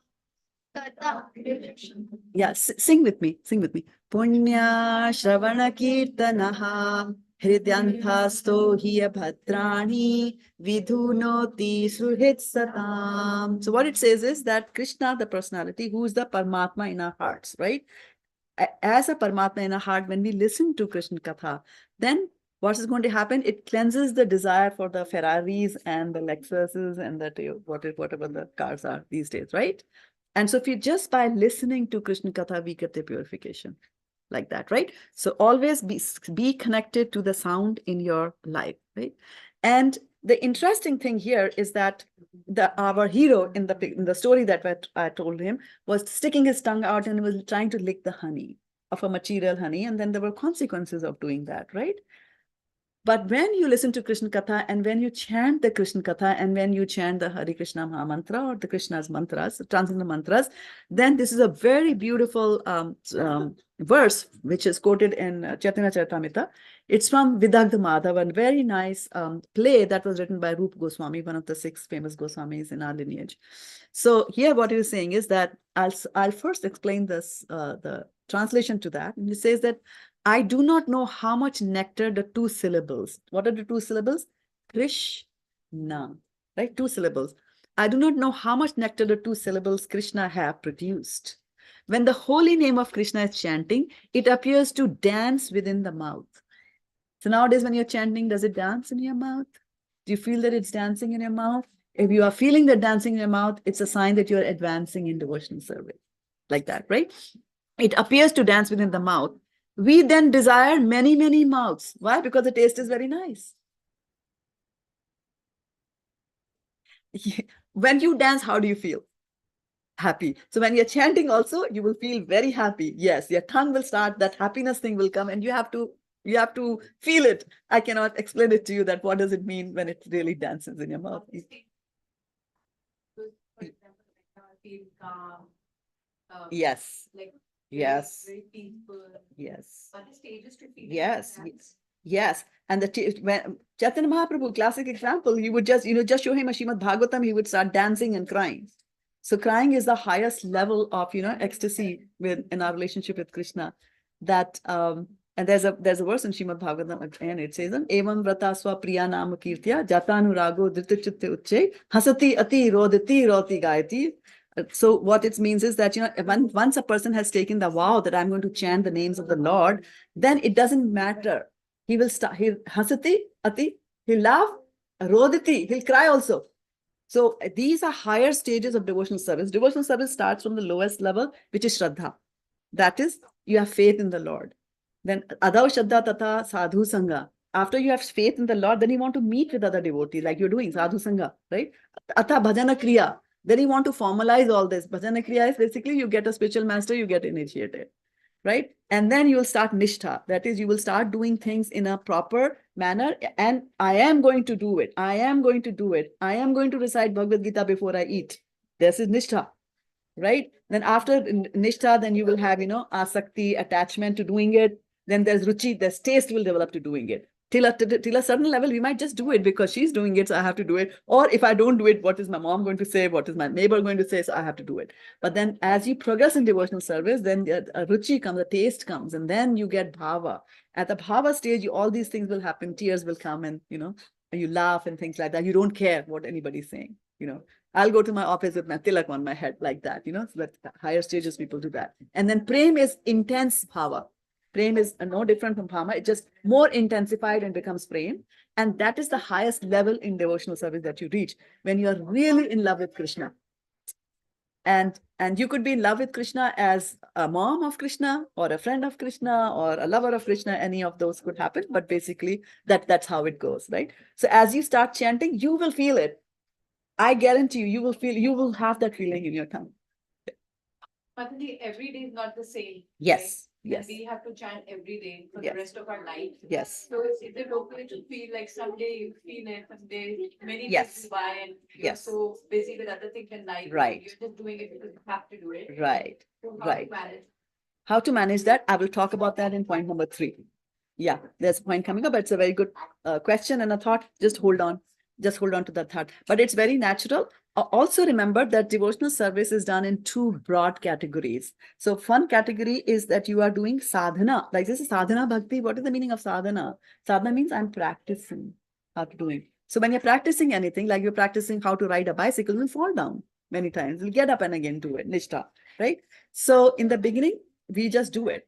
Yeah, sing with me. Punya Shravana Kirtanaha Hridyantasto hiya bhadrani vidhunoti suhit satam. So what it says is that Krishna, the personality, who is the Paramatma in our hearts, right? As a Paramatma in our heart, when we listen to Krishna Katha, then what is going to happen? It cleanses the desire for the Ferraris and the Lexuses and the whatever the cars are these days, right? And so if you just by listening to Krishna Katha, we get the purification like that, right? So always be connected to the sound in your life, right? And the interesting thing here is that our hero in the story that I told him was sticking his tongue out and was trying to lick the honey of a material honey. And then there were consequences of doing that, right? But when you listen to Krishna Katha and when you chant the Krishna Katha and when you chant the Hare Krishna Maha Mantra or the Krishna's mantras, transcendental mantras, then this is a very beautiful verse which is quoted in Chaitanya Charitamrita. It's from Vidagdha Madhav, a very nice play that was written by Rupa Goswami, one of the 6 famous Goswamis in our lineage. So here what he is saying is that I'll first explain this, the translation to that. And he says that I do not know how much nectar the 2 syllables. What are the 2 syllables? Krishna, right? 2 syllables. I do not know how much nectar the 2 syllables Krishna have produced. When the holy name of Krishna is chanting, it appears to dance within the mouth. So nowadays when you're chanting, does it dance in your mouth? Do you feel that it's dancing in your mouth? If you are feeling that dancing in your mouth, it's a sign that you're advancing in devotional service. Like that, right? It appears to dance within the mouth. We then desire many, many mouths. Why? Because the taste is very nice. When you dance, how do you feel? Happy. So when you're chanting also, you will feel very happy. Yes, your tongue will start, that happiness thing will come and you have to feel it. I cannot explain it to you that what does it mean when it really dances in your mouth. For example, like I feel calm. Yes. Like Yes. very peaceful. Yes. Are the stages to feel? Yes. Yes. And when Chaitanya Mahaprabhu, classic example, he would just show him a Srimad Bhagavatam, he would start dancing and crying. So crying is the highest level of, ecstasy in our relationship with Krishna. That, and there's a verse in Srimad Bhagavatam, and it says, Evam vrata swa priya nama kirtya jatanu rago dhritajchitte ucche hasati ati rodati roti gayati. So what it means is that, once a person has taken the vow that I'm going to chant the names of the Lord, then it doesn't matter. He will start, he'll hasati, ati, he'll laugh, rodati, he'll cry also. So these are higher stages of devotional service. Devotional service starts from the lowest level, which is Shraddha. That is, you have faith in the Lord. Then Adav Shraddha Tata Sadhu Sangha. After you have faith in the Lord, then you want to meet with other devotees, like you're doing, Sadhu Sangha, right? Atha Bhajana Kriya. Then you want to formalize all this. Bhajana Kriya is basically you get a spiritual master, you get initiated. right? And then you'll start nishtha. That is, you will start doing things in a proper manner. And I am going to do it. I am going to do it. I am going to recite Bhagavad Gita before I eat. This is nishtha, right? Then after nishtha, then you will have, asakti, attachment to doing it. Then there's ruchi, there's taste will develop to doing it. Till a certain level, we might just do it because she's doing it, so I have to do it. Or if I don't do it, what is my mom going to say? What is my neighbor going to say? So I have to do it. But then as you progress in devotional service, then a ruchi comes, a taste comes, and then you get bhava. At the bhava stage, all these things will happen. Tears will come and, you laugh and things like that. You don't care what anybody's saying, I'll go to my office with my tilak on my head like that, so that higher stages people do that. And then prem is intense bhava. Prem is no different from bhava. It just more intensified and becomes prem. And that is the highest level in devotional service that you reach when you are really in love with Krishna. And you could be in love with Krishna as a mom of Krishna or a friend of Krishna or a lover of Krishna. Any of those could happen. But basically, that's how it goes, right? So as you start chanting, you will feel it. I guarantee you will have that feeling in your tongue. Mataji, every day is not the same. Yes, right? yes. And we have to chant every day for Yes. the rest of our life. Yes, So is it okay to feel like someday you feel it, someday many Yes. days go by and you're Yes. so busy with other things in life. Right. You're just doing it because you have to do it. right. So how right. to manage? How to manage that? I will talk about that in point number 3. Yeah, there's a point coming up. It's a very good question and a thought. Just hold on to that thought. But it's very natural. Also remember that devotional service is done in 2 broad categories. So one category is that you are doing sadhana. Like this is sadhana bhakti. What is the meaning of sadhana? Sadhana means I'm practicing how to do it. So when you're practicing anything, like you're practicing how to ride a bicycle, you'll fall down many times. You'll get up and again do it, nishtha, right? So in the beginning, we just do it.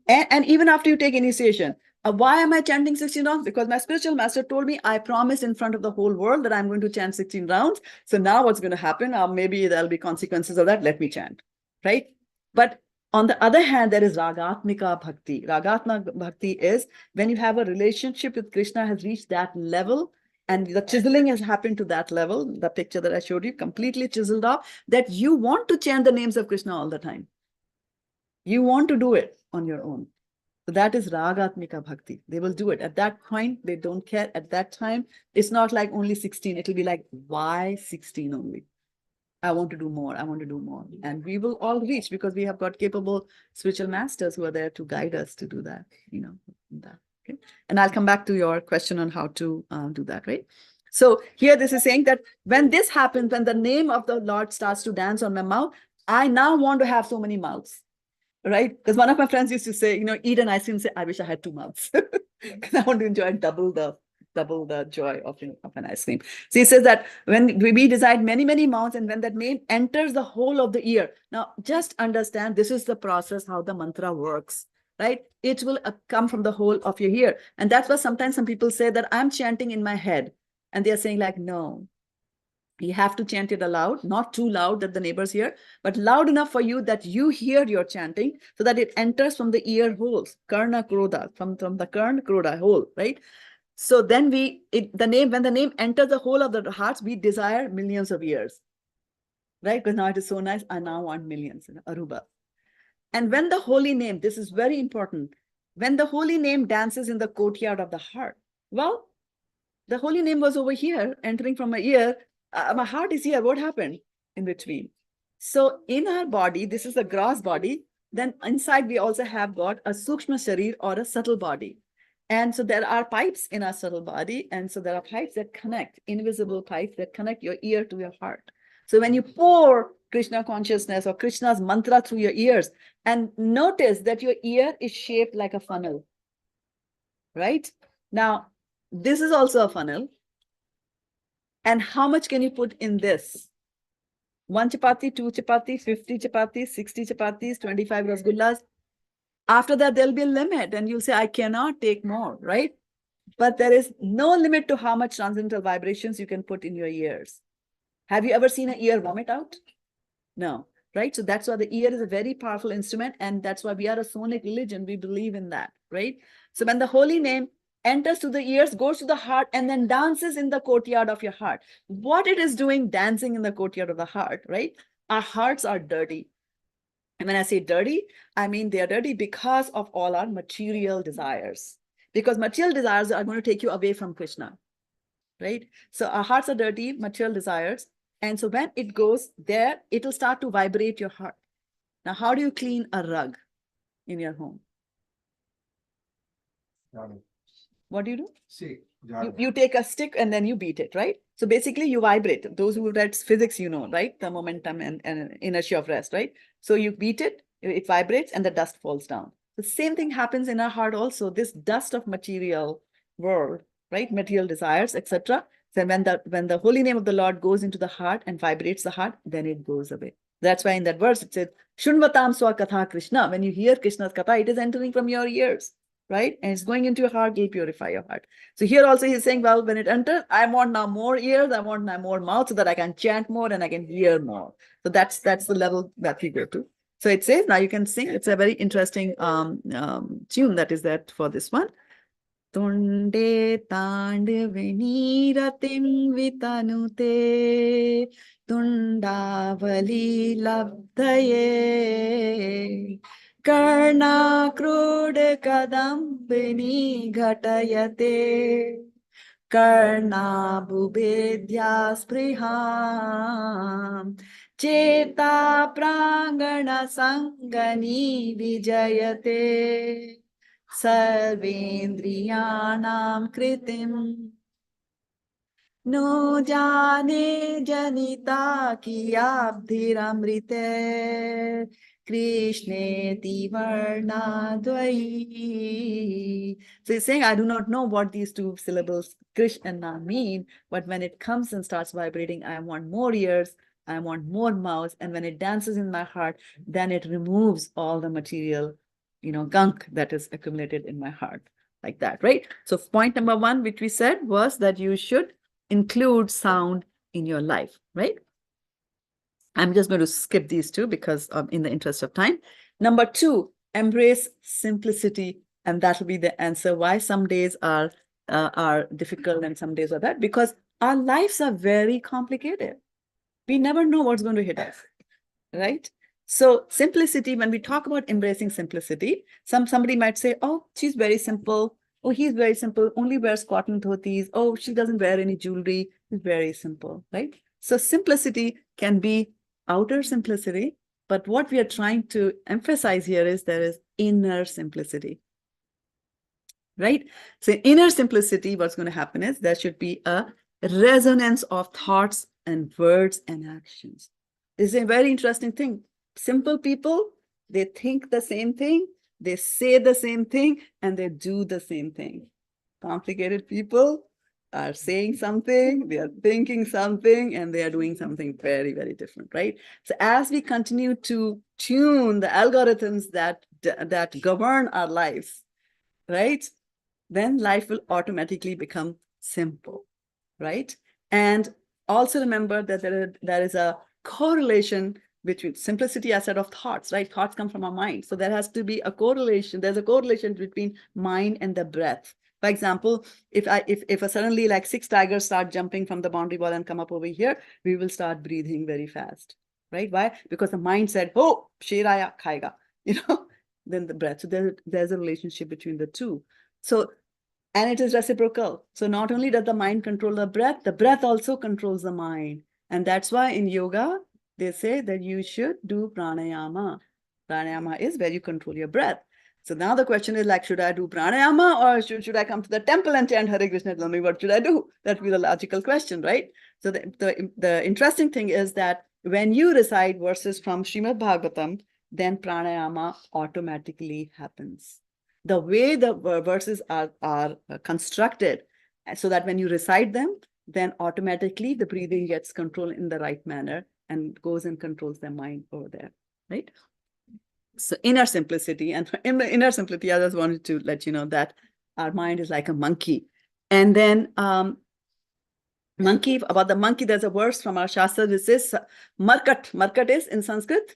And even after you take initiation, why am I chanting 16 rounds? Because my spiritual master told me, I promised in front of the whole world that I'm going to chant 16 rounds. So now what's going to happen? Maybe there'll be consequences of that. Let me chant, right? But on the other hand, there is ragatmika bhakti. Ragatmika bhakti is when you have a relationship with Krishna has reached that level and the chiseling has happened to that level. The picture that I showed you, completely chiseled off, that you want to chant the names of Krishna all the time. You want to do it on your own. So that is ragatmika bhakti. They will do it. At that point, they don't care. At that time, it's not like only 16. It will be like, why 16 only? I want to do more. I want to do more. And we will all reach because we have got capable spiritual masters who are there to guide us to do that, that. Okay. And I'll come back to your question on how to do that, right? So here this is saying that when this happens, when the name of the Lord starts to dance on my mouth, I now want to have so many mouths. Right? Because one of my friends used to say, eat an ice cream and say, I wish I had 2 mouths. Because I want to enjoy double the joy of an ice cream. So he says that when we decide many, many mouths, and when that name enters the whole of the ear. Now, just understand this is the process, how the mantra works, right? It will come from the whole of your ear. And that's why sometimes some people say that I'm chanting in my head. And they're saying like, no. You have to chant it aloud, not too loud that the neighbors hear, but loud enough for you that you hear your chanting so that it enters from the ear holes, karna krodha, from the karna krodha hole, right? So then when the name enters the whole of the hearts, we desire millions of years, right? Because now it is so nice. I now want millions, Aruba. And when the holy name, this is very important, when the holy name dances in the courtyard of the heart, well, the holy name was over here, entering from my ear. My heart is here. What happened in between? So in our body, this is the gross body. Then inside we also have got a sukshma sharir or a subtle body. And so there are pipes in our subtle body. And so there are pipes that connect, invisible pipes that connect your ear to your heart. So when you pour Krishna consciousness or Krishna's mantra through your ears, and notice that your ear is shaped like a funnel, right? Now, this is also a funnel. And how much can you put in this? 1 chapati, 2 chapati, 50 chapatis, 60 chapatis, 25 rasgullas. After that, there'll be a limit and you'll say, I cannot take more, right? But there is no limit to how much transcendental vibrations you can put in your ears. Have you ever seen an ear vomit out? No, right? So that's why the ear is a very powerful instrument. And that's why we are a sonic religion. We believe in that, right? So when the holy name enters to the ears, goes to the heart, and then dances in the courtyard of your heart. What it is doing, dancing in the courtyard of the heart, right? Our hearts are dirty. And when I say dirty, I mean they are dirty because of all our material desires. Because material desires are going to take you away from Krishna, right? So our hearts are dirty, material desires. And so when it goes there, it'll start to vibrate your heart. Now, how do you clean a rug in your home? What do you do? See, You take a stick and then you beat it, right? So basically you vibrate. Those who read physics, you know, right? The momentum and inertia of rest, right? So you beat it, it vibrates and the dust falls down. The same thing happens in our heart also. This dust of material world, right? Material desires, etc. So when the holy name of the Lord goes into the heart and vibrates the heart, then it goes away. That's why in that verse it says, Shunvatam Swa Katha Krishna. When you hear Krishna's Katha, it is entering from your ears, right? And it's going into your heart, will purify your heart. So here also he's saying, well, when it enters, I want now more ears, I want now more mouth so that I can chant more and I can hear more. So that's the level that we go to. So it says, now you can sing. It's a very interesting tune that is that for this one. Tunde tandavini ratim vitanute tundavali labdaye karna krud kadambini ghatayate karna bhubedya spriham cheta prangana sangani vijayate सर्वेन्द्रियाणां कृतिं नो जाने जनिता कियाब्धिरमृते कृष्णेति वर्णाद्वयी. So he's saying, I do not know what these two syllables Krishna mean, but when it comes and starts vibrating, I want more ears, I want more mouths, and when it dances in my heart, then it removes all the material, gunk that is accumulated in my heart, like that, right? So point number one, which we said was that you should include sound in your life, right? I'm just going to skip these two because in the interest of time. Number two, embrace simplicity, and that will be the answer why some days are difficult and some days are that, because our lives are very complicated. We never know what's going to hit us, right? So simplicity, when we talk about embracing simplicity, somebody might say, oh, she's very simple. Oh, he's very simple, only wears cotton dhotis. Oh, she doesn't wear any jewelry. It's very simple, right? So simplicity can be outer simplicity, but what we are trying to emphasize here is there is inner simplicity, right? So inner simplicity, what's going to happen is there should be a resonance of thoughts and words and actions. This is a very interesting thing. Simple people, they think the same thing, they say the same thing, and they do the same thing. Complicated people are saying something, they are thinking something, and they are doing something very, very different, right? So as we continue to tune the algorithms that govern our lives, right, then life will automatically become simple, right? And also remember that there is a correlation between simplicity, I said, of thoughts, right? Thoughts come from our mind. So there has to be a correlation. There's a correlation between mind and the breath. For example, if suddenly like 6 tigers start jumping from the boundary wall and come up over here, we will start breathing very fast, right? Why? Because the mind said, oh, sher aaya, khayega, then the breath. So there's a relationship between the two. So, and it is reciprocal. So not only does the mind control the breath also controls the mind. And that's why in yoga, they say that you should do pranayama. Pranayama is where you control your breath. So now the question is like, should I do pranayama or should I come to the temple and chant Hare Krishna? Tell me, what should I do? That would be the logical question, right? So the interesting thing is that when you recite verses from Srimad Bhagavatam, then pranayama automatically happens. The way the verses are constructed, so that when you recite them, then automatically the breathing gets controlled in the right manner and goes and controls their mind over there, right? So inner simplicity, and in the inner simplicity, I just wanted to let you know that our mind is like a monkey. And then about the monkey, there's a verse from our Shastra that says, Markat. Markat is in Sanskrit,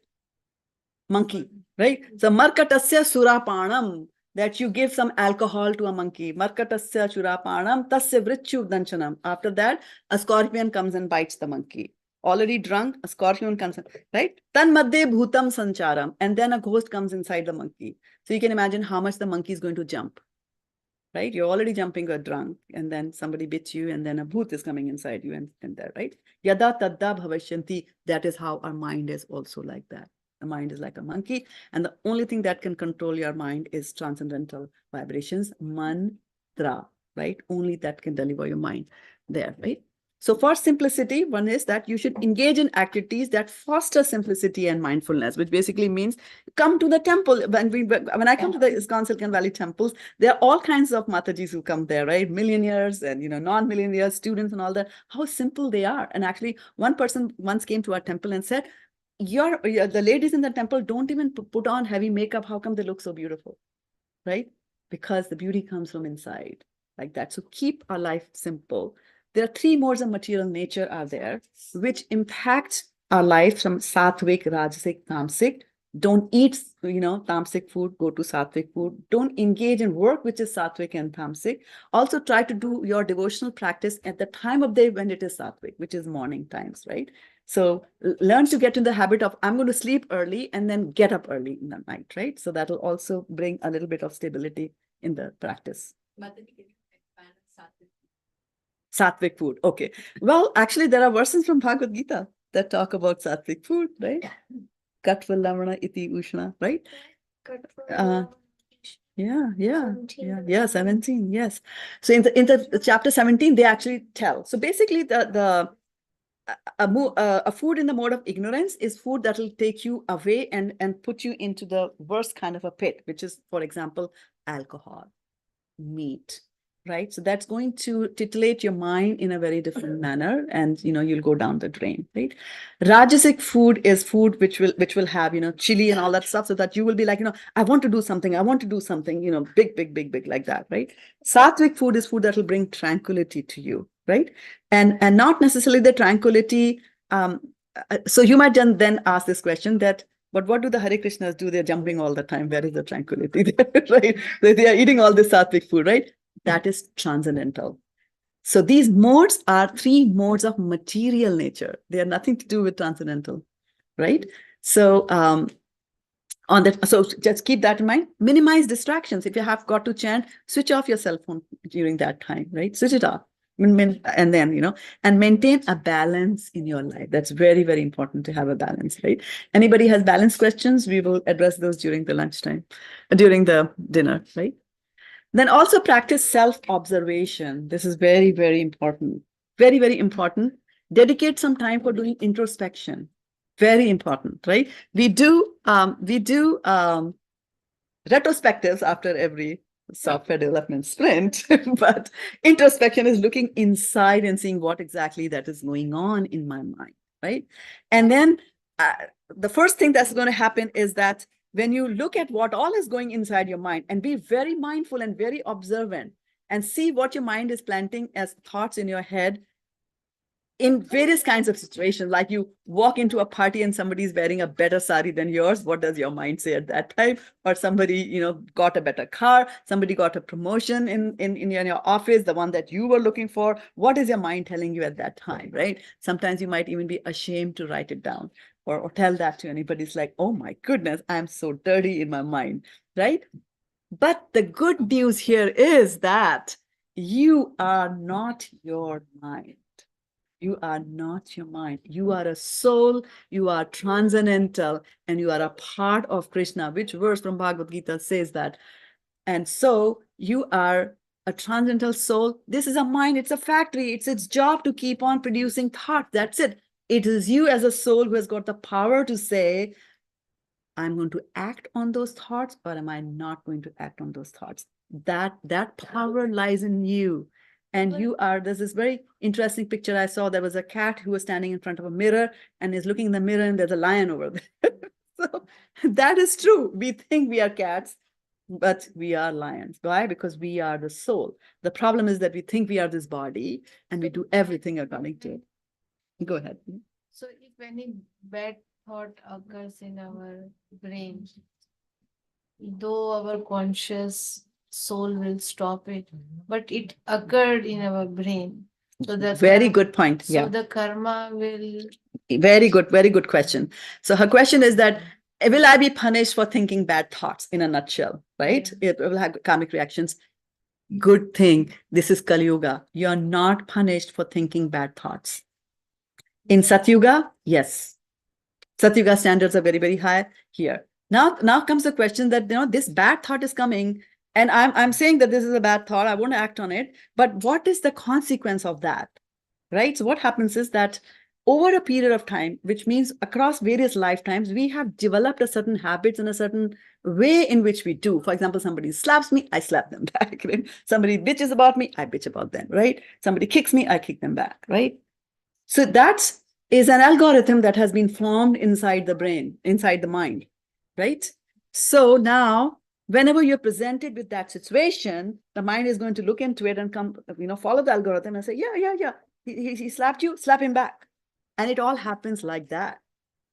monkey, right? So Markatasya surapanam, that you give some alcohol to a monkey. Markatasya surapanam tasya vrichu danchanam. After that, a scorpion comes and bites the monkey. already drunk, a scorpion comes, right? Tan madhye bhutam sancharam, and then a ghost comes inside the monkey. So you can imagine how much the monkey is going to jump, right? You're already jumping or drunk, and then somebody bits you, and then a bhoot is coming inside you, and there, right? Yada tadda bhavashyanti, that is how our mind is also like that. The mind is like a monkey, and the only thing that can control your mind is transcendental vibrations, mantra, right? Only that can deliver your mind there, right? So for simplicity, one is that you should engage in activities that foster simplicity and mindfulness, which basically means come to the temple. When I come to the ISKCON Silicon Valley temples, there are all kinds of Matajis who come there, right? Millionaires and non-millionaires, students and all that. How simple they are. And actually, one person once came to our temple and said, the ladies in the temple don't even put on heavy makeup. How come they look so beautiful? Right? Because the beauty comes from inside, like that. So keep our life simple. There are 3 modes of material nature are there, which impact our life from sattvic, rajasic, tamasic. Don't eat, tamasic food, go to sattvic food. Don't engage in work, which is sattvic and tamasic. Also try to do your devotional practice at the time of day when it is sattvic, which is morning times, right? So learn to get in the habit of, I'm going to sleep early and then get up early in the night, right? So that will also bring a little bit of stability in the practice. Sattvic food. Okay. Well, actually, there are verses from Bhagavad Gita that talk about sattvic food, right? Katva lamana iti ushna, right? Yeah, 17, yes. So in the chapter 17, they actually tell. So basically, a food in the mode of ignorance is food that will take you away and put you into the worst kind of a pit, which is, for example, alcohol, meat, right? So that's going to titillate your mind in a very different manner, and you'll go down the drain, right? Rajasic food is food which will have chili and all that stuff, so that you will be like, I want to do something, big like that, right? Sattvic food is food that will bring tranquility to you, right? And not necessarily the tranquility. So you might then ask this question that, but what do the Hare Krishnas do? They're jumping all the time. Where is the tranquility there, right? They are eating all this sattvic food, right? That is transcendental. So these modes are 3 modes of material nature. They have nothing to do with transcendental, right? So so just keep that in mind. Minimize distractions. If you have got to chant, switch off your cell phone during that time, right? Switch it off. And then, and maintain a balance in your life. That's very, very important to have a balance, right? Anybody has balance questions, we will address those during the lunchtime, during the dinner, right? Then also practice self-observation. This is very, very important. Very, very important. Dedicate some time for doing introspection. Very important, right? We do retrospectives after every software development sprint, but introspection is looking inside and seeing what exactly that is going on in my mind, right? And then the first thing that's going to happen is that when you look at what all is going inside your mind and be very mindful and very observant and see what your mind is planting as thoughts in your head in various kinds of situations, like you walk into a party and somebody's wearing a better sari than yours, what does your mind say at that time? Or somebody, got a better car, somebody got a promotion in your office, the one that you were looking for. What is your mind telling you at that time, right? Sometimes you might even be ashamed to write it down or tell that to anybody. It's like, oh my goodness, I'm so dirty in my mind, right? But the good news here is that you are not your mind. You are not your mind. You are a soul, you are transcendental, and you are a part of Krishna. Which verse from Bhagavad Gita says that? And so you are a transcendental soul. This is a mind, it's a factory. It's its job to keep on producing thought. That's it. It is you as a soul who has got the power to say, I'm going to act on those thoughts, or am I not going to act on those thoughts? That power lies in you. And there's this very interesting picture I saw. There was a cat who was standing in front of a mirror and is looking in the mirror, and there's a lion over there. So that is true. We think we are cats, but we are lions. Why? Because we are the soul. The problem is that we think we are this body and we do everything according to it. Go ahead. So if any bad thought occurs in our brain, though our conscious soul will stop it, but it occurred in our brain. So the Very good point. So Yeah. the karma will Very good question. So her question is that, will I be punished for thinking bad thoughts in a nutshell, right? It will have karmic reactions. Good thing. This is Kali Yuga. You're not punished for thinking bad thoughts. In Satyuga, yes. Satyuga standards are very, very high here. Now comes the question that, this bad thought is coming, and I'm saying that this is a bad thought. I want to act on it. But what is the consequence of that? Right? So what happens is that over a period of time, which means across various lifetimes, we have developed a certain habits and a certain way in which we do. For example, somebody slaps me, I slap them back. Right? Somebody bitches about me, I bitch about them, right? Somebody kicks me, I kick them back, right? So that is an algorithm that has been formed inside the brain, inside the mind, right? So now, whenever you're presented with that situation, the mind is going to look into it and come, follow the algorithm and say, yeah. He slapped you, slap him back. And it all happens like that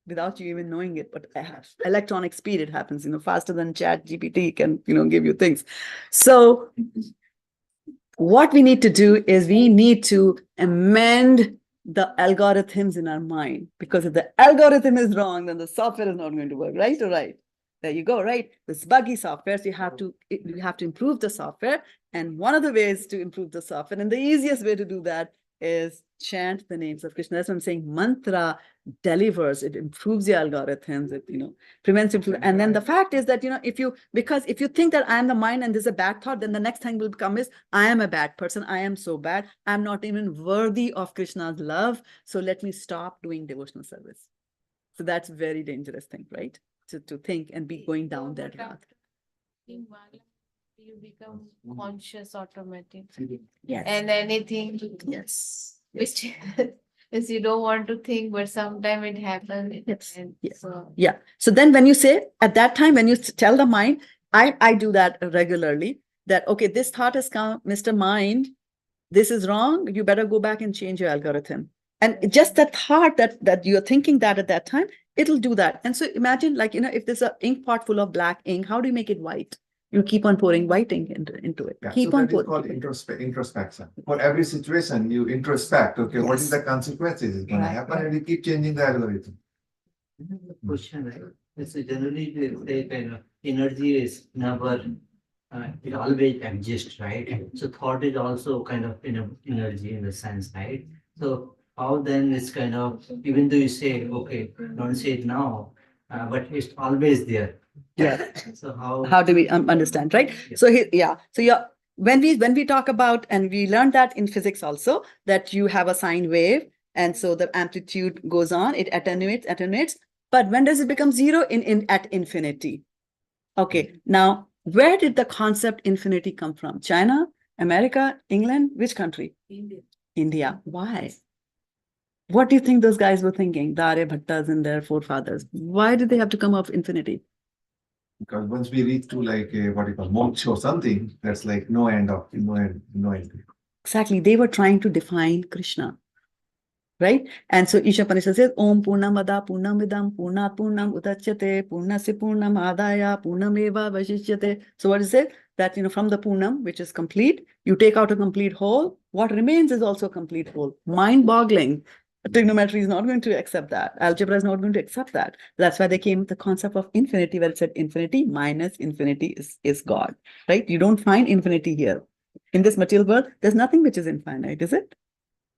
without you even knowing it. But electronic speed, it happens, faster than Chat GPT can, give you things. So what we need to do is we need to amend the algorithms in our mind, because if the algorithm is wrong, then the software is not going to work, right? Or right? There you go, right? This buggy software, so you have to improve the software. And one of the ways to improve the software, and the easiest way to do that, is chant the names of Krishna. That's what I'm saying. Mantra delivers, it improves your algorithms, it prevents improvement. And then the fact is that if you think that I am the mind and there's a bad thought, then the next thing will become is, I am a bad person, I am so bad, I'm not even worthy of Krishna's love, so let me stop doing devotional service. So that's a very dangerous thing, right? To think and be going down that path. You become conscious automatically. Yes. And anything Yes. which is you don't want to think, but sometimes it happens. Yes. And Yes. so Yeah. So then when you say, at that time, when you tell the mind, I do that regularly, that, okay, this thought has come, Mr. Mind, this is wrong. You better go back and change your algorithm. And just that thought that you're thinking that at that time, it'll do that. And so imagine, like, if there's an ink pot full of black ink, how do you make it white? You keep on pouring white ink into it. Yeah, Keep so on that is pouring. called introspection. For every situation, you introspect, okay, what is Yes. the consequences is going to Right, happen, right. and you keep changing the algorithm. Question, right? So generally they say kind of energy is never, it always exists, right? So thought is also kind of energy in the sense, right? So how then it's kind of, even though you say, okay, don't say it now, but it's always there. Yeah. So How do we understand, right? So when we talk about, and we learned that in physics also, that you have a sine wave, and so the amplitude goes on, it attenuates. But when does it become zero? At infinity. Okay, now where did the concept infinity come from? China, America, England, which country? India. Why? What do you think those guys were thinking? The Aryabhattas and their forefathers. Why did they have to come up with infinity? Because once we reach to like a, what you call moksha or something, that's like no end. Exactly. They were trying to define Krishna. Right? And so Isha Upanishad says, Om Purnamada Purnamidam Purnat Purnam Udachyate Purnasya Purnam Adaya Purnameva Vashishyate. So what is it? That, from the Purnam, which is complete, you take out a complete whole. What remains is also a complete whole. Mind-boggling. Trigonometry is not going to accept that. Algebra is not going to accept that. That's why they came with the concept of infinity, where it said infinity minus infinity is God. Right? You don't find infinity here. In this material world, there's nothing which is infinite, is it?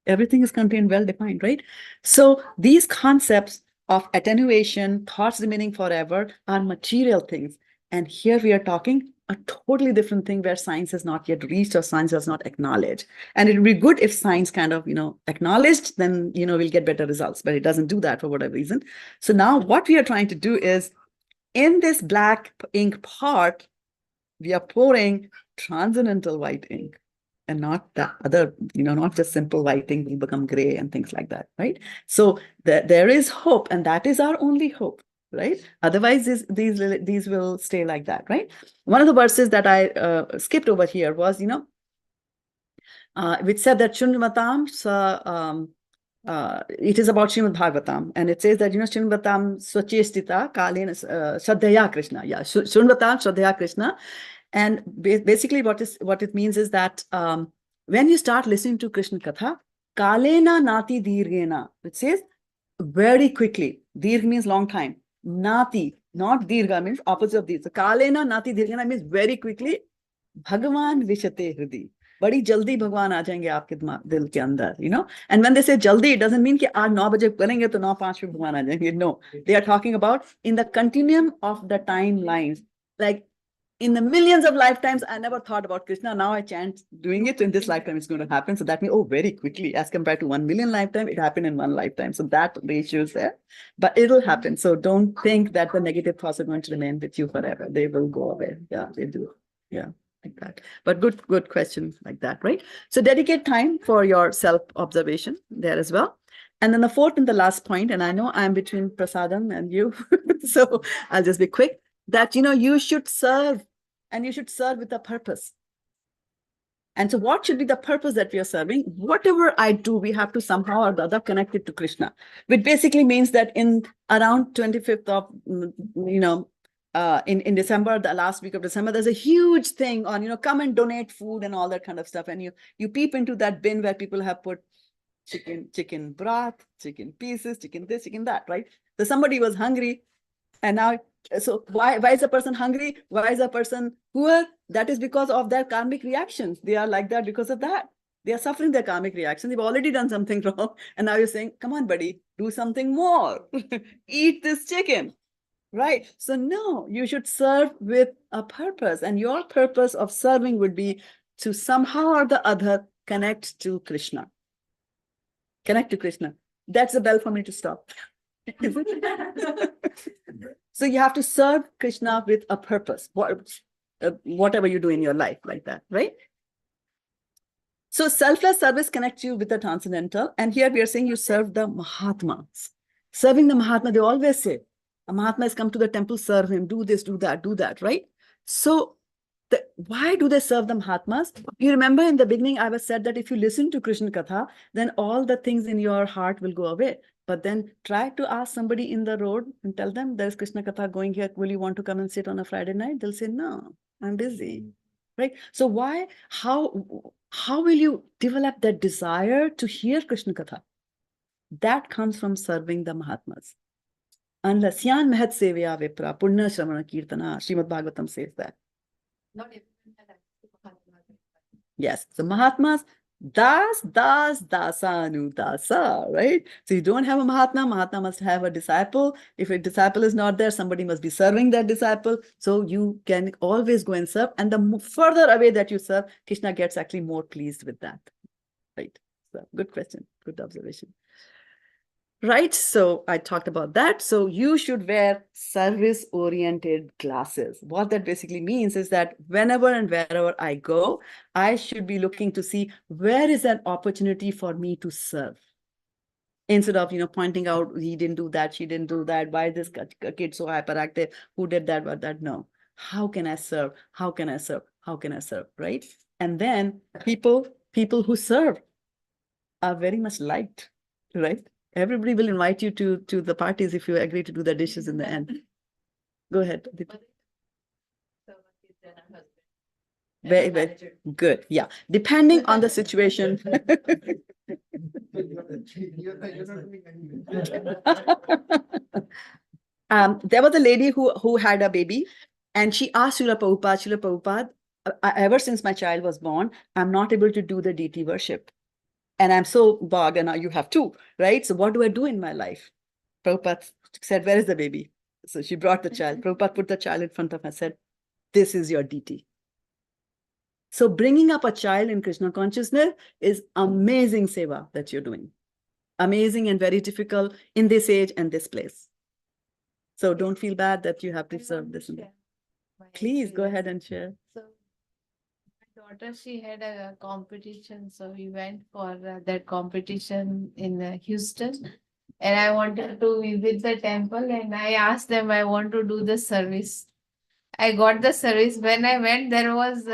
Everything is contained, well defined, right? So these concepts of attenuation, thoughts remaining forever, are material things. And here we are talking a totally different thing, where science has not yet reached, or science does not acknowledge. And it would be good if science kind of, acknowledged, then, we'll get better results, but it doesn't do that for whatever reason. So now what we are trying to do is, in this black ink pot, we are pouring transcendental white ink. And not the other, not just simple white ink will become gray and things like that, right? So there is hope, and that is our only hope, right? Otherwise, these will stay like that, right? One of the verses that I skipped over here was, which said that Shunmatam, it is about Srimad Bhagavatam, and it says that, Shunmatam Swachestita Kalena Shraddha-devi Krishna. Yeah, Shunmatam Shraddha-devi Krishna. And basically what it means is that when you start listening to Krishna Katha, Kalena Nati Dirgena, which says, very quickly. Dirgha means long time. Nati, not dirgha means opposite of dirgha. So kalena nati dirghana means very quickly. Bhagavan vishate hridi. बड़ी जल्दी भगवान आ जाएंगे आपके दिल के अंदर, you know. And when they say jaldi, it doesn't mean कि आज 9 बजे करेंगे तो 9:05 पे भगवान आ जाएंगे. No, they are talking about in the continuum of the timelines. Like in the millions of lifetimes, I never thought about Krishna. Now I chant doing it in this lifetime, it's going to happen. So that means, oh, very quickly, as compared to 1 million lifetime, it happened in 1 lifetime. So that ratio is there, but it'll happen. So don't think that the negative thoughts are going to remain with you forever. They will go away. Yeah, they do. Yeah, like that. But good question like that, right? So dedicate time for your self-observation there as well. And then the fourth and the last point, and I know I'm between Prasadam and you, so I'll just be quick, that, you know, you should serve. And you should serve with a purpose. And so what should be the purpose that we are serving? Whatever I do, we have to somehow or the other connect it to Krishna, which basically means that in around 25th of, in December, the last week of December, there's a huge thing on, come and donate food and all that kind of stuff. And you peep into that bin where people have put chicken broth, chicken pieces, chicken this, chicken that, right? So somebody was hungry. And now, so why is a person hungry? Why is a person poor? That is because of their karmic reactions. They are like that because of that. They are suffering their karmic reactions. They've already done something wrong. And now you're saying, come on, buddy, do something more. Eat this chicken, right? So no, you should serve with a purpose. And your purpose of serving would be to somehow or the other connect to Krishna. Connect to Krishna. That's the bell for me to stop. So you have to serve Krishna with a purpose, whatever you do in your life, like that, right? So selfless service connects you with the transcendental. And here we are saying you serve the Mahatmas. Serving the Mahatma, they always say, a Mahatma has come to the temple, serve him, do this, do that, right? So why do they serve the Mahatmas? You remember in the beginning, I was said that if you listen to Krishna Katha, then all the things in your heart will go away. But then try to ask somebody in the road and tell them there's Krishna Katha going here. Will you want to come and sit on a Friday night? They'll say, no, I'm busy, right? So how will you develop that desire to hear Krishna Katha? That comes from serving the Mahatmas. Unless Yan Mehat Sevya Vipra, Purna Shramana Kirtana, Srimad Bhagavatam says that. Not everyone has access to Mahatma. Yes, so Mahatmas, Dasanu Dasa, right? So you don't have a Mahatma must have a disciple. If a disciple is not there, somebody must be serving that disciple. So you can always go and serve. And the further away that you serve, Krishna gets actually more pleased with that, right? So good question, good observation. Right, so I talked about that. So you should wear service-oriented glasses. What that basically means is that whenever and wherever I go, I should be looking to see where is an opportunity for me to serve. Instead of, pointing out, he didn't do that, she didn't do that, why is this kid so hyperactive, who did that, what that, no. How can I serve? How can I serve? How can I serve, right? And then people who serve are very much liked, right? Everybody will invite you to the parties if you agree to do the dishes in the end. Go ahead. Very good. Yeah. Depending on the situation. There was a lady who had a baby and she asked Srila Prabhupada, ever since my child was born, I'm not able to do the deity worship. And I'm so bogged, and now you have two, right? So what do I do in my life? Prabhupada said, where is the baby? So she brought the child. Prabhupada put the child in front of her and said, this is your deity. So bringing up a child in Krishna consciousness is amazing seva that you're doing. Amazing and very difficult in this age and this place. So don't feel bad that you have to serve this. Please go ahead and share. So my daughter, she had a competition, so we went for that competition in Houston, and I wanted to visit the temple, and I asked them, I want to do the service. I got the service. When I went, there was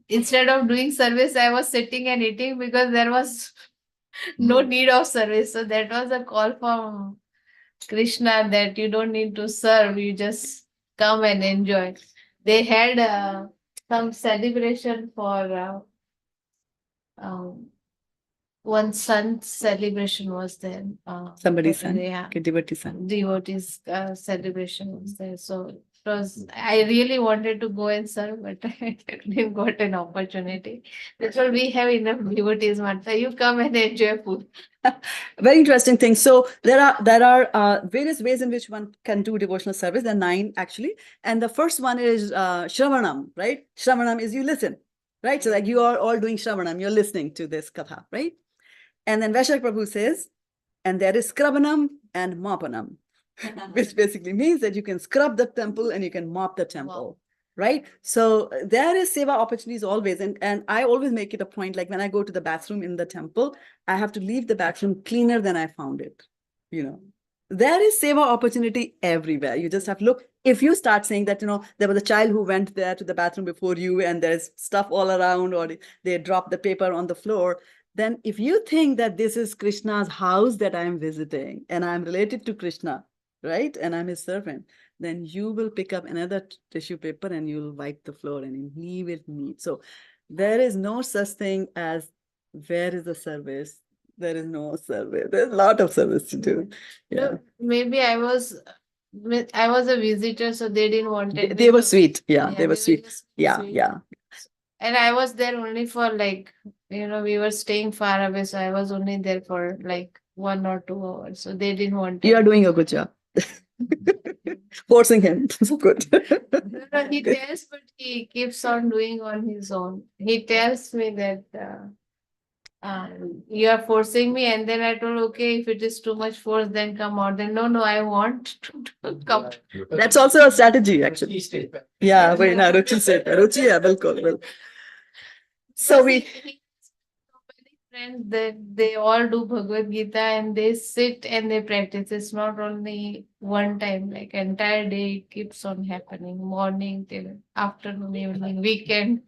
instead of doing service, I was sitting and eating because there was no need of service. So that was a call from Krishna that you don't need to serve, you just come and enjoy. They had some celebration for one sun celebration was there. Somebody's son. Yeah. Okay, devotee son. Devotees celebration was there. So it was, I really wanted to go and serve, but I didn't got an opportunity. That's why we have enough devotees, Martha. You come and enjoy food. Very interesting thing. So there are various ways in which one can do devotional service. There are 9 actually, and the first one is Shravanam, right? Shravanam is you listen, right? So like you are all doing Shravanam, you're listening to this katha, right? And then Vaishak Prabhu says, and there is Skravanam and Mopanam, which basically means that you can scrub the temple and you can mop the temple. Right. So there is seva opportunities always. And I always make it a point, like when I go to the bathroom in the temple, I have to leave the bathroom cleaner than I found it. You know, there is seva opportunity everywhere. You just have to look. If you start saying that, you know, there was a child who went there to the bathroom before you and there's stuff all around, or they dropped the paper on the floor, then if you think that this is Krishna's house that I'm visiting and I'm related to Krishna, right, and I'm his servant, then you will pick up another tissue paper and you'll wipe the floor and leave it neat. So there is no such thing as where is the service? There is no service. There's a lot of service to do. Yeah. No, maybe I was a visitor, so they didn't want it. They were sweet. Yeah, Yeah, they were sweet. just Yeah, sweet. yeah. And I was there only for like, you know, we were staying far away, so I was only there for like 1 or 2 hours. So they didn't want You it. are doing a good job. Forcing him. So good. No, he tells, but he keeps on doing on his own. He tells me that you are forcing me, and then I told, okay, if it is too much force, then come out. Then no, I want to come. That's also a strategy, actually. He stayed back. Yeah, wait, no, Ruchi said that. Ruchi, yeah, bilkul. So Because we, he so many friends that they all do Bhagavad Gita and they sit and they practice. It's not only one time, like entire day it keeps on happening, morning till afternoon, evening, weekend,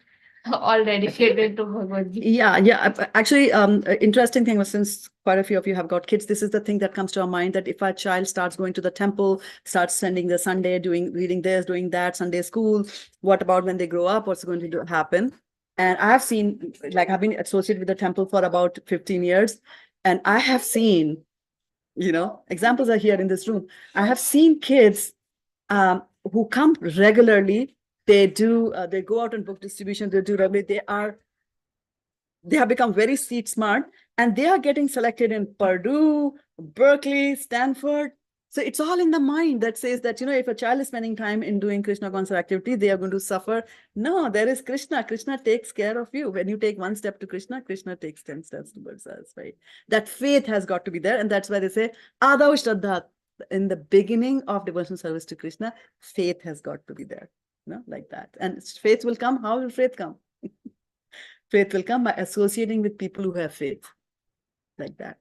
all dedicated to Bhagavad Gita. yeah. Actually, interesting thing was, since quite a few of you have got kids, this is the thing that comes to our mind, that if our child starts going to the temple, starts spending the Sunday reading this, doing that, Sunday school, what about when they grow up? What's going to happen? And I have seen, like, I've been associated with the temple for about 15 years. And I have seen, you know, examples are here in this room. I have seen kids who come regularly. They go out on book distribution, they do regularly. They have become very street smart, and they are getting selected in Purdue, Berkeley, Stanford. So it's all in the mind that says that, you know, if a child is spending time in doing Krishna conscious activity, they are going to suffer. No, there is Krishna. Krishna takes care of you. When you take 1 step to Krishna, Krishna takes 10 steps towards us, right? That faith has got to be there. And that's why they say, Adav Shraddha. In the beginning of devotional service to Krishna, faith has got to be there, you know, like that. And faith will come. How will faith come? Faith will come by associating with people who have faith, like that.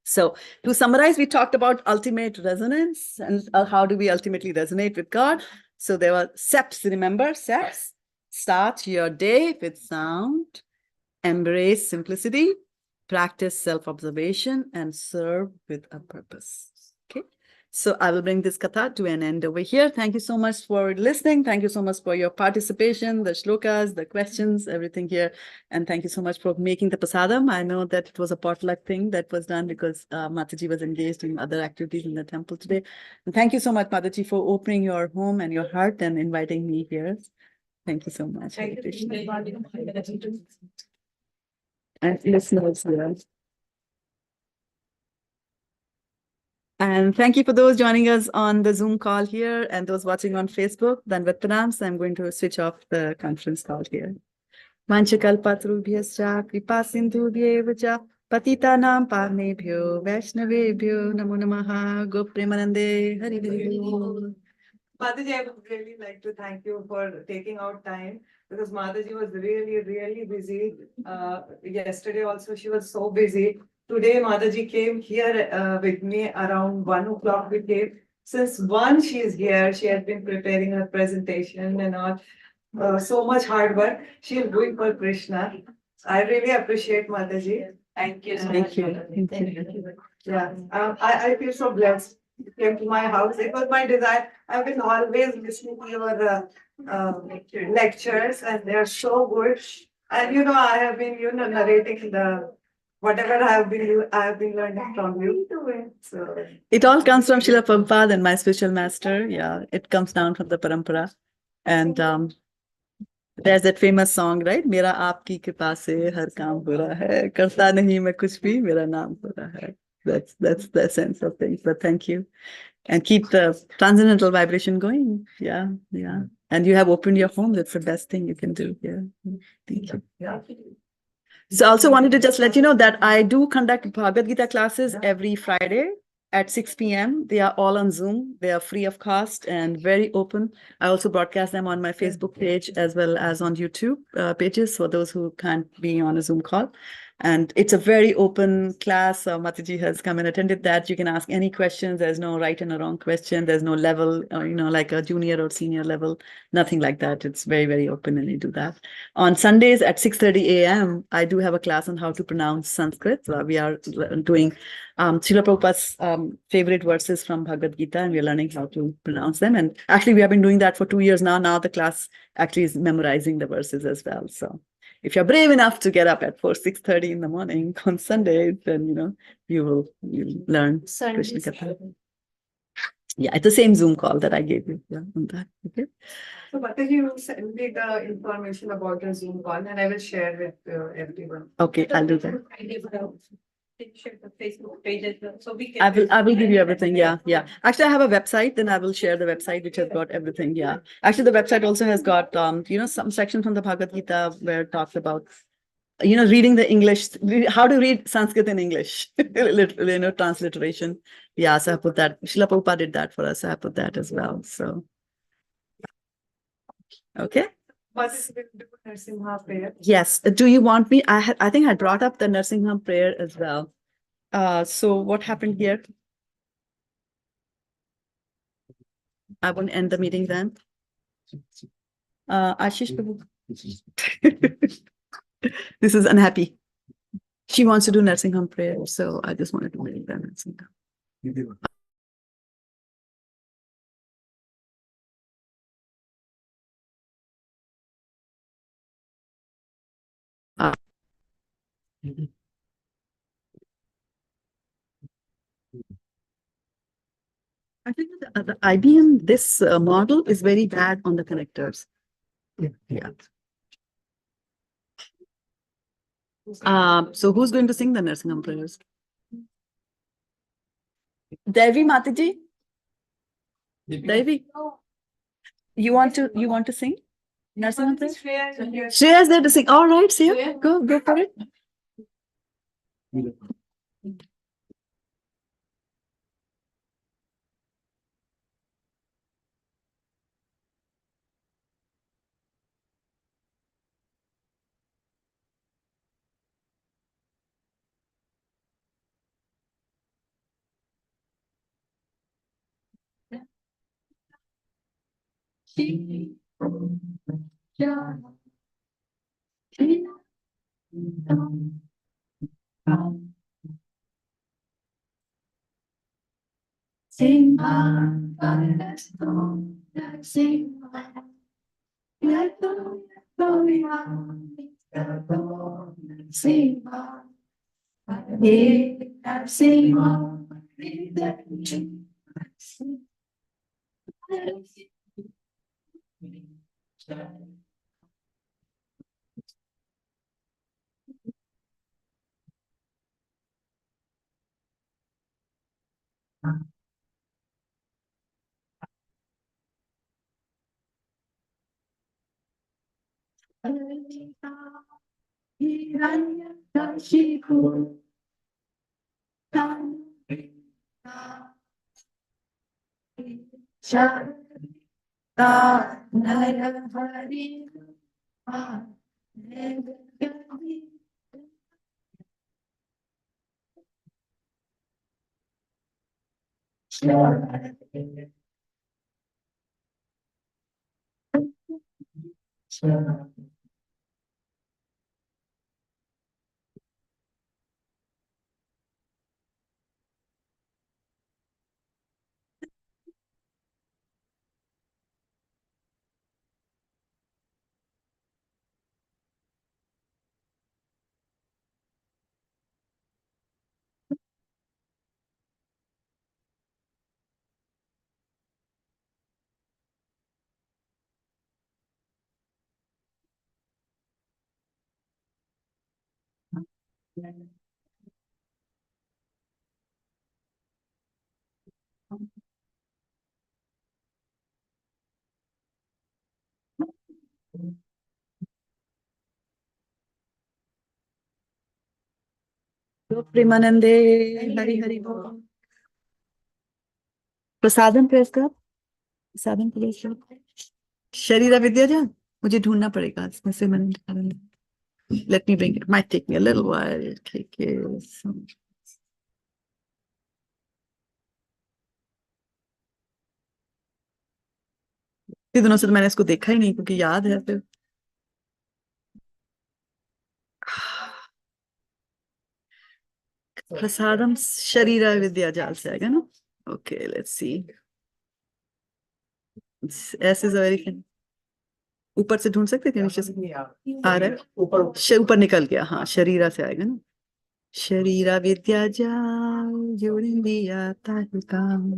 So to summarize, we talked about ultimate resonance and how do we ultimately resonate with God. So there were steps, remember, steps. Start your day with sound, embrace simplicity, practice self-observation, and serve with a purpose. Okay. So I will bring this katha to an end over here. Thank you so much for listening. Thank you so much for your participation, the shlokas, the questions, everything here. And thank you so much for making the prasadam. I know that it was a potluck thing that was done because Mataji was engaged in other activities in the temple today. And thank you so much, Mataji, for opening your home and your heart and inviting me here. Thank you so much. Thank you. And listeners here. And thank you for those joining us on the Zoom call here and those watching on Facebook. Then with pranams, I'm going to switch off the conference call here. Vanchakalpatrubhyascha kripasindhubhyevacha patitanam parnebhyo vaishnavebhyo namo namaha gopremanande hari hari bol. Mataji, I would really like to thank you for taking out time, because Mataji was really, really busy. Yesterday also, she was so busy. Today, Mataji came here with me around 1 o'clock. We came. Since 1, she is here. She has been preparing her presentation and all. So much hard work she is doing for Krishna. I really appreciate Mataji. Thank you. Thank you. Thank you. Yeah, I feel so blessed. You came to my house. It was my desire. I've been always listening to your lectures, and they're so good. And I have been narrating the whatever I have been learning from you. So It all comes from Srila Prabhupada and my spiritual master. Yeah, it comes down from the parampara. And there's that famous song, right? मेरा आपकी कृपा से हर काम हो रहा है, करता नहीं मैं कुछ भी, मेरा नाम हो रहा है. That's the sense of things. But thank you. And keep the transcendental vibration going. Yeah, yeah. And you have opened your home. That's the best thing you can do. Yeah. Thank you. So I also wanted to just let you know that I do conduct Bhagavad Gita classes every Friday at 6 p.m. They are all on Zoom. They are free of cost and very open. I also broadcast them on my Facebook page as well as on YouTube pages for those who can't be on a Zoom call. And it's a very open class. Mataji has come and attended that. You can ask any questions. There's no right and a wrong question. There's no level, like a junior or senior level, nothing like that. It's very, very open and you do that. On Sundays at 6:30 a.m., I do have a class on how to pronounce Sanskrit. We are doing Srila Prabhupada's favorite verses from Bhagavad Gita, and we're learning how to pronounce them. And actually, we have been doing that for 2 years now. Now the class actually is memorizing the verses as well. So if you're brave enough to get up at 6:30 in the morning on Sunday, then you'll learn Krishna Katha. Yeah, it's the same Zoom call that I gave you. Yeah, on that. Okay. So Mataji, you send me the information about the Zoom call and I will share with everyone. Okay, I'll do that. Share the Facebook page as well, so we can. I will give you everything. Yeah, yeah. Actually, I have a website. Then I will share the website which has got everything. Yeah. Actually, the website also has got some section from the Bhagavad Gita where it talks about reading the English, how to read Sanskrit in English, transliteration. Yeah, so I put that. Srila Prabhupada did that for us. So I put that as well. So okay. What is the Narsimha prayer? Yes. Do you want me? I think I brought up the Narsingham prayer as well. So what happened here? I won't end the meeting then. Ashish Prabhu. This is unhappy. She wants to do nursing home prayer, so I just wanted to make that nursing home. I think the IBM, this model is very bad on the connectors. Yeah. So who's going to sing the nursing home prayers? Devi Mataji? Devi? You want to sing? Nursing home prayers? Shreya's there to sing. All right, Shreya, go for it. प्रेमानंदे हरि हरि बोल। प्रसादम press कर, प्रसादम press कर। शरीरा विद्या जा मुझे ढूंढना पड़ेगा इसमें से मैंने निकाला नहीं। Let me bring it. Might take me a little while. Take it. इतने दिनों से तो मैंने इसको देखा ही नहीं क्योंकि याद है फिर। प्रसादम शरीरा विद्या जाल से आएगा ना। Okay let's see. ऐसे वेरी ऊपर से ढूंढ सकते थे, नीचे से आ रहा है ऊपर ऊपर निकल गया। हाँ शरीरा से आएगा ना। शरीरा विद्या जाल जोड़ दिया ताकि काम।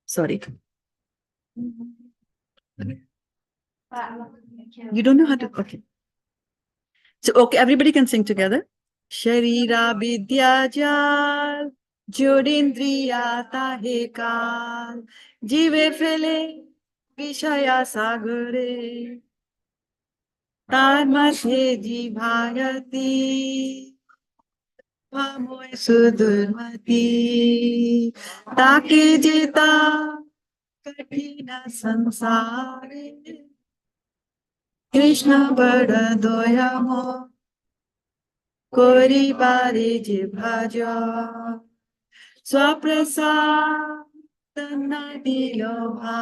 Sorry. You don't know how to. Okay. So, okay, everybody can sing together. Sharira vidya jal, jodindriya tahe kal, jive fele, vishaya sagare, tar mathe jibhayati, pamoy sudurmati, take jeta, kathina sansare. Krishna bada doyamo kori pare je bhaja swaprasad tanna dilobha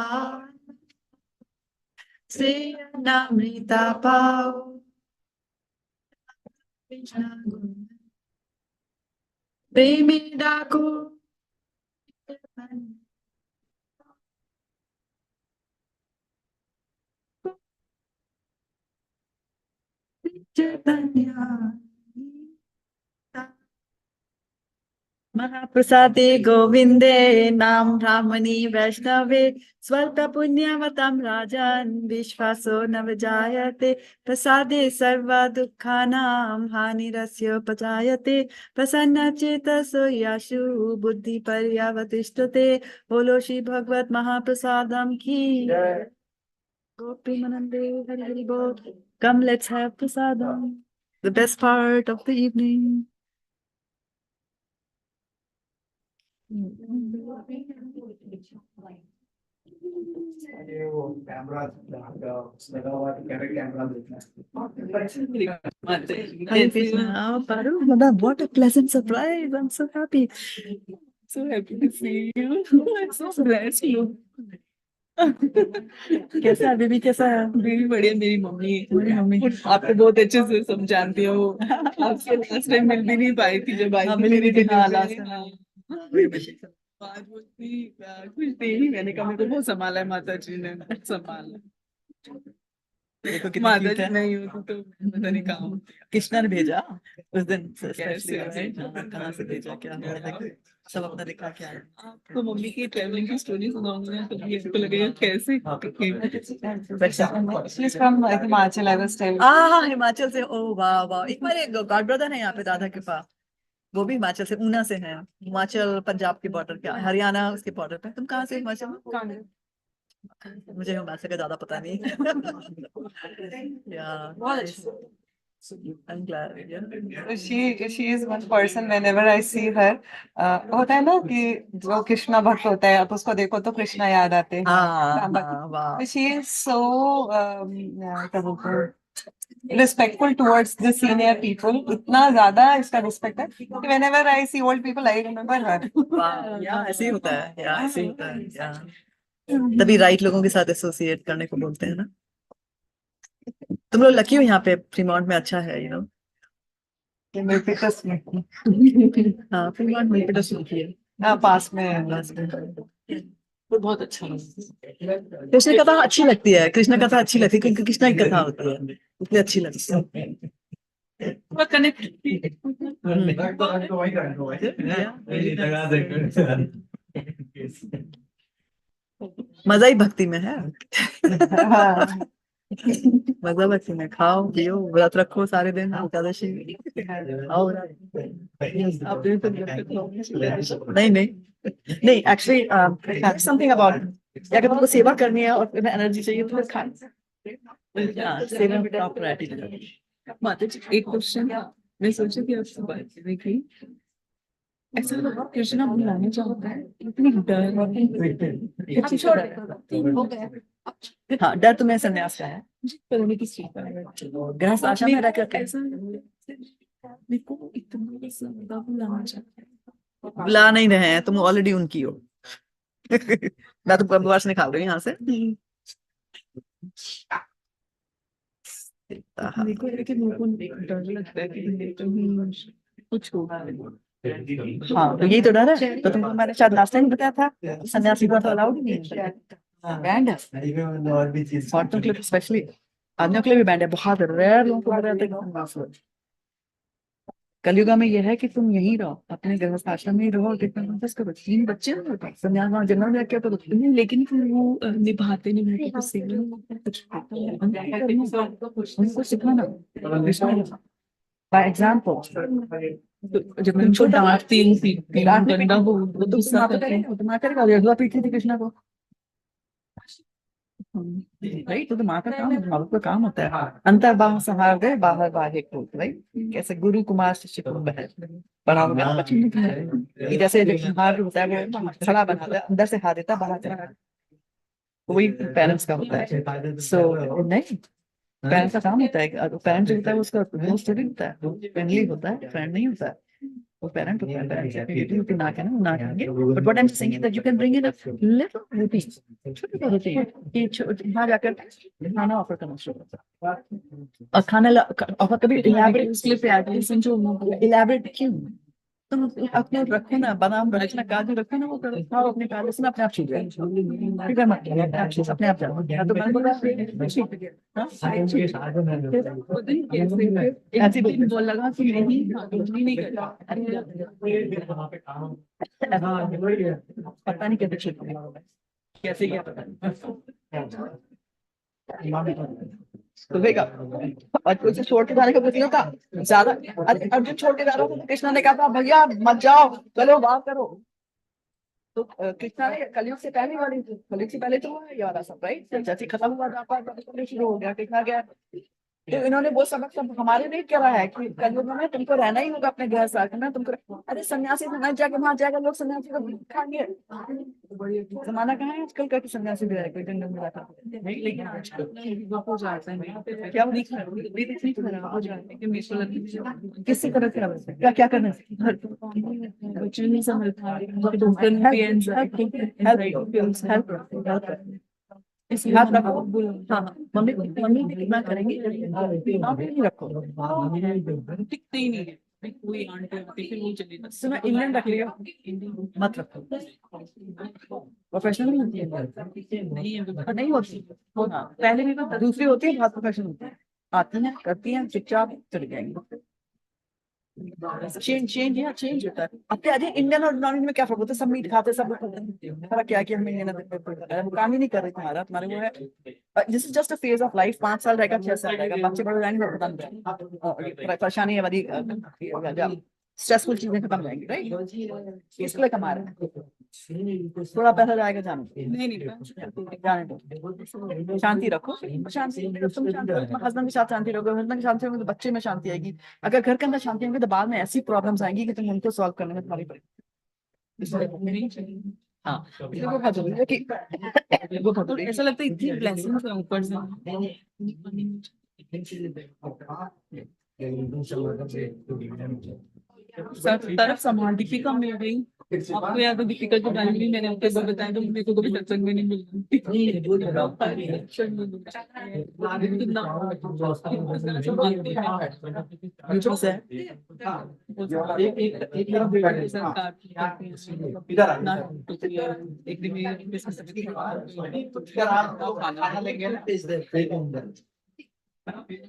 se namrita pao Krishna gun premi dako Chaitanya Mahaprasade Govinde Nam Ramani Vaishnave Svalpa Punyavatam Rajan Vishvaso Navajayate Prasade Sarva Dukhanam Hanirasya Pachayate Prasanna Chetaso Yashu Buddhi Paryavatishtate Bolo Shri Bhagavad Mahaprasadam Ki Gopimanande Hari Hari Bol. Come, let's have prasadam. The best part of the evening. ये वो camera लगा हुआ camera देखना Hare Krishna. Paru, Madam, what a pleasant surprise. I'm so happy. So happy to see you. I'm so blessed. You. कैसा है baby, कैसा है? मेरी बढ़िया, मेरी मम्मी आपको बहुत अच्छे से सब जानती हो। आपसे लास्ट टाइम मिल भी नहीं पाई थी जब आई थी मेरी लास्ट आज बोलती कुछ दे ही, मैंने कहा मेरे को बहुत संभाला है माता जी ने, संभाला। देखो कितनी माता cute जी है। नहीं होती तो पता नहीं कहाँ होती। कृष्णा ने भेजा उस दिन कैसे? कहाँ से भेजा, क्या हुआ, सब अपना दिखा क्या है। आपको मम्मी की ट्रैवलिंग की स्टोरी सुनाऊंगी ना, तो ये तो लगेगा कैसे She's from Himachal, I was telling. हाँ हिमाचल से। ओ वाह वाह। एक बार एक गॉड ब्रदर है यहाँ पे दादा के पास, वो भी हिमाचल से, ऊना से है। हिमाचल पंजाब के बॉर्डर पे, हरियाणा उसके बॉर्डर पे। तुम कहाँ से? हिमाचल? मुझे हिमाचल का ज्यादा पता नहीं। I'm glad. Yeah. She is one person whenever I see her. होता है ना कि जो कृष्णा भक्त होता है, आप उसको देखो तो कृष्णा याद आते हैं। वाह। She is so क्या बोलते हैं, respectful towards the senior people. इतना ज्यादा इसका respect है कि whenever I see old people, I remember her. वाह, यार ऐसे ही होता है, यार ऐसे ही होता है यार। तभी राइट लोगों के साथ एसोसिएट करने को बोलते हैं ना। तुम लोग लकी हो यहाँ पे फ्रीमॉन्ट में, अच्छा है, यू नो। हाँ फ्रीमॉन्ट मिल्पिटस लिखी है। हाँ पास में है। वो बहुत अच्छा लगता है। कृष्ण की कथा अच्छी लगती है, कृष्ण कथा अच्छी लगती है क्योंकि कृष्ण की कथा होती है, इसलिए अच्छी लगती है। वो कनेक्ट वही मजा ही भक्ति में है। मजा भक्ति में, खाओ पियो व्रत रखो सारे दिन एकादशी आओ। नहीं नहीं नहीं, एक्चुअली समथिंग अबाउट, अगर तुमको सेवा करनी है और तुम्हें एनर्जी चाहिए तो फिर खाना। सेवा में टॉप प्रायोरिटी। माता जी एक क्वेश्चन, मैं सोची थी आपसे बात करने की, ऐसा लोग कृष्णा बुलाना चाहता है इतनी डर और हाँ, डर तुम्हें संन्यास का है, पता नहीं किस चीज का है। गृहस्थ आश्रम में रहकर ऐसा मेरे को इतना ज्यादा बुलाना चाहता है। बुला नहीं रहे हैं, तुम ऑलरेडी उनकी हो। मैं तुमको अपवास निकाल रही हूँ यहाँ से। मेरे को डर लगता है कि कुछ होगा। हाँ तो यही तो डर है, तो तुमको मैंने शायद लास्ट टाइम बताया था सन्यासी को तो अलाउड नहीं है, बैंड है। और भी चीज औरतों के लिए स्पेशली, आदमियों के लिए भी बैंड है, बहुत रेयर लोगों को बताते हैं। कलयुगा में यह है कि तुम यहीं रहो, अपने गृहस्थ आश्रम में ही रहो और कितना करो, 3 बच्चे हैं सन्यास वहाँ जंगल में क्या करो। लेकिन फिर वो निभाते कुछ उनको सिखाना बाय एग्जाम्पल। जब मैं उनको डांटती हूँ गंदा वो तो तुम्हारा करेगा, यदुआ पीटी थी कृष्णा को, राइट। तो माँ का काम, माँ का काम होता है अंतर बाह संहार दे बाहर बाहे को, राइट। कैसे गुरु कुमार शिष्य कुंभ है, पढ़ाओगे तो बच्चे निकले। जैसे जो संहार होता है वो खड़ा बनाता है, अंदर से हाथ देता है, बाहर से वही पेरेंट्स का होता है। सो नहीं, पेरेंट्स का काम होता है, पेरेंट जो होता है उसका दोस्त थोड़ी होता है, फ्रेंडली होता है, फ्रेंड नहीं होता है। वो पेरेंट होता है, पेरेंट्स अपनी ड्यूटी होती है ना कहना ना कहेंगे। But what I am saying is that you can bring in a little routine, छोटा रूटीन कि वहां जाकर खाना ऑफर करना शुरू करता है। और खाना ऑफर कभी इलैबोरेट क्यों, तुम अपने रखो ना, बादाम रखो ना, काजू रखो ना, वो खाओ अपने काजू से ना, अपने आप छूट जाए, फिक्र मत करो, अपने आप जाओ। तो मैंने बोला ऐसे भी बोल लगा कि नहीं करता। पता नहीं कैसे छूट गया, कैसे क्या पता तो देगा। और उसे छोड़ के जाने का कुछ नहीं होता ज्यादा। अर्जुन छोड़ के जा रहा था तो कृष्णा ने कहा था भैया मत जाओ, चलो बात करो। तो कृष्णा ने कलयुग से पहले वाली, कलयुग से पहले तो हुआ है ये वाला सब, राइट। जैसे खत्म हुआ था शुरू हो गया, कृष्णा गया। तो इन्होंने वो सबक सब हमारे लिए क्या रहा है कि कलयुग में तुमको रहना ही होगा अपने घर साथ में, तुमको अरे सन्यासी से न जाके वहां जाएगा लोग सन्यासी को खाएंगे। जमाना कहाँ है आजकल का कि सन्यासी भी कोई जंगल में रहता नहीं। लेकिन आजकल हो जाता है क्या खराब हो जाता है कि मेरे को लगता है किसी तरह से क्या क्या करना है, बच्चे नहीं समझता हाथ रखो। हाँ मम्मी भी कितना करेंगी, नहीं रखो, टिकते ही नहीं है। कोई आंटी आती फिर वो चली जाती। सुनो इंडियन रख लियो, मत रखो। प्रोफेशनल नहीं होती है, नहीं होती। हाँ पहले भी तो दूसरी होती है, बहुत प्रोफेशनल होती है, आती है करती है चुपचाप चले जाएंगे। चेंज होता है। अपने अरे इंडियन और नॉन इंडियन में क्या फर्क होता है, सब मीट खाते सब फर्क क्या कि हम इंडियन वो काम ही नहीं कर रहे तुम्हारे वो है। This is just a phase of life, 5 साल रहेगा 6 साल रहेगा, बच्चे बड़े जाएंगे खत्म हो जाएंगे, परेशानी है वाली स्ट्रेसफुल चीजें खत्म हो जाएंगी, राइट। इसलिए कमा रहे हैं, थोड़ा पैसा जाएगा जाने नहीं जाने दो, शांति रखो। शांति तुम शांति रखो, हस्बैंड के साथ शांति रखो, हस्बैंड की शांति होगी तो बच्चे में शांति आएगी। अगर घर के अंदर शांति होगी तो बाद में ऐसी प्रॉब्लम्स आएंगी कि तुम उनको सॉल्व करने में तुम्हारी पड़ेगी। हाँ वो बहुत जरूरी है कि वो बहुत ऐसा लगता है इतनी ब्लेसिंग्स है ऊपर से। सब तरफ संभाल, दीपिका मिल गई। आपको याद है दीपिका के बारे में मैंने आपको सब बताया, तो मेरे को कभी सत्संग में नहीं मिलती। तो मेरे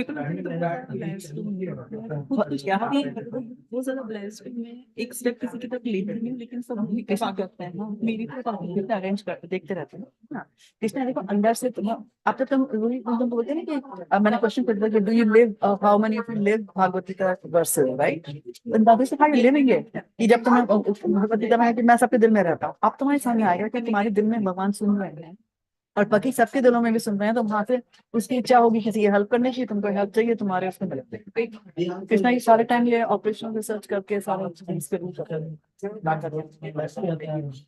को लगता है कि blessed हूँ मैं। बहुत यहाँ भी बहुत ज्यादा ब्लेस्ड हूँ मैं। एक स्टेप किसी की तरफ लेती नहीं हूँ, लेकिन सब मुझे के साथ करते हैं ना। मेरी तरफ आप अरेंज कर देखते रहते हैं ना। कृष्णा देखो अंदर से तुम अब तक तुम बोलते हैं ना कि मैंने क्वेश्चन कर दिया कि do you live how many of you live Bhagavad Gita verses right, that is how you living it. कि जब तुम्हें भगवत गीता में है कि मैं सबके दिल में रहता हूँ, अब तुम्हारे सामने आएगा कि तुम्हारे दिल में भगवान सुन रहे हैं और बाकी सबके दिलों में भी सुन रहे हैं, तो वहां से उसकी इच्छा होगी किसी की हेल्प करने की, तुमको हेल्प चाहिए तुम्हारे उसमें कृष्णा ये सारे टाइम ये ऑपरेशन रिसर्च करके सारा चीज पे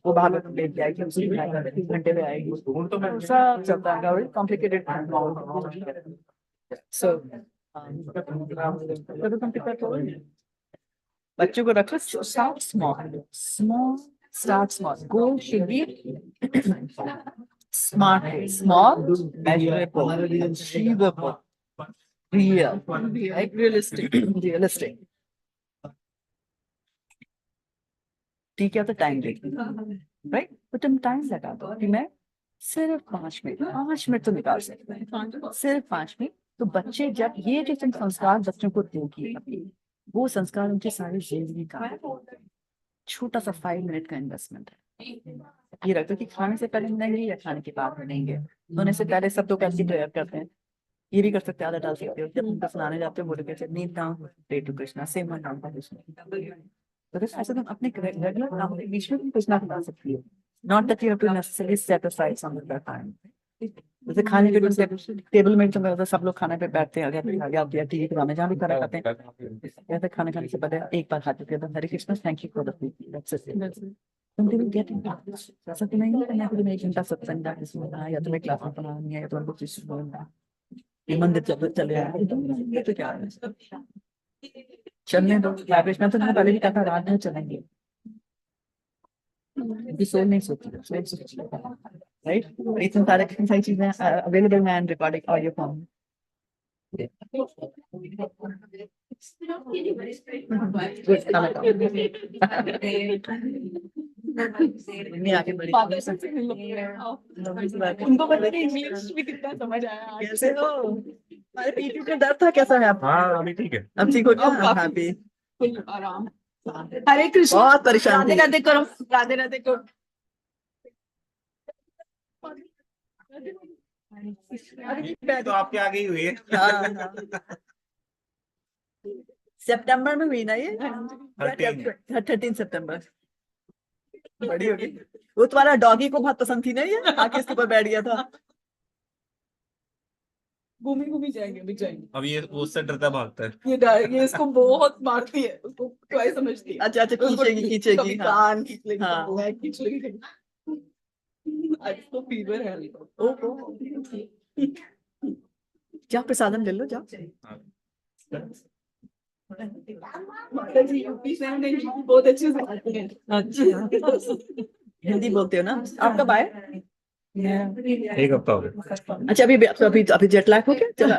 वो भागवत में लेके आएगी, उसी 3 घंटे में आएगी, तो सब चलता है कॉम्प्लिकेटेड। सो तुम प्रिपेयर करो, बच्चों को रखो start small small start small, goal should be smart, small, measurable, achievable, real, like realistic, realistic. ठीक है तो टाइम देखिए, राइट, तो तुम टाइम लगा दो कि मैं सिर्फ 5 मिनट तो निकाल सकते हैं, सिर्फ 5 मिनट। तो बच्चे जब ये जो तुम संस्कार बच्चों को दोगी वो संस्कार उनकी सारी जिंदगी का छोटा सा 5 मिनट का इन्वेस्टमेंट है। ये रखते कि खाने से पहले नहीं या खाने के बाद नहीं, सोने से पहले सब लोग ऐसी प्रेयर करते हैं, ये भी कर सकते हैं, आदत डाल सकते हो। जब तुम सुनाने जाते हो बोले कैसे need down pray to Krishna same one down Krishna, तो ऐसे तुम अपने रेगुलर कामों के बीच में तुम कृष्णा बता सकती हो, not that you have to necessarily set aside some of that time. जैसे खाने के टेबल में तुम सब लोग खाने पे बैठते हैं, अगर टीवी के जहाँ भी खाना खाते हैं, ऐसे खाने खाने से पहले एक बार खा चुके हैं Hare Krishna thank you for the food, that's it. तुम भी गेट इन टच, ऐसा तो नहीं है कि तुम्हें 1 घंटा सत्संग का सुनना है या तुम्हें क्लास में पढ़ानी है या तुम्हें कुछ सुनना है, ये मंदिर चले आए तो क्या है, चलने दो। कृष्णा तो मैंने पहले भी कहा रात में चलेंगे, सोल नहीं सोती राइट, इतने सारी चीजें अवेलेबल हैं रिकॉर्डिंग ऑडियो फॉर्म। आगे बढ़ी उनको पता नहीं इंग्लिश भी कितना समझ आया, कैसे हो, हमारे पीठ का दर्द था, कैसा है आप? हाँ अभी ठीक है, अब ठीक हो गया, हैप्पी आराम। हरे कृष्ण, बहुत परेशान, राधे राधे करो, राधे राधे करो। तो आपके आगे ही हुई है। सितंबर में हुई ना ये, 13 सितंबर बड़ी होगी। वो तुम्हारा डॉगी को बहुत पसंद थी ना, ये आके इसके ऊपर बैठ गया था। घूमी जाएंगे, अभी जाएंगे। अब ये उससे डरता भागता है, ये इसको बहुत मारती है, उसको क्या समझती है। अच्छा खींचेगी कान खींच लेगी, मैं खींच लेगी, आज तो फीवर है। जा प्रसादम ले लो, जाओ। माता जी यूपी से हैं, हिंदी बहुत अच्छे से आते हैं। अच्छा हिंदी बोलते हो ना आप? कब आए? 1 हफ्ता हो गया। अच्छा अभी जेट लैग हो गया, चला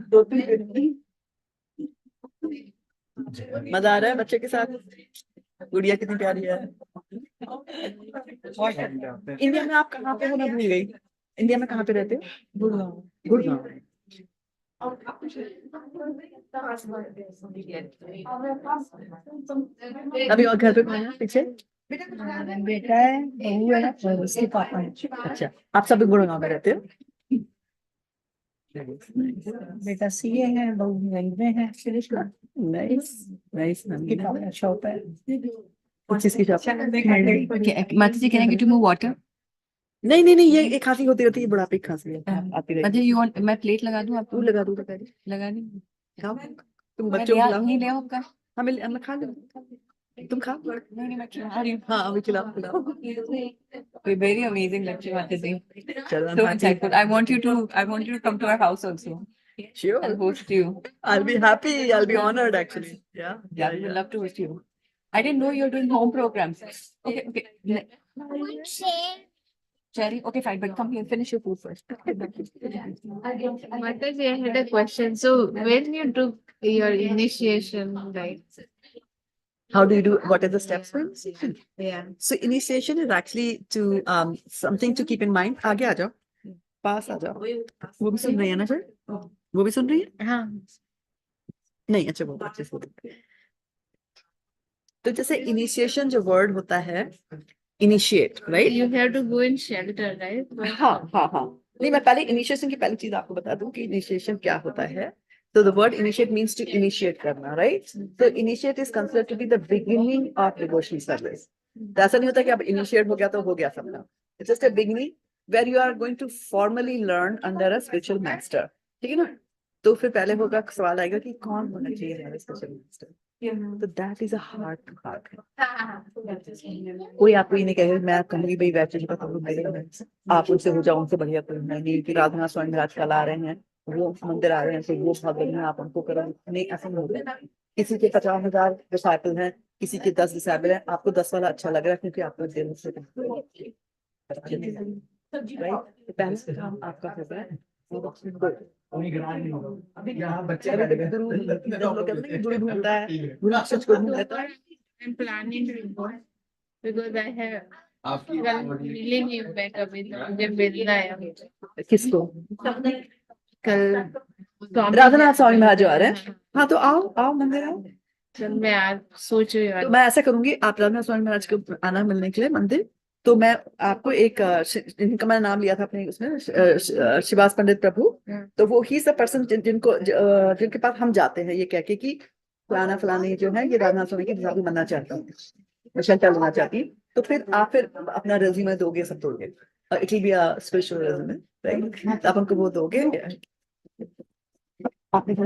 2-3 दिन। मजा आ रहा है बच्चे के साथ, गुड़िया कितनी प्यारी है। इंडिया में आप कहाँ पे हो, मैं भूल गई, इंडिया में कहाँ पे रहते हो? गुड़गांव। अभी और घर पे कौन है पीछे? बेटा है, बहू है और उसके पापा है। अच्छा आप सब गुड़गांव में रहते हो? बेटा सीए है, बहू रेलवे है। नाइस शॉप है। किस चीज की शॉप? माता जी, can I get you more water? नहीं ये खांसी होती रहती है, बुढ़ापे की खांसी आती रहती माता जी, you want मैं प्लेट लगा दूं आपको? लगा दूं लगा दी। खाओ, तुम मैं बच्चों को खिलाओ। नहीं ले आओ आपका? हम खा ले, तुम खाओ। नहीं मैं खिला रही हूँ। हाँ अभी खिलाओ। We're very amazing lecture, Mata ji. चलो So insightful. I want you to come to our house also. sure, I'll host you. I'll be happy, I'll be honored actually. Yeah, we'd love to host you. I didn't know you're doing home programs. Okay. Cherry, okay, fine, but come here, finish your food first. Mataji, I had a question. So when you took your initiation, like, How do you do? What are the steps for initiation? yeah. So initiation is actually to something to keep in mind. आगे आ जाओ. पास आ जाओ। वो भी सुन रही है ना फिर? वो भी सुन रही है? हाँ। नहीं, अच्छा वो अच्छे से। तो जैसे इनिशिएशन जो वर्ड होता है, initiate, right? You have to go in shelter, right? हाँ हाँ हाँ, नहीं मैं पहले इनिशिएशन की पहली चीज आपको बता दूं कि इनिशिएशन क्या होता है। तो the word initiate means to initiate करना, राइट? तो initiate is considered to be the beginning of devotional service. तो ऐसा नहीं होता कि अब इनिशिएट हो गया तो हो गया सबका। It's just a beginning where you are going to formally learn under a spiritual master, ठीक है ना? तो फिर पहले होगा, सवाल आएगा कि कौन होना चाहिए हमारा स्पिरिचुअल मास्टर। तो that is a heart to heart. कोई आपको ये नहीं कहेगा मैं कहूंगी भाई वैसे जी का आप उनसे हो जाओ, उनसे बढ़िया कोई नहीं कि राधा स्वामी महाराज कल आ रहे हैं, वो मंदिर आ रहे हैं तो वो बहुत बढ़िया, आप उनको करो। नहीं, ऐसा नहीं होता। किसी के 50,000 डिसाइपल हैं, किसी के 10 डिसाइपल हैं, आपको 10 वाला अच्छा लग रहा है क्योंकि आपको दिल से राइट। पहले काम आपका होता है यहाँ बच्चे गुरु ढूंढता है, गुरु सच को ढूंढता है। I'm planning to go because I have आपकी कल मिलेंगे नहीं मैं कभी, तो मुझे मिलना है किसको? कल। राधानाथ स्वामी महाराज जो आ रहे हैं। हाँ तो आओ आओ मंदिर आओ। कल मैं आज सोच रही तो हूँ। मैं ऐसा करूंगी, आप राधानाथ स्वामी महाराज को आना मिलने के लिए मंदिर, तो मैं आपको एक जिनका मैंने नाम लिया था अपने उसमें, शिवास पंडित प्रभु, तो वो ही द पर्सन जिनके पास हम जाते हैं ये कह के कि फलाना फलानी जो है ये राधानाथ स्वामी की डिसाइपल बनना चाहता हूँ, मैं शेल्टर लेना चाहती हूँ। तो फिर आप फिर अपना रेज्यूमे दोगे, सब दोगे, it will be a special resume, right? आप हमको वो दोगे। आपने क्या